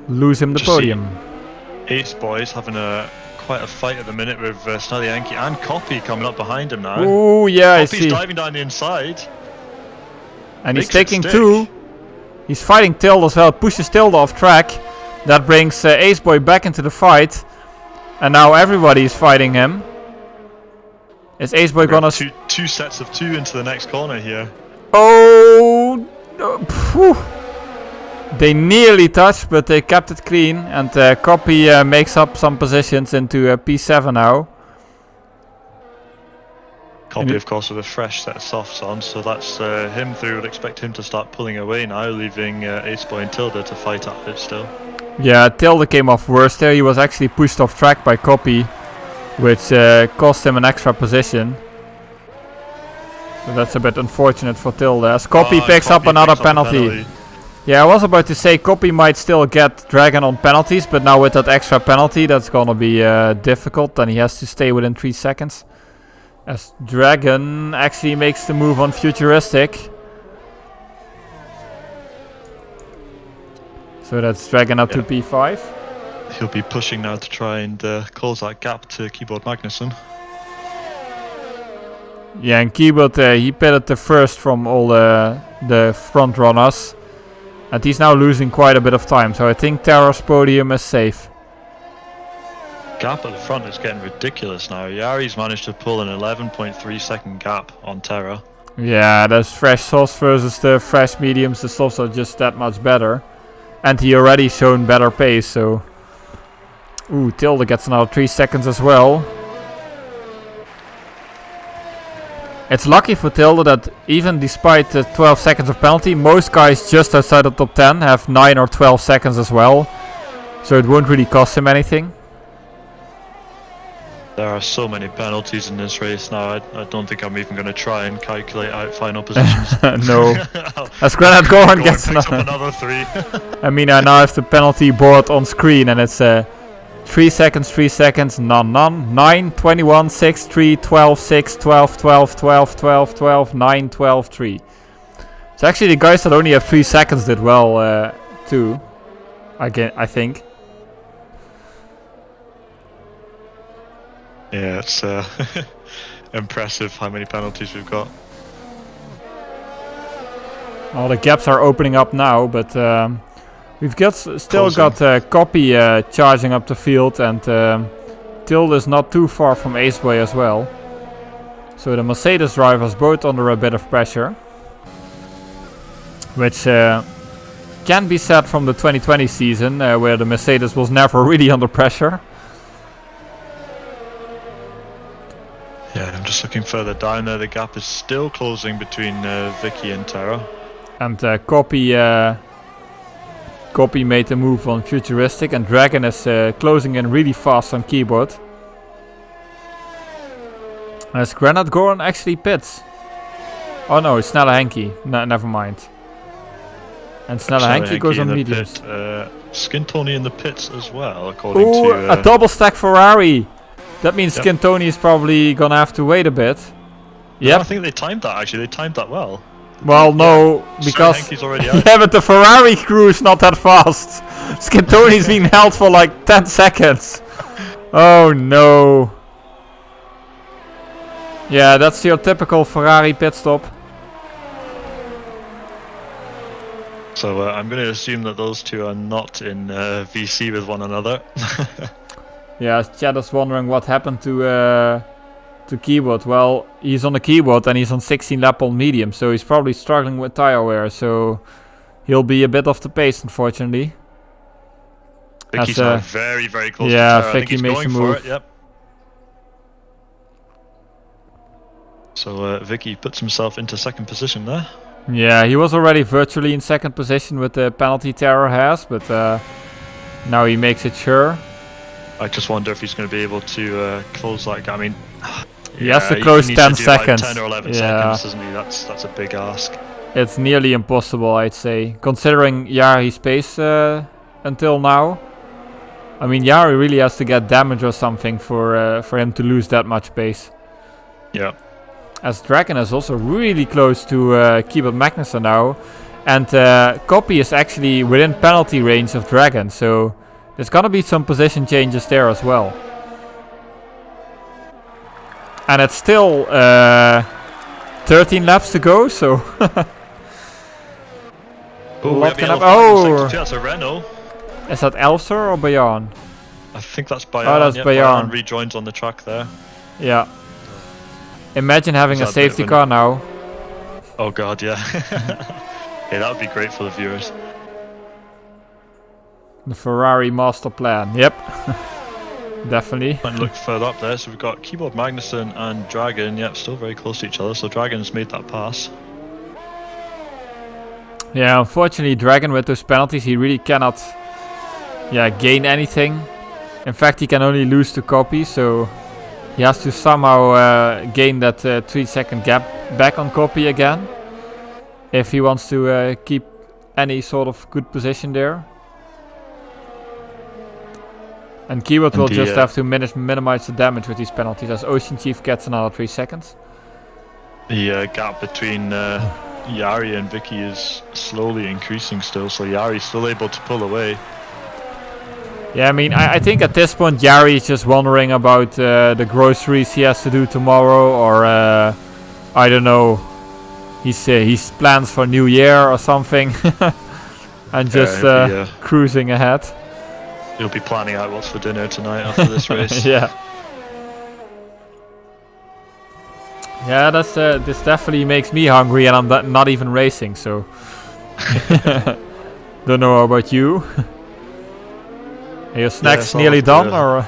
lose him the podium. Ace Boys having quite a fight at the minute with Snelly Yankee and Copy coming up behind him now. Ooh, yeah, Copy's I see. diving down the inside. And he's taking 2. He's fighting Tilde as well, pushes Tilde off track. That brings Ace Boy back into the fight. And now everybody is fighting him. Is Ace Boy gonna... Two sets of 2 into the next corner here. Oh! They nearly touched, but they kept it clean. And Copy makes up some positions into P7 now. Copy, of course, with a fresh set of softs on, so that's him through. Would expect him to start pulling away now, leaving Ace Boy and Tilde to fight at it still. Yeah, Tilde came off worse there. He was actually pushed off track by Copy, which cost him an extra position. So that's a bit unfortunate for Tilde, as Copy picks up another penalty. Yeah, I was about to say Copy might still get Dragon on penalties, but now with that extra penalty, that's gonna be difficult, and he has to stay within 3 seconds. As Dragon actually makes the move on Futuristic. So that's Dragon up to P5. He'll be pushing now to try and close that gap to Keyboard Magnussen. Yeah, and Keyboard, he pitted the first from all the front runners. And he's now losing quite a bit of time, so I think Terror's podium is safe. Gap at the front is getting ridiculous now. Yari's managed to pull an 11.3 second gap on Terror. Yeah, there's fresh softs versus the fresh mediums. The softs are just that much better. And he already shown better pace, so... Ooh, Tilde gets another 3 seconds as well. It's lucky for Tilde that even despite the 12 seconds of penalty, most guys just outside the top 10 have 9 or 12 seconds as well. So it won't really cost him anything. There are so many penalties in this race now, I don't think I'm even going to try and calculate out final positions. No. As Grenade Goran gets another 3. I mean, I now have the penalty board on screen and it's 3 seconds, none, 9, 21, 6, 3, 12, 6, 12, 12, 12, 12, 12, 9, 12, 3. So actually the guys that only have 3 seconds did well too, I think. Yeah, it's impressive how many penalties we've got. Well, the gaps are opening up now, but we've still got Copy charging up the field, and Tilde is not too far from Aceway as well. So the Mercedes drivers both under a bit of pressure, which can be said from the 2020 season, where the Mercedes was never really under pressure. Yeah, I'm just looking further down there. The gap is still closing between Vicky and Tara. And Copy made a move on Futuristic, and Dragon is closing in really fast on Keyboard. As Granite Goran actually pits. Oh no, it's Snelle Henke. Never mind. And Snelle Henke goes on mediums. Skin Tony in the pits as well, according to... a double stack Ferrari! That means Skin Tony is probably gonna have to wait a bit. Yeah, I think they timed that actually. They timed that well. Well, no, because Henke's already out. yeah, but the Ferrari crew is not that fast. Skin Tony's been held for like 10 seconds. Oh no. Yeah, that's your typical Ferrari pit stop. So I'm going to assume that those two are not in VC with one another. Yeah, Chad is wondering what happened to Keyboard. Well, he's on the Keyboard and he's on 16 lap on medium, so he's probably struggling with tire wear, so he'll be a bit off the pace, unfortunately. Vicky's now very, very close to Tire. Vicky I think he's makes going a move. for it, yep. So Vicky puts himself into second position there. Yeah, he was already virtually in second position with the penalty Tara has, but now he makes it sure. I just wonder if he's going to be able to close that gap. I mean, he has to close 10 seconds. Like 10 or 11 seconds, doesn't he? That's a big ask. It's nearly impossible, I'd say, considering Jari's pace until now. I mean, Jari really has to get damage or something for him to lose that much pace. Yeah. As Dragon is also really close to Keyboard Magnussen now, and Copy is actually within penalty range of Dragon, so there's gonna be some position changes there as well. And it's still 13 laps to go, so that's a Renault. Is that Elser or Bayarn? I think that's Bayarn. Oh, that's Bayarn. Rejoins on the track there. Yeah. Imagine having a safety car now. Oh god, yeah. Yeah, that would be great for the viewers. The Ferrari master plan. Yep. Definitely. And look further up there, so we've got Keyboard Magnussen and Dragon, yep, still very close to each other, so Dragon's made that pass. Yeah, unfortunately Dragon with those penalties, he really cannot gain anything. In fact, he can only lose to Copy, so he has to somehow gain that 3-second gap back on Copy again, if he wants to keep any sort of good position there. And Keyboard will just have to minimize the damage with these penalties, as Ocean Chief gets another 3 seconds. The gap between Jari and Vicky is slowly increasing still, so Jari's still able to pull away. Yeah, I mean, I think at this point Jari is just wondering about the groceries he has to do tomorrow, or I don't know, his plans for New Year or something, and just cruising ahead. He'll be planning out what's for dinner tonight after this race. Yeah. Yeah, this definitely makes me hungry, and I'm not even racing, so don't know about you. Are your snacks nearly done, or?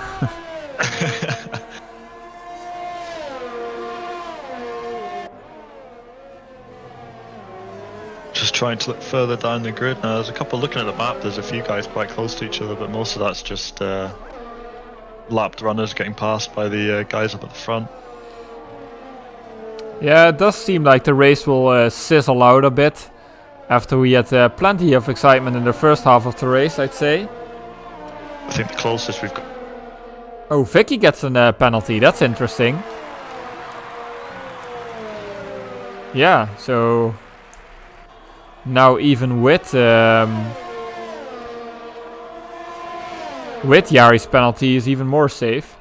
Just trying to look further down the grid now. There's a couple looking at the map. There's a few guys quite close to each other, but most of that's just lapped runners getting passed by the guys up at the front. Yeah, it does seem like the race will sizzle out a bit after we had plenty of excitement in the first half of the race, I'd say. I think the closest we've got... Oh, Vicky gets a penalty. That's interesting. Yeah, so now even with Jari's penalty is even more safe.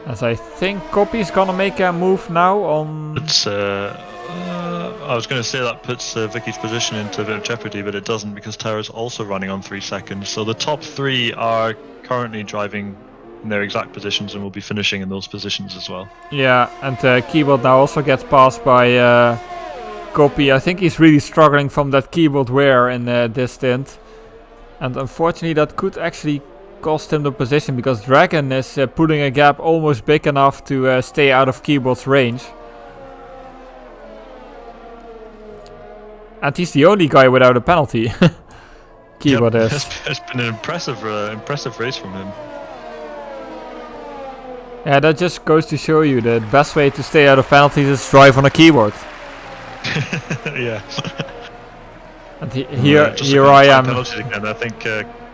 As I think Copy's gonna make a move now on... It's, I was going to say that puts Vicky's position into a bit of jeopardy, but it doesn't because Tara's also running on 3 seconds. So the top 3 are currently driving in their exact positions and will be finishing in those positions as well. Yeah, and Keyboard now also gets passed by Copy. I think he's really struggling from that keyboard wear in this stint. And unfortunately that could actually cost him the position because Dragon is putting a gap almost big enough to stay out of Keyboard's range. And he's the only guy without a penalty. Keyboard yep, is. It's been an impressive race from him. Yeah, that just goes to show you the best way to stay out of penalties is drive on a keyboard. Yeah. And here I am. Again. I think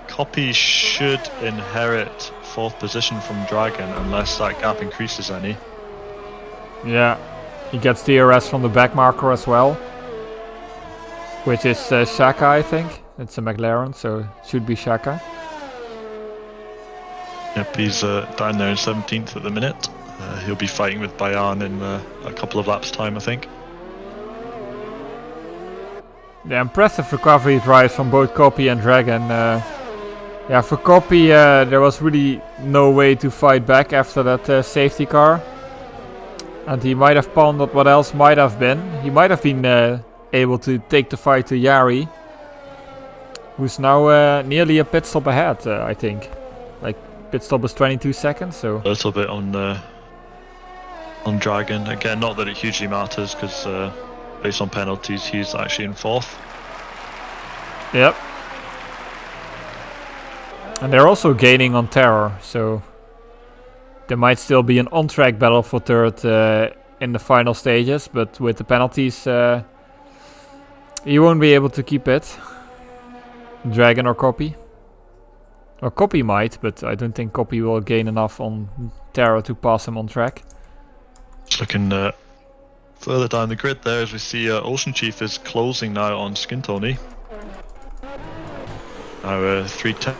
Copy should inherit 4th position from Dragon unless that gap increases any. Yeah, he gets DRS from the back marker as well. Which is Shaka, I think. It's a McLaren, so it should be Shaka. Yep, he's down there in 17th at the minute. He'll be fighting with Bayan in a couple of laps' time, I think. The impressive recovery drives from both Copy and Dragon. Yeah, for Copy, there was really no way to fight back after that safety car. And he might have pondered what else might have been. He might have been able to take the fight to Yari, who's now nearly a pit stop ahead, I think. Like, pit stop is 22 seconds, so... A little bit on Dragon. Again, not that it hugely matters, because based on penalties, he's actually in 4th. Yep. And they're also gaining on Terror, so... There might still be an on-track battle for 3rd in the final stages, but with the penalties... you won't be able to keep it. Dragon or Copy. Or Copy might, but I don't think Copy will gain enough on Terror to pass him on track. Just looking further down the grid there as we see Ocean Chief is closing now on Skin Tony. Now 310.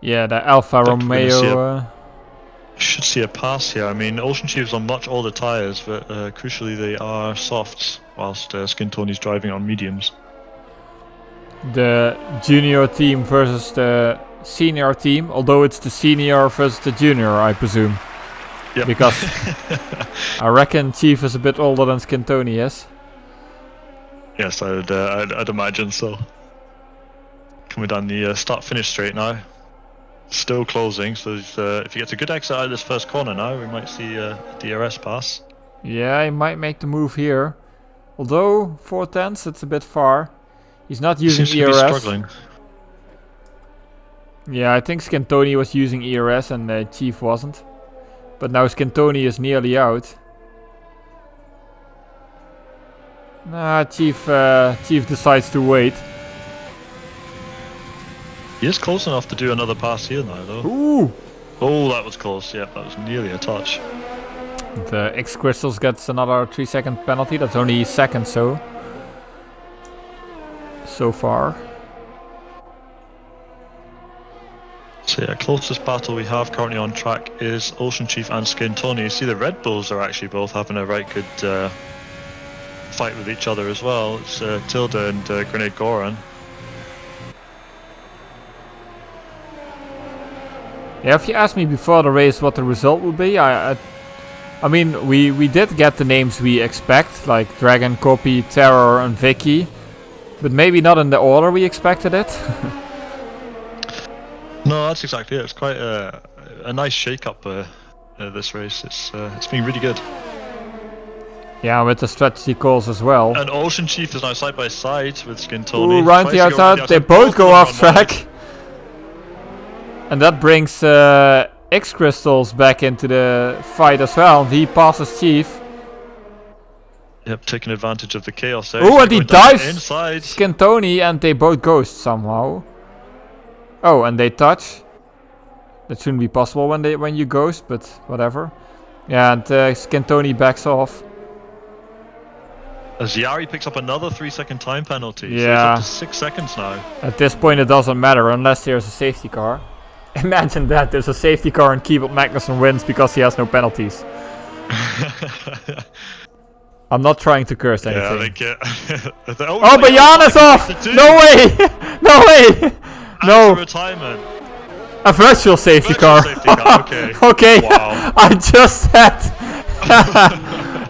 Yeah, the Alfa Romeo... Should see a pass here. I mean, Ocean Chief's on much older tyres, but crucially they are softs, whilst Skin Tony's driving on mediums. The junior team versus the senior team, although it's the senior versus the junior, I presume. Yep. Because I reckon Chief is a bit older than Skin Tony is. Yes, I'd imagine so. Coming down the start-finish straight now. Still closing, so if he gets a good exit out of this first corner now, we might see a DRS pass. Yeah, he might make the move here. Although 4/10, it's a bit far. He's not using ERS. Seems to be struggling. Yeah, I think Skin Tony was using ERS and Chief wasn't. But now Skin Tony is nearly out. Nah, Chief decides to wait. He is close enough to do another pass here now, though. Ooh! Oh, that was close. Yep, that was nearly a touch. The X Crystals gets another 3-second penalty. That's only second so far. So yeah, closest battle we have currently on track is Ocean Chief and Skin Tony. You see the Red Bulls are actually both having a right good fight with each other as well. It's Tilda and Grenade Goran. Yeah, if you asked me before the race what the result would be, I mean, we did get the names we expect, like Dragon, Copy, Terror and Vicky, but maybe not in the order we expected it. No, that's exactly it. It's quite a nice shake-up this race. It's been really good. Yeah, with the strategy calls as well. And Ocean Chief is now side by side with Skin Tony. Ooh, round the outside, they both go off track. And that brings X Crystals back into the fight as well. He passes Chief. Yep, taking advantage of the chaos there. Oh, and he dives inside Skin Tony, and they both ghost somehow. Oh, and they touch. That shouldn't be possible when you ghost, but whatever. Yeah, and Skin Tony backs off. As Yari picks up another 3-second time penalty. Yeah. So it's up to 6 seconds now. At this point it doesn't matter unless there's a safety car. Imagine that, there's a safety car and Keyboard Magnussen wins because he has no penalties. I'm not trying to curse anything. Yeah, I think oh, but Jan is off! No way! No way! No! Retirement. A virtual safety car. Okay. Okay. Wow. I just said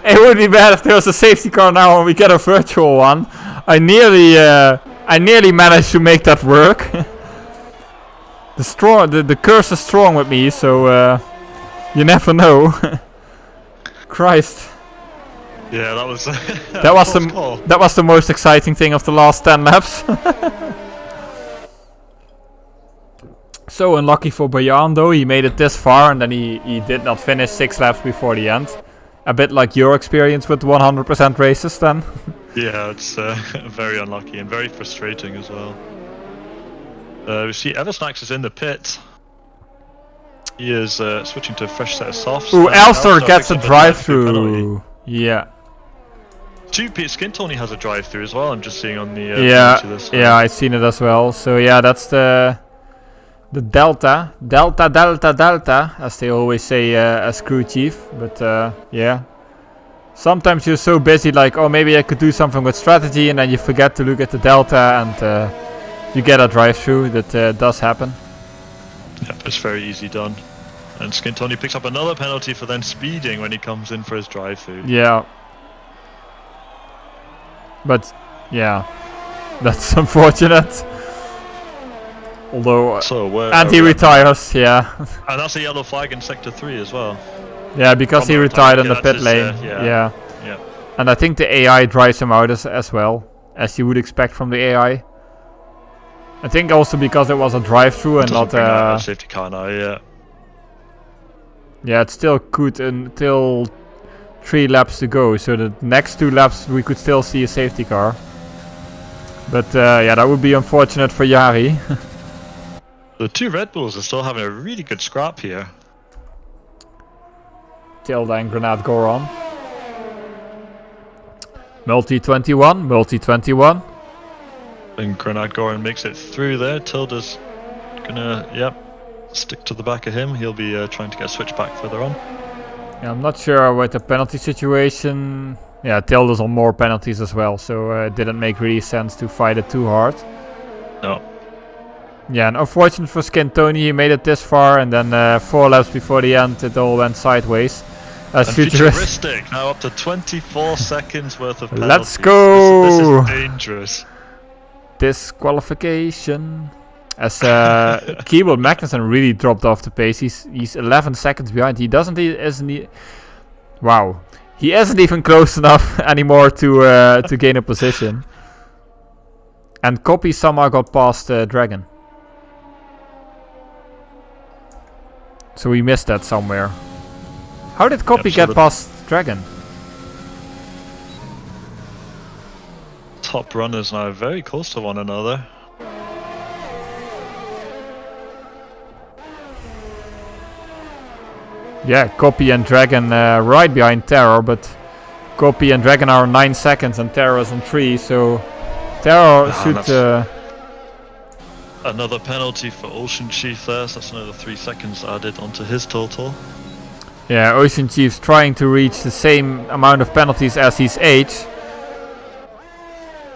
it would be bad if there was a safety car now and we get a virtual one. I nearly managed to make that work. The curse is strong with me, so you never know. Christ. Yeah, that was that was the most exciting thing of the last 10 laps. So unlucky for Bayan though, he made it this far and then he did not finish 6 laps before the end. A bit like your experience with 100% races then. Yeah, it's very unlucky and very frustrating as well. We see Eversnax is in the pit. He is switching to a fresh set of softs. Ooh, Elster gets a drive-through. Yeah. Skin Tony has a drive-through as well. I'm just seeing on the yeah, I've seen it as well. So yeah, that's the delta, as they always say as crew chief. But yeah, sometimes you're so busy, like, oh, maybe I could do something with strategy, and then you forget to look at the delta, and you get a drive-through. That does happen. Yep, it's very easy done. And Skin Tony picks up another penalty for then speeding when he comes in for his drive-through. Yeah. But yeah, that's unfortunate. Although and he retires, yeah. And that's a yellow flag in sector 3 as well. Yeah, because he retired in the pit lane. Yeah. And I think the AI drives him out as well, as you would expect from the AI. I think also because it was a drive-through and not a safety car now. Yeah. Yeah, it still could until 3 laps to go. So the next 2 laps we could still see a safety car. But yeah, that would be unfortunate for Yari. The 2 Red Bulls are still having a really good scrap here. Tilda and Grenade Goron. Multi-21. And Grenade Goron makes it through there. Tilda's gonna, stick to the back of him. He'll be trying to get a switch back further on. Yeah, I'm not sure with the penalty situation. Yeah, Tilda's on more penalties as well, so it didn't make really sense to fight it too hard. No. Yeah, and unfortunate for Skin Tony, he made it this far, and then 4 laps before the end, it all went sideways. As Futuristic now up to 24 seconds worth of penalties. Let's go! This is dangerous. Disqualification. As Keyboard Magnussen really dropped off the pace. He's 11 seconds behind. He isn't even close enough anymore to gain a position. And Copy somehow got past Dragon. So we missed that somewhere. How did Copy get past Dragon? Top runners now very close to one another. Yeah, Copy and Dragon right behind Terror, but Copy and Dragon are 9 seconds and Terror is on 3, so Terror should... Another penalty for Ocean Chief there, so that's another 3 seconds added onto his total. Yeah, Ocean Chief's trying to reach the same amount of penalties as his age.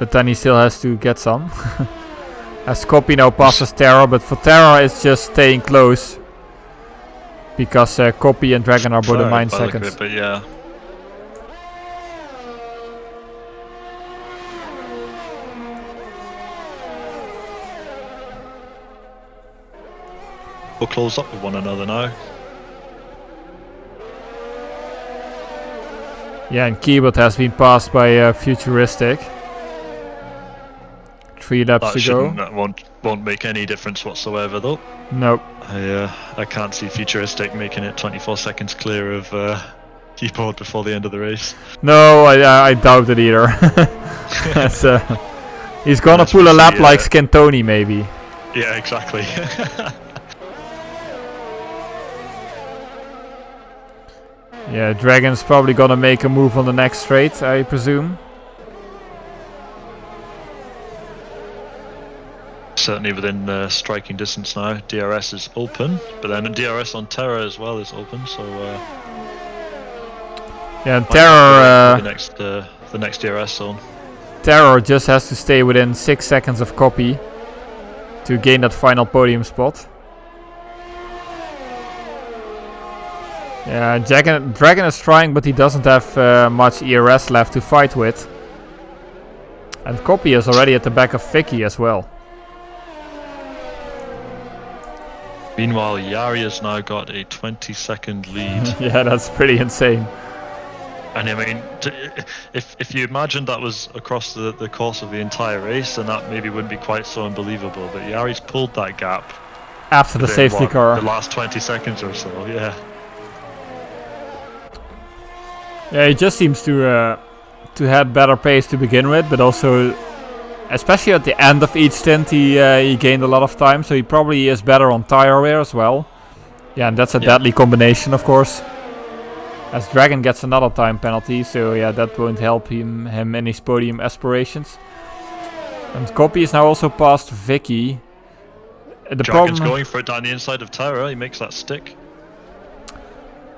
But then he still has to get some. As Copy now passes Terror, but for Terror it's just staying close. Because Copy and Dragon are both at 9 seconds. But yeah. We'll close up with one another now. Yeah, and Keyboard has been passed by Futuristic. 3 laps to go. That won't make any difference whatsoever though. Nope. I can't see Futuristic making it 24 seconds clear of Keyboard before the end of the race. No, I doubt it either. He's gonna pull a lap like Skin Tony maybe. Yeah, exactly. Yeah, Dragon's probably gonna make a move on the next straight, I presume. certainly within striking distance now. DRS is open, but then DRS on Terra as well is open. So yeah, and Terror. The next DRS zone. Terror just has to stay within 6 seconds of Copy to gain that final podium spot. Yeah, Dragon is trying, but he doesn't have much ERS left to fight with. And Copy is already at the back of Vicky as well. Meanwhile, Yari has now got a 20-second lead. Yeah, that's pretty insane. And I mean, if you imagine that was across the course of the entire race, then that maybe wouldn't be quite so unbelievable. But Yari's pulled that gap after the safety car. The last 20 seconds or so, yeah. Yeah, he just seems to have better pace to begin with, but also, especially at the end of each stint, he gained a lot of time, so he probably is better on tire wear as well. Yeah, and that's a deadly combination, of course. As Dragon gets another time penalty, so yeah, that won't help him in his podium aspirations. And Copy is now also past Vicky. Dragon's going for it down the inside of Terra, he makes that stick.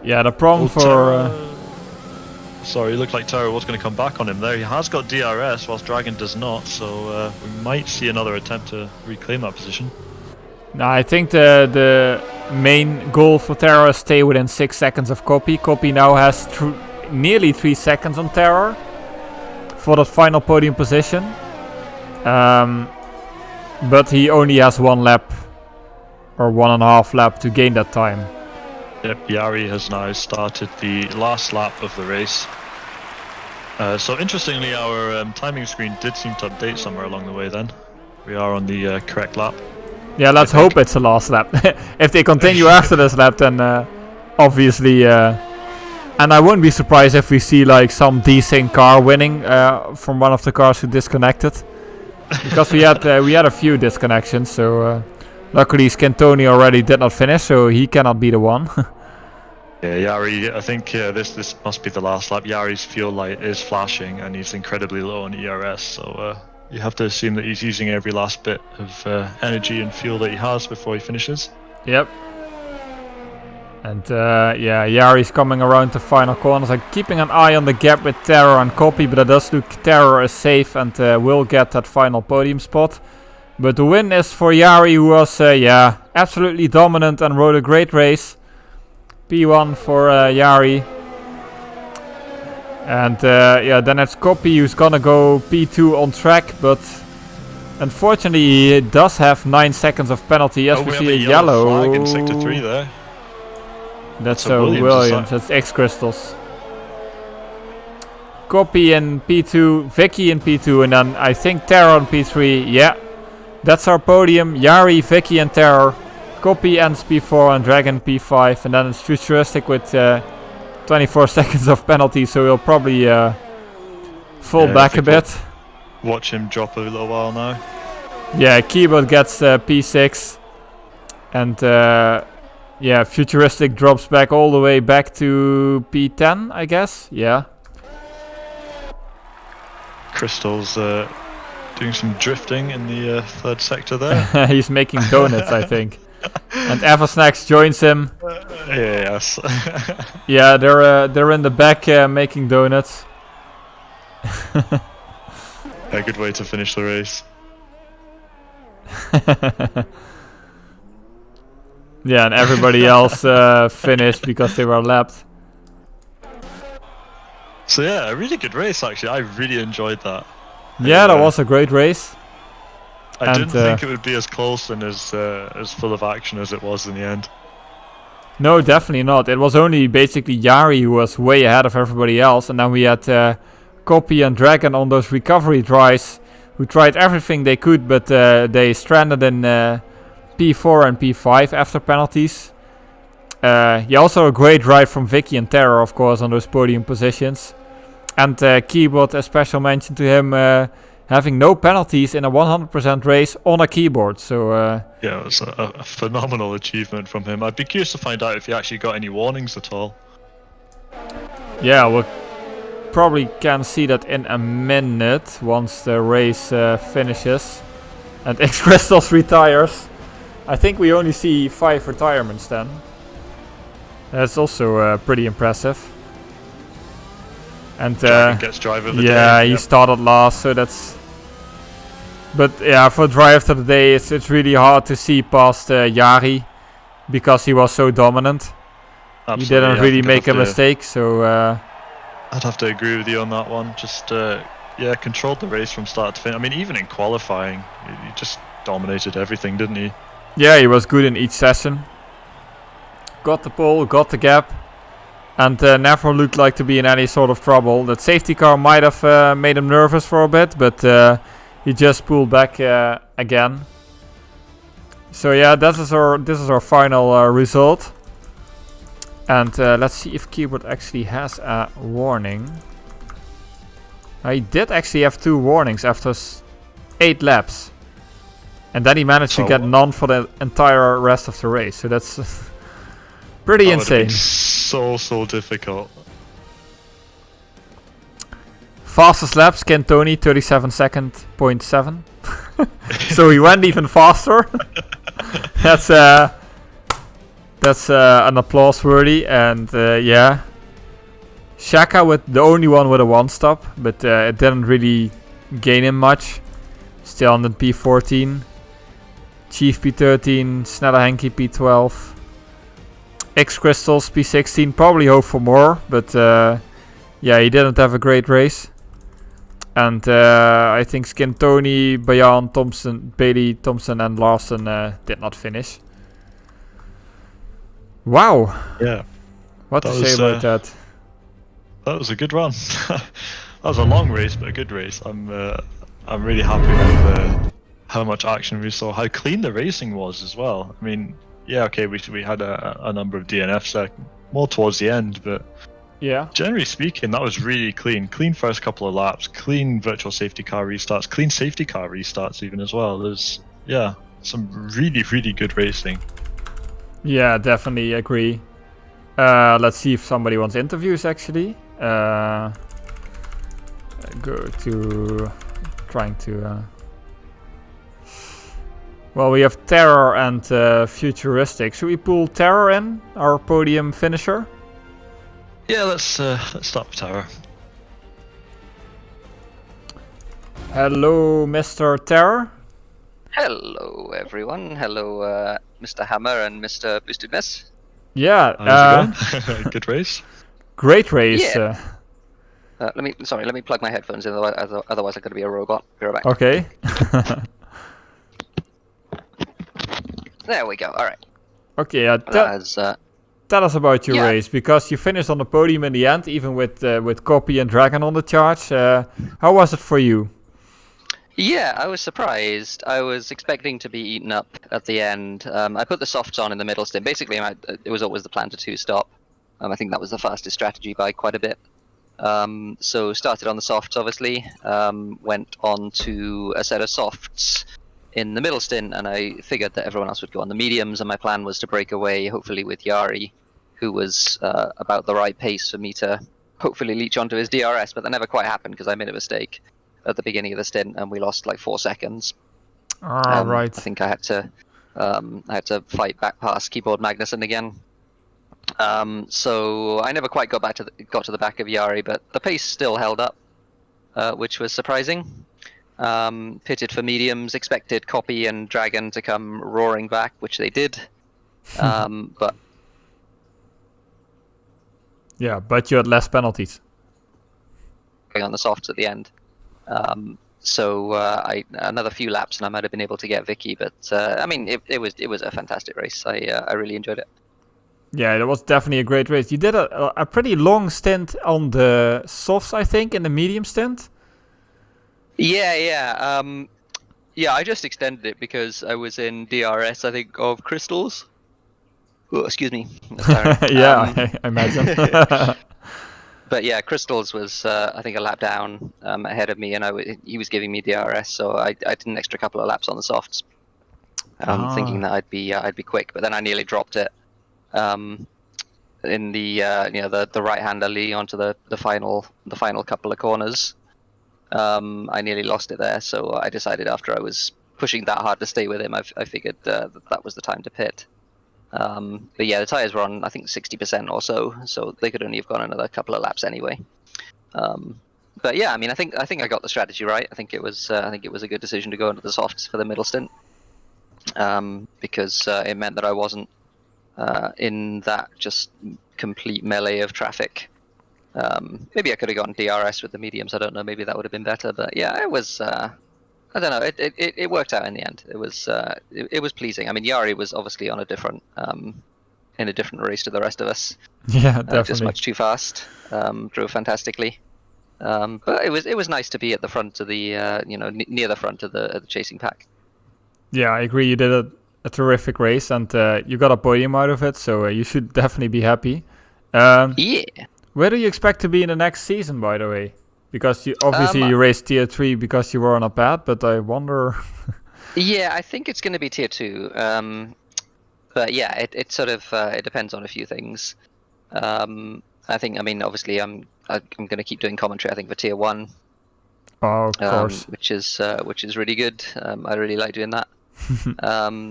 Yeah, the problem for... Sorry, it looked like Terra was going to come back on him there. He has got DRS, whilst Dragon does not, so we might see another attempt to reclaim that position. No, I think the main goal for Terror is stay within 6 seconds of Copy. Copy now has nearly 3 seconds on Terror for that final podium position. But he only has 1 lap or 1.5 lap to gain that time. Yep, Yari has now started the last lap of the race. So interestingly, our timing screen did seem to update somewhere along the way then. We are on the correct lap. Yeah, let's hope it's the last lap. If they continue after this lap, then obviously... and I wouldn't be surprised if we see like some desync car winning from one of the cars who disconnected. Because we had a few disconnections, so... luckily, Scantoni already did not finish, so he cannot be the one. Yeah, Yari, I think this must be the last lap. Yari's fuel light is flashing, and he's incredibly low on ERS, so you have to assume that he's using every last bit of energy and fuel that he has before he finishes. Yep. And yeah, Yari's coming around the final corners. I'm keeping an eye on the gap with Terror and Copy, but it does look Terror is safe and will get that final podium spot. But the win is for Yari, who was, yeah, absolutely dominant and rode a great race. P1 for Yari. And yeah, then it's Copy who's gonna go P2 on track, but unfortunately he does have 9 seconds of penalty. As we see a yellow flag in sector 3 there. That's Williams, that's X-Crystals. Copy in P2, Vicky in P2, and then I think Terror in P3, yeah. That's our podium. Yari, Vicky and Terror. Copy ends P4 and Dragon P5. And then it's Futuristic with 24 seconds of penalty. So he'll probably fall back a bit. Watch him drop a little while now. Yeah, Keyboard gets P6. And yeah, Futuristic drops back all the way back to P10, I guess. Yeah. Crystal's doing some drifting in the third sector there. He's making donuts, I think. And Eversnacks joins him. Yes. Yeah, they're in the back making donuts. A good way to finish the race. Yeah, and everybody else finished because they were lapped. So yeah, a really good race actually. I really enjoyed that. Yeah, that was a great race. I didn't think it would be as close and as full of action as it was in the end. No, definitely not. It was only basically Yari who was way ahead of everybody else, and then we had Copy and Dragon on those recovery tries, who tried everything they could, but they stranded in P4 and P5 after penalties. Yeah, also a great ride from Vicky and Terror, of course, on those podium positions. And Keyboard, a special mention to him, having no penalties in a 100% race on a keyboard. So yeah, it was a phenomenal achievement from him. I'd be curious to find out if he actually got any warnings at all. Yeah, we'll probably can see that in a minute once the race finishes. And X Crystals retires. I think we only see 5 retirements then. That's also pretty impressive. And gets driver of the yeah, day. he started last, so that's. But yeah, for driver of the day, it's really hard to see past Jari because he was so dominant. Absolutely, He didn't really make a mistake, so. I'd have to agree with you on that one. Just yeah, controlled the race from start to finish. I mean, even in qualifying, he just dominated everything, didn't he? Yeah, he was good in each session. Got the pole, got the gap, and never looked like to be in any sort of trouble. That safety car might have made him nervous for a bit, but he just pulled back again. So yeah, this is our final result. And let's see if Keyboard actually has a warning. He did actually have 2 warnings after 8 laps. And then he managed to get none for the entire rest of the race. So that's pretty insane. So difficult. Fastest laps, Cantoni, 37 second, 0.7. So he went even faster. That's an applause worthy. And yeah. Shaka with the only one with a 1-stop. But it didn't really gain him much. Still on the P14. Chief P13, Snella Henke P12. X Crystals P16, probably hope for more, but yeah, he didn't have a great race. And I think Skintoni, Bayan, Thompson, Bailey, Thompson and Larson did not finish. Wow. Yeah. What to say about that? That was a good run. That was a long race, but a good race. I'm really happy with how much action we saw, how clean the racing was as well. I mean, yeah, okay, we had a number of DNFs more towards the end, but yeah, generally speaking, that was really clean. Clean first couple of laps, clean virtual safety car restarts, clean safety car restarts even as well. There's, yeah, some really good racing. Yeah, definitely agree. Let's see if somebody wants interviews actually. Go to trying to. Well, we have Terror and Futuristic. Should we pull Terror in, our podium finisher? Yeah, let's start with Terror. Hello, Mr. Terror. Hello, everyone. Hello, Mr. Hammer and Mr. Boosted Mess. Yeah. How's it going? Good race. Great race. Yeah. Let me plug my headphones in. Otherwise, I'm going to be a robot. Be right back. Okay. There we go. All right. Okay. Tell us about your race, because you finished on the podium in the end, even with Copy and Dragon on the charge. How was it for you? Yeah, I was surprised. I was expecting to be eaten up at the end. I put the softs on in the middle stint. Basically, it was always the plan to 2-stop. I think that was the fastest strategy by quite a bit. So started on the softs, obviously. Went on to a set of softs in the middle stint, and I figured that everyone else would go on the mediums, and my plan was to break away, hopefully with Yari, who was about the right pace for me to hopefully leech onto his DRS, but that never quite happened because I made a mistake at the beginning of the stint, and we lost like 4 seconds. Right. I think I had to fight back past Keyboard Magnussen again. So I never quite got to the back of Yari, but the pace still held up, which was surprising. Pitted for mediums, expected Copy and Dragon to come roaring back, which they did. But yeah, but you had less penalties. On the softs at the end. So another few laps and I might have been able to get Vicky, but I mean it was a fantastic race. I really enjoyed it. Yeah, it was definitely a great race. You did a pretty long stint on the softs, I think, in the medium stint. Yeah. I just extended it because I was in DRS, I think, of Crystals. Oh, excuse me. Yeah, I imagine. But yeah, Crystals was I think a lap down ahead of me, and he was giving me DRS, so I did an extra couple of laps on the softs, thinking that I'd be quick, but then I nearly dropped it in the the right hander leading onto the final couple of corners. I nearly lost it there, so I decided after I was pushing that hard to stay with him, I figured that was the time to pit. But yeah, the tires were on I think 60% or so they could only have gone another couple of laps anyway. But yeah, I mean, I think I got the strategy right. I think it was a good decision to go into the softs for the middle stint, because it meant that I wasn't in that just complete melee of traffic. Maybe I could have gotten DRS with the mediums. I don't know. Maybe that would have been better. But yeah, it was. I don't know. It worked out in the end. It was pleasing. I mean, Yari was obviously on a different in a different race to the rest of us. Yeah, definitely. Just much too fast. Drove fantastically. But it was nice to be at the front of the near the front of the chasing pack. Yeah, I agree. You did a terrific race, and you got a podium out of it, so you should definitely be happy. Yeah. Where do you expect to be in the next season, by the way? Because you raced Tier 3 because you were on a pad, but I wonder... Yeah, I think it's going to be Tier 2. But yeah, it sort of it depends on a few things. I think, I mean, obviously I'm going to keep doing commentary, I think, for Tier 1. Oh, of course. Which is really good. I really like doing that.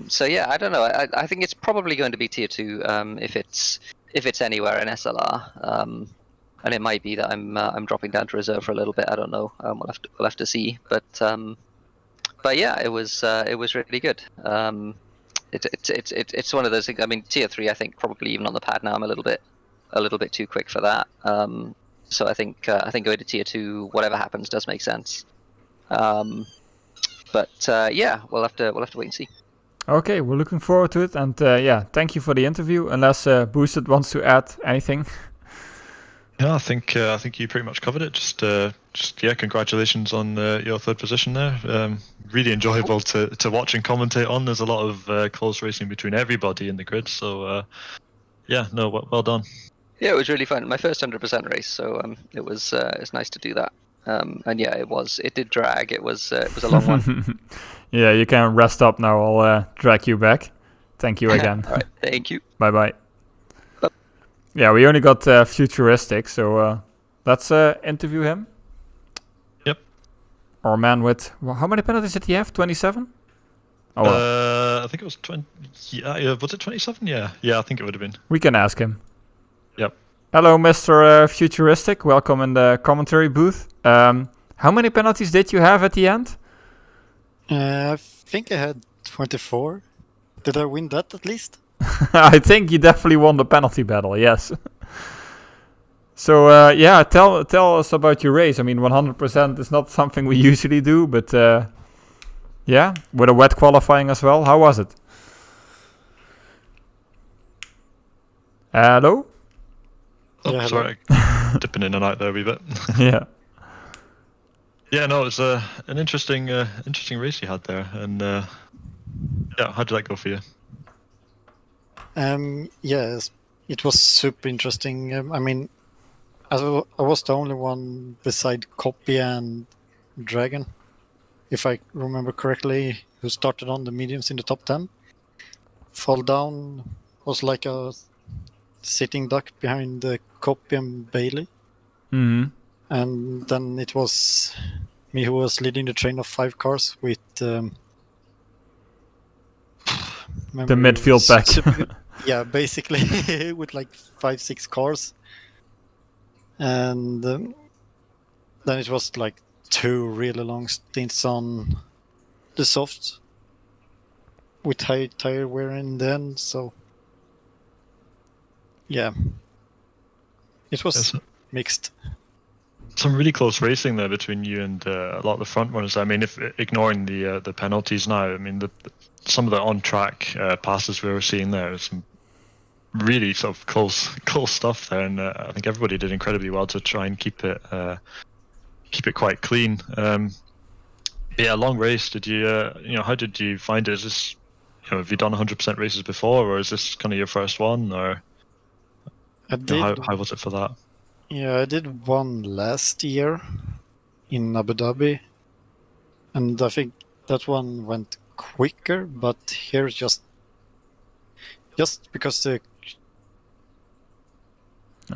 So yeah, I don't know. I think it's probably going to be Tier 2 if it's anywhere in SLR. And it might be that I'm dropping down to reserve for a little bit. I don't know. We'll have to see. But yeah, it was really good. It's one of those things. I mean, Tier 3, I think probably even on the pad now I'm a little bit too quick for that. So I think going to Tier 2, whatever happens, does make sense. But yeah, we'll have to wait and see. Okay, we're looking forward to it, and yeah, thank you for the interview. Unless Boosted wants to add anything. Yeah, I think you pretty much covered it. Just yeah, congratulations on your third position there. Really enjoyable to watch and commentate on. There's a lot of close racing between everybody in the grid. So yeah, no, well done. Yeah, it was really fun. My first 100% race, so it's nice to do that. And yeah, it did drag. It was a long one. Yeah, you can rest up now. I'll drag you back. Thank you again. All right, thank you. Bye bye. Yeah, we only got Futuristic, so let's interview him. Yep. Our man with... how many penalties did he have? 27? Oh, well. I think it was 20... Yeah, was it 27? Yeah, I think it would have been. We can ask him. Yep. Hello, Mr. Futuristic. Welcome in the commentary booth. How many penalties did you have at the end? I think I had 24. Did I win that at least? I think you definitely won the penalty battle, yes. So, yeah, tell us about your race. I mean, 100% is not something we usually do, but yeah, with a wet qualifying as well. How was it? Hello? Oh, Yeah, sorry. Dipping in and out there a wee bit. Yeah. Yeah, no, it was an interesting race you had there. And yeah, how did that go for you? Yes, it was super interesting. I mean, I was the only one beside Copy and Dragon, if I remember correctly, who started on the mediums in the top 10. Fall down was like a sitting duck behind the Copy and Bailey. Mm-hmm. And then it was me who was leading the train of 5 cars with the midfield pack. Yeah, basically with like 5-6 cars. And then it was like 2 really long stints on the softs with high tire wear in the end. So yeah, it was mixed. Some really close racing there between you and a lot of the front runners. I mean, if ignoring the penalties now, I mean some of the on-track passes we were seeing there, some really sort of close stuff there, and I think everybody did incredibly well to try and keep it quite clean. Yeah, long race. Did you how did you find it? Is this, have you done 100% races before, or is this kind of your first one, or how was it for that? Yeah, I did one last year in Abu Dhabi, and I think that one went quicker, but here just because the...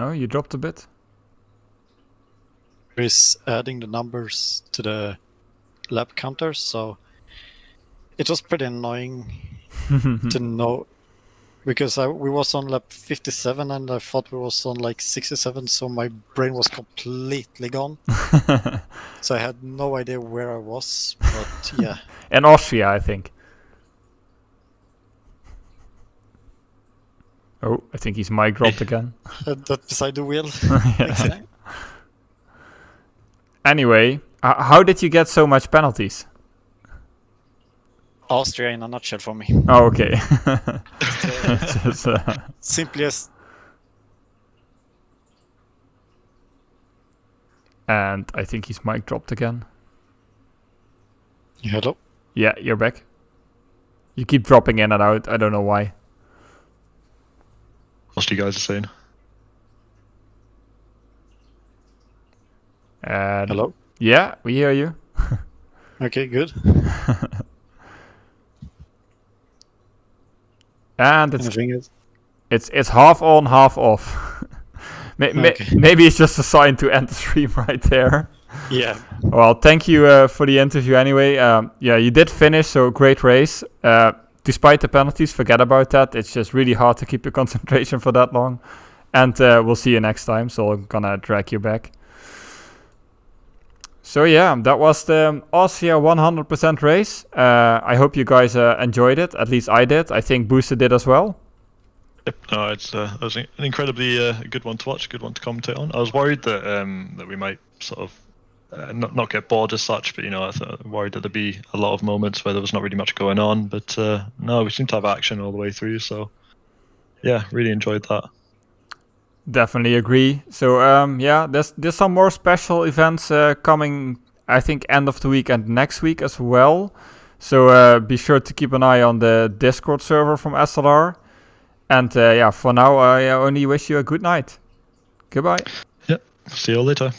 Oh, you dropped a bit? is adding the numbers to the lap counters, so It was pretty annoying to know, because we was on lap 57 and I thought we was on like 67, so my brain was completely gone. So I had no idea where I was, but yeah. In Austria, I think. Oh, I think his mic dropped again. That beside the wheel. Yeah. Anyway, how did you get so much penalties? Austria in a nutshell for me. Oh, okay. Simply as. And I think his mic dropped again. Hello? Yeah, you're back. You keep dropping in and out. I don't know why. What you guys are saying? Hello? Yeah, we hear you. Okay, good. And it's half on, half off. Maybe it's just a sign to end the stream right there. Yeah. Well, thank you for the interview anyway. Yeah, you did finish, so great race. Despite the penalties, forget about that. It's just really hard to keep your concentration for that long. And we'll see you next time, so I'm gonna drag you back. So yeah, that was the Austria 100% race. I hope you guys enjoyed it. At least I did. I think Booster did as well. Yep, no, it was an incredibly good one to watch, good one to commentate on. I was worried that that we might sort of not get bored as such, but I worried that there'd be a lot of moments where there was not really much going on. But no, we seem to have action all the way through. So yeah, really enjoyed that. Definitely agree. So yeah, there's some more special events coming. I think end of the week and next week as well. So be sure to keep an eye on the Discord server from SLR. And yeah, for now, I only wish you a good night. Goodbye. Yep. See you all later.